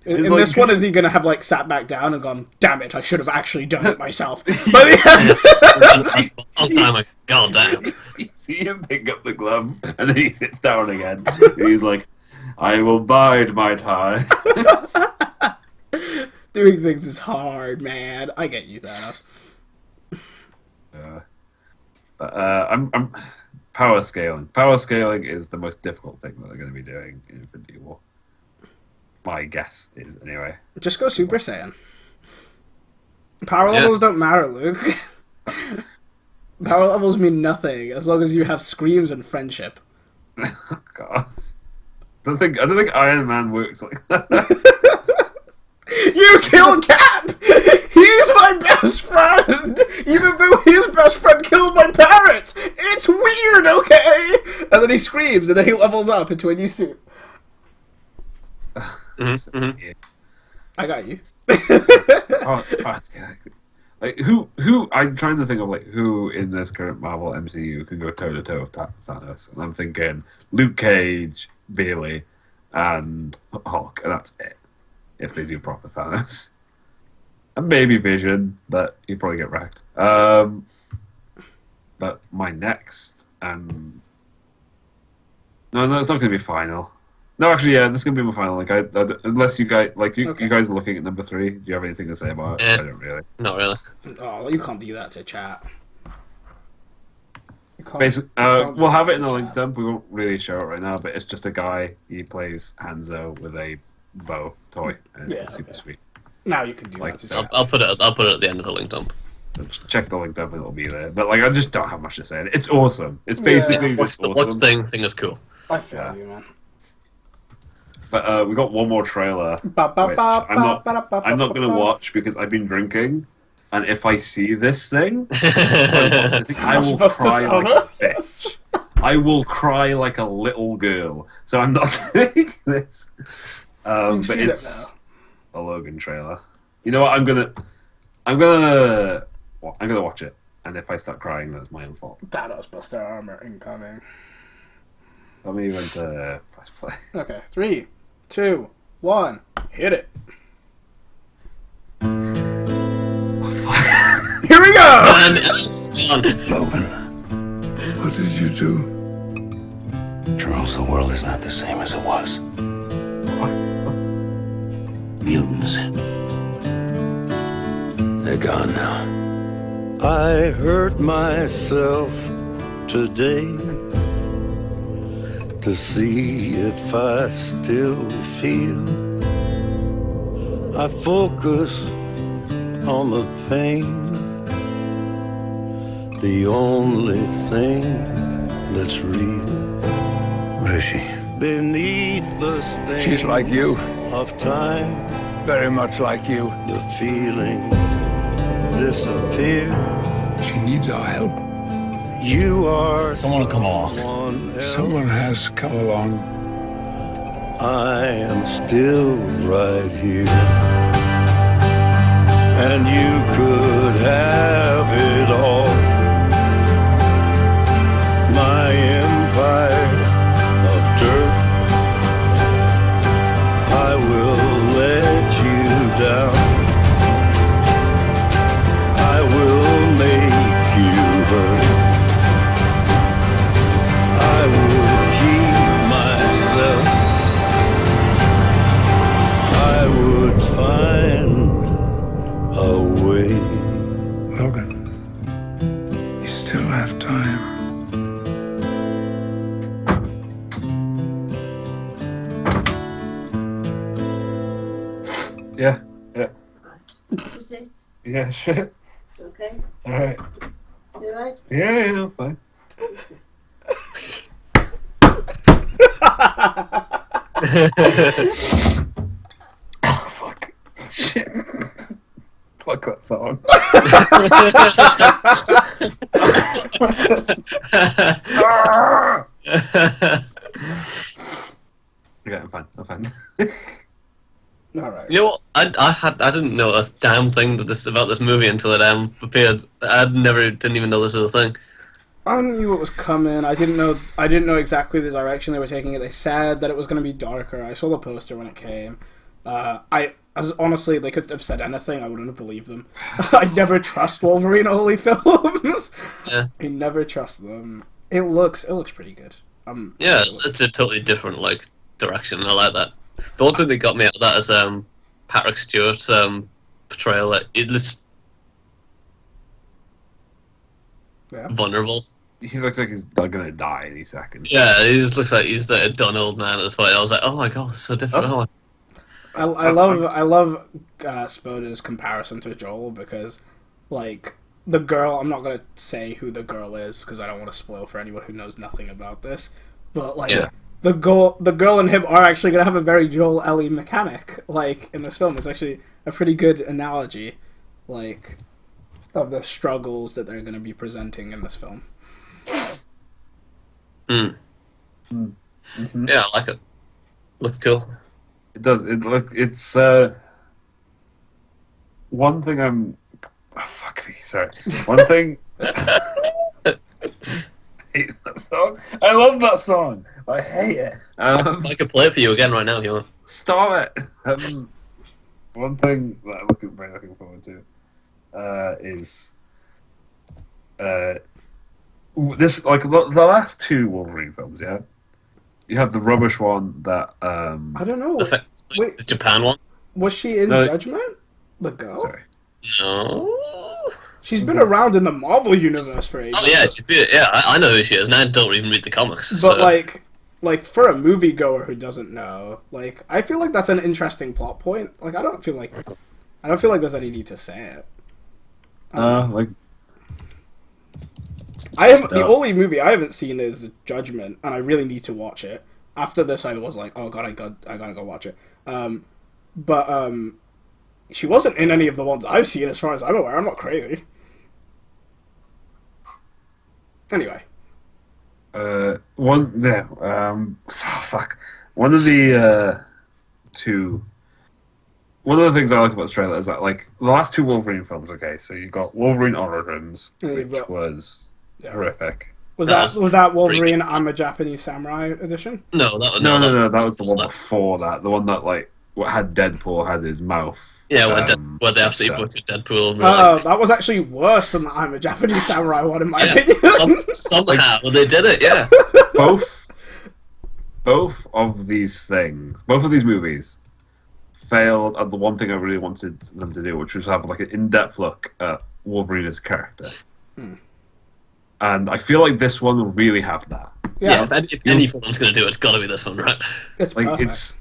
In like- this one, is he gonna have like sat back down and gone, "Damn it, I should have actually done it myself"? But All time, like, god damn. You see him pick up the glove, and then he sits down again. He's like, I will bide my time. doing things is hard, man. I get you, Thanos. I'm power scaling. Power scaling is the most difficult thing that they're going to be doing in Infinity War. My guess is, anyway. Just go Super Saiyan. Power levels don't matter, Luke. Power levels mean nothing as long as you have screams and friendship. God. I don't think Iron Man works like that. You killed Cap! He's my best friend! Even though his best friend killed my parents! It's weird, okay? And then he screams, and then he levels up into a new suit. Mm-hmm. I got you. Like who? I'm trying to think of like who in this current Marvel MCU can go toe to toe with Thanos, and I'm thinking Luke Cage, Bailey, and Hulk, and that's it. If they do proper Thanos, and maybe Vision, but he'd probably get wrecked. But my next, no, it's not going to be final. No, actually, yeah, this is going to be my final. Like, unless you guys, you guys are looking at number 3. Do you have anything to say about it? I don't really. Not really. Oh, you can't do that to chat. Basically, we'll have it in the link dump. We won't really show it right now, but it's just a guy. He plays Hanzo with a bow toy, and it's super sweet. Now you can do like, that. I'll put it at the end of the link dump. Just check the link dump and it'll be there. But like, I just don't have much to say. It's awesome. It's basically just awesome. What's thing is cool. I feel you, man. But we got one more trailer, which I'm not going to watch because I've been drinking, and if I see this thing, I will cry like a bitch. I will cry like a little girl. So I'm not doing this. But it's a Logan trailer. You know what? I'm gonna watch it, and if I start crying, that's my own fault. Thanos Buster Armor incoming. Let me even to press play. Okay, 3, 2, 1, hit it. we go! And it's on. Logan, what did you do? Charles, the world is not the same as it was. Mutants. They're gone now. I hurt myself today to see if I still feel. I focus on the pain, the only thing that's real. What is she? Beneath the stains She's like you. of time, Very much like you. the feelings disappear. She needs our help. You are Someone will come along. someone else. Someone has come along. I am still right here, and you could have it all. My empire of dirt, I will let you down. I will make you hurt. I will keep myself. I would find a way. Logan, you still have time. Yeah, yeah, You say? yeah, shit. Okay. Alright. You right? Yeah, yeah, I'm fine. Oh, fuck. Shit. Fuck that song. Yeah, I'm fine. I'm fine. All right. You know what? I didn't know a damn thing about this movie until it appeared. Didn't even know this was a thing. I knew what was coming. I didn't know exactly the direction they were taking it. They said that it was going to be darker. I saw the poster when it came. Honestly, they could have said anything. I wouldn't have believed them. I never trust Wolverine only films. Yeah. I never trust them. It looks pretty good. Yeah, it's a totally different direction. I like that. The one thing that got me out of that is Patrick Stewart's portrayal. It looks vulnerable. He looks like he's gonna die any second. Yeah, he just looks like he's the done old man at this point. I was like, oh my god, it's so different. I love Spoder's comparison to Joel because, the girl. I'm not gonna say who the girl is because I don't want to spoil for anyone who knows nothing about this. But the girl and him are actually gonna have a very Joel Ellie mechanic. In this film, it's actually a pretty good analogy, of the struggles that they're gonna be presenting in this film. Mm-hmm. Yeah, I like it. Looks cool. It does. It's one thing I'm. Oh, fuck me. Sorry. One thing. I hate that song. I love that song. I hate it. I could play it for you again right now if you want. Stop it. One thing that I'm very looking forward to is this the last two Wolverine films. Yeah, you have the rubbish one that I don't know. Wait, the Japan one. Was she in Judgment? The girl? Sorry. No. She's been around in the Marvel universe for ages. Oh yeah, I know who she is, and I don't even read the comics. But so. For a moviegoer who doesn't know, I feel like that's an interesting plot point. I don't feel like there's any need to say it. The only movie I haven't seen is Judgment, and I really need to watch it. After this, I was like, oh god, I gotta go watch it. But she wasn't in any of the ones I've seen, as far as I'm aware. I'm not crazy. Anyway. One of the one of the things I like about this trailer is that the last two Wolverine films. Okay, so you got Wolverine Origins, which was horrific. Was that Wolverine? I'm a Japanese Samurai edition. No, that was the one before that. The one that what had Deadpool had his mouth. Yeah, where they absolutely butchered Deadpool. And that was actually worse than the I'm a Japanese Samurai one, in my opinion. Somehow they did it, yeah. Both of these movies failed at the one thing I really wanted them to do, which was have like an in-depth look at Wolverine as a character. And I feel like this one will really have that. Yeah, if any film's going to do it, it's got to be this one, right? It's like perfect.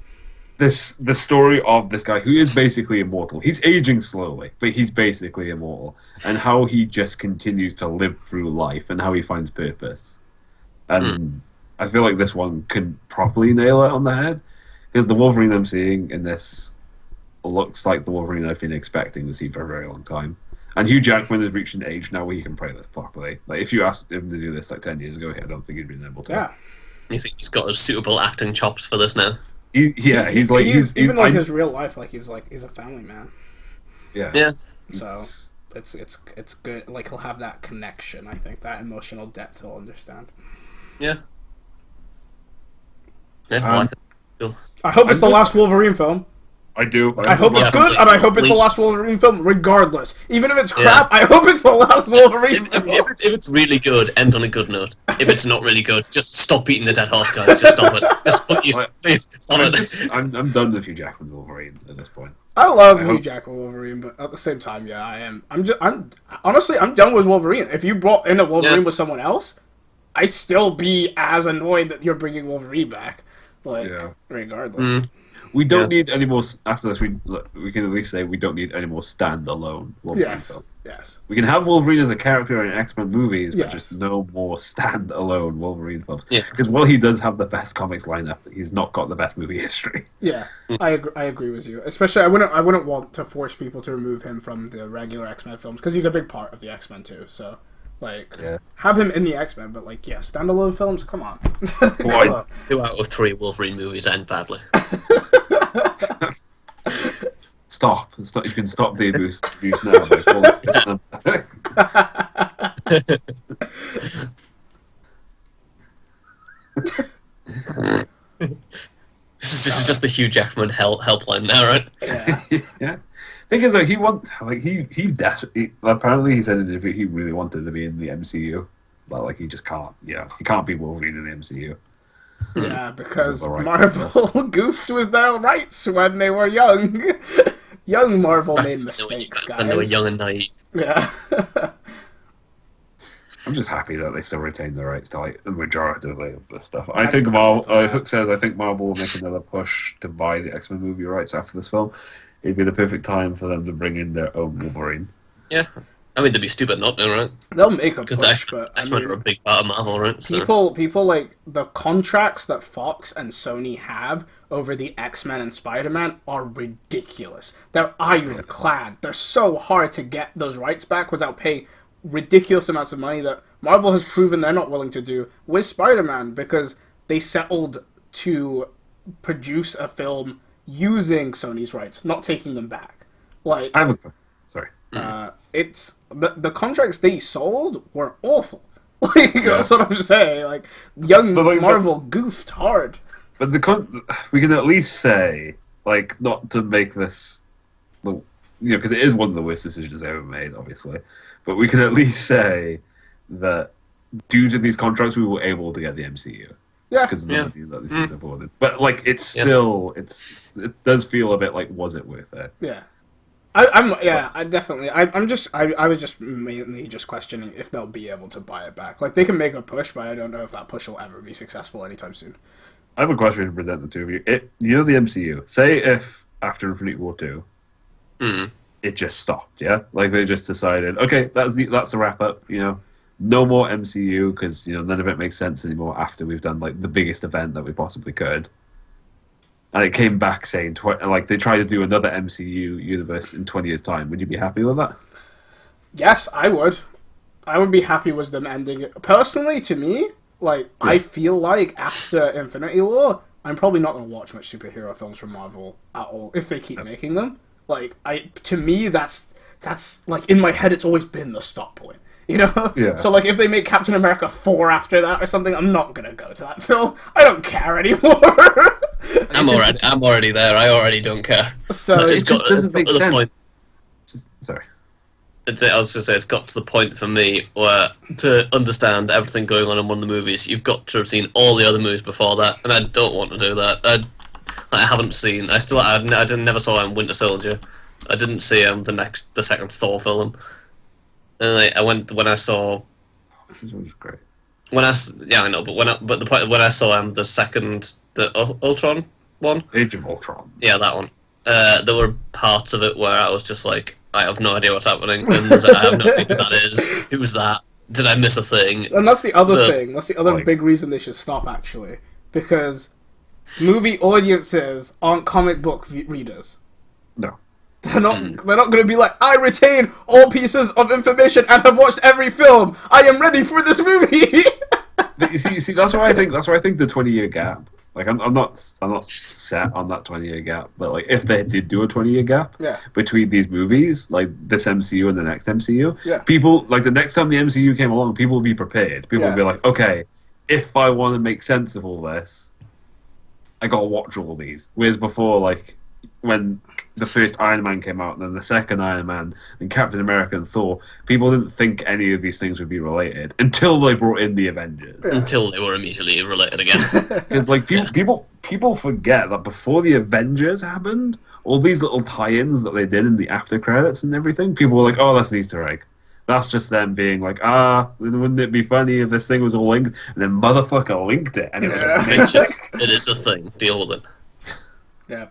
it's the story of this guy who is basically immortal. He's aging slowly, but he's basically immortal, and how he just continues to live through life and how he finds purpose. And I feel like this one can properly nail it on the head, because the Wolverine I'm seeing in this looks like the Wolverine I've been expecting to see for a very long time. And Hugh Jackman has reached an age now where he can play this properly. Like, if you asked him to do this like 10 years ago, I don't think he'd been able to. Yeah. You think he's got suitable acting chops for this now? He's his real life, he's a family man. Yeah. So it's good. Like, he'll have that connection. I think that emotional depth he'll understand. Yeah. Yeah. I hope it's the last Wolverine film. I do. I hope it's good, and I hope it's the last Wolverine film, regardless. Even if it's crap, I hope it's the last Wolverine film. If it's really good, end on a good note. If it's not really good, just stop beating the dead horse, guys. Just stop it. Just please stop it. I'm done with Hugh Jackman Wolverine at this point. I love Hugh Jackman Wolverine, but at the same time, yeah, I am. I'm honestly, I'm done with Wolverine. If you brought in a Wolverine with someone else, I'd still be as annoyed that you're bringing Wolverine back. Regardless. We don't need any more. After this, we can at least say we don't need any more standalone Wolverine films. Yes. We can have Wolverine as a character in X-Men movies, but just no more standalone Wolverine films. Yeah. Because while he does have the best comics lineup, he's not got the best movie history. Yeah, I agree with you. Especially, I wouldn't want to force people to remove him from the regular X-Men films, because he's a big part of the X-Men too. So, have him in the X-Men, but standalone films. Come on. 2 out of 3 Wolverine movies end badly. Stop! You can stop the abuse now. This is just the Hugh Jackman helpline now, right? Yeah. Thing is, apparently he said in an interview he really wanted to be in the MCU, but he just can't. Yeah, he can't be Wolverine in the MCU. Yeah, because Marvel goofed with their rights when they were young. Young Marvel made mistakes, guys. When they were young and naive. Yeah. I'm just happy that they still retain the rights to the majority of this stuff. I think Hook says Marvel will make another push to buy the X-Men movie rights after this film. It'd be the perfect time for them to bring in their own Wolverine. Yeah. I mean, they'd be stupid not to, right? They'll make a push, but X-Men are a big part of Marvel, right? So. People like the contracts that Fox and Sony have over the X-Men and Spider-Man are ridiculous. They're ironclad. They're so hard to get those rights back without paying ridiculous amounts of money that Marvel has proven they're not willing to do with Spider-Man, because they settled to produce a film using Sony's rights, not taking them back. I have a... Sorry. It's the contracts they sold were awful. That's what I'm saying. Young Marvel goofed hard. But we can at least say, not to make this, because it is one of the worst decisions ever made, obviously. But we can at least say that due to these contracts, we were able to get the MCU. Yeah. Because of the money that these things afforded. But it's still it does feel a bit was it worth it? Yeah. I definitely. I was just mainly just questioning if they'll be able to buy it back. They can make a push, but I don't know if that push will ever be successful anytime soon. I have a question to present the two of you. The MCU. Say if after Infinity War 2, it just stopped. Yeah, they just decided, okay, that's the wrap up. No more MCU because none of it makes sense anymore after we've done the biggest event that we possibly could. And it came back saying, they tried to do another MCU universe in 20 years' time. Would you be happy with that? Yes, I would. I would be happy with them ending it. Personally, to me, I feel after Infinity War, I'm probably not going to watch much superhero films from Marvel at all if they keep making them. To me, that's in my head, it's always been the stop point. Yeah. So if they make Captain America 4 after that or something, I'm not going to go to that film. I don't care anymore. I'm already there. I already don't care. So it just doesn't make sense. Point. Sorry. I was going to say, it's got to the point for me where to understand everything going on in one of the movies, you've got to have seen all the other movies before that, and I don't want to do that. I haven't seen. I never saw Winter Soldier. I didn't see the second Thor film, and I went when I saw. This one's great. When I know, but when I saw the second Ultron one, Age of Ultron. Yeah, that one. There were parts of it where I was just like, I have no idea what's happening, and I have no idea who that is. Who was that? Did I miss a thing? And that's the other thing. That's the other big reason they should stop, actually, because movie audiences aren't comic book readers. No. They're not. They're not going to be like, I retain all pieces of information and have watched every film. I am ready for this movie. see, that's why I think the 20-year gap. Like, I'm not set on that 20-year gap, but like, if they did do a 20-year gap between these movies, like this MCU and the next MCU, people like the next time the MCU came along, people would be prepared. People would be like, okay, if I want to make sense of all this, I gotta watch all these. Whereas before, like, when the first Iron Man came out, and then the second Iron Man, and Captain America and Thor, people didn't think any of these things would be related until they brought in the Avengers. Until they were immediately related again. Because like people forget that before the Avengers happened, all these little tie-ins that they did in the after credits and everything, people were like, "Oh, that's an Easter egg." That's just them being like, wouldn't it be funny if this thing was all linked? And then motherfucker linked it, and it was it is a thing. Deal with it. Yeah.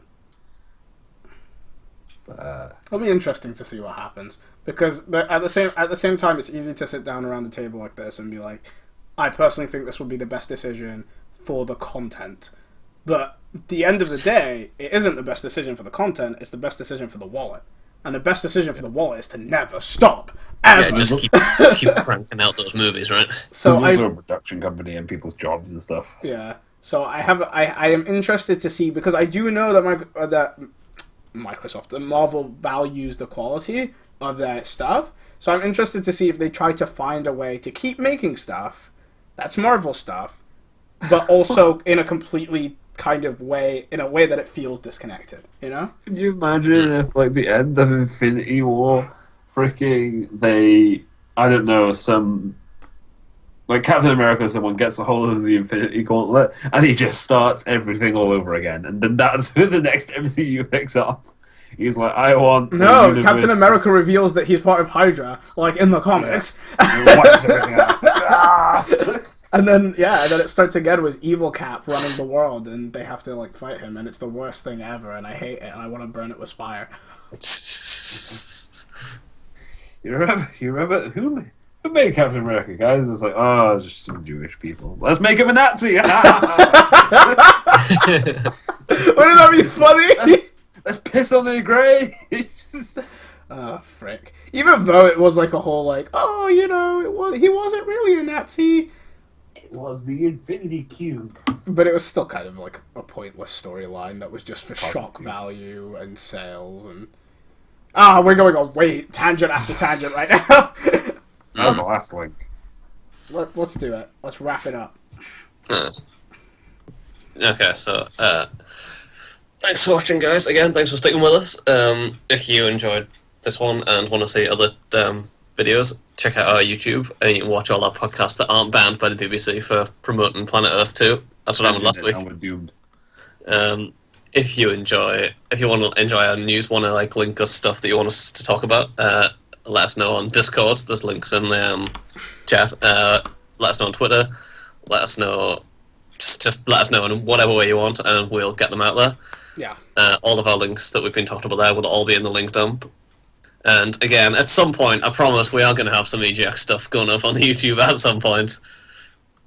It'll be interesting to see what happens, because at the same time, it's easy to sit down around the table like this and be like, I personally think this would be the best decision for the content. But at the end of the day, it isn't the best decision for the content, it's the best decision for the wallet. And the best decision for the wallet is to never stop, ever. Yeah, just keep cranking out those movies, right? So there's also a production company and people's jobs and stuff. Yeah. So I am interested to see, because I do know that Microsoft and Marvel values the quality of their stuff. So I'm interested to see if they try to find a way to keep making stuff that's Marvel stuff, but also in a completely kind of way, in a way that it feels disconnected, you know? Can you imagine if, like, the end of Infinity War, like, Captain America or someone gets a hold of the Infinity Gauntlet, and he just starts everything all over again, and then that's who the next MCU picks up. He's like, I want... No, Captain America reveals that he's part of Hydra, like in the comics. Yeah. Wipes everything out. And then it starts again with Evil Cap running the world, and they have to, like, fight him, and it's the worst thing ever, and I hate it, and I want to burn it with fire. You remember who made Captain America, guys? It was like, it's just some Jewish people. Let's make him a Nazi! Wouldn't that be funny? Let's piss on their grave! Oh, frick. Even though it was like a whole, like, he wasn't really a Nazi. It was the Infinity Cube. But it was still kind of like a pointless storyline that was just for shock value and sales and... we're going on tangent after tangent right now. That was the last one. Let's do it. Let's wrap it up. Okay, so thanks for watching, guys. Again, thanks for sticking with us. If you enjoyed this one and want to see other videos, check out our YouTube, and you can watch all our podcasts that aren't banned by the BBC for promoting Planet Earth 2. That's what happened last week. We're doomed. If you want to enjoy our news, want to like link us stuff that you want us to talk about, let us know on Discord. There's links in the chat. Let us know on Twitter. Let us know. Just let us know in whatever way you want, and we'll get them out there. Yeah. All of our links that we've been talking about there will all be in the link dump. And again, at some point, I promise we are going to have some EGX stuff going up on the YouTube at some point.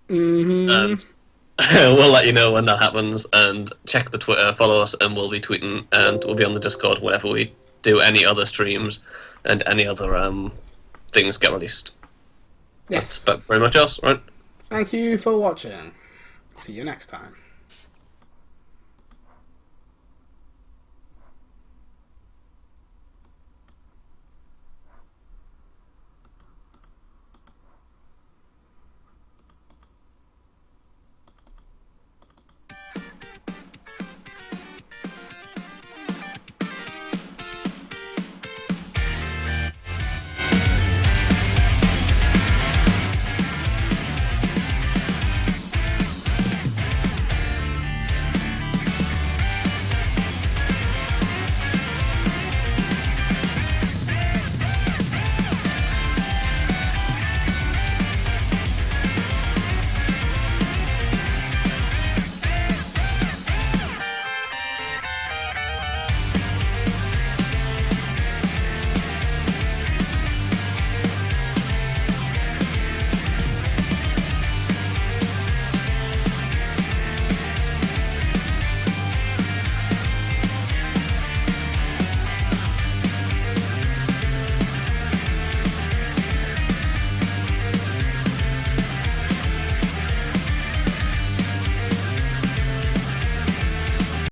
Mm-hmm. And we'll let you know when that happens. And check the Twitter, follow us, and we'll be tweeting, and we'll be on the Discord whenever we do any other streams and any other things get released. Yes. That's very much us, right? Thank you for watching. See you next time.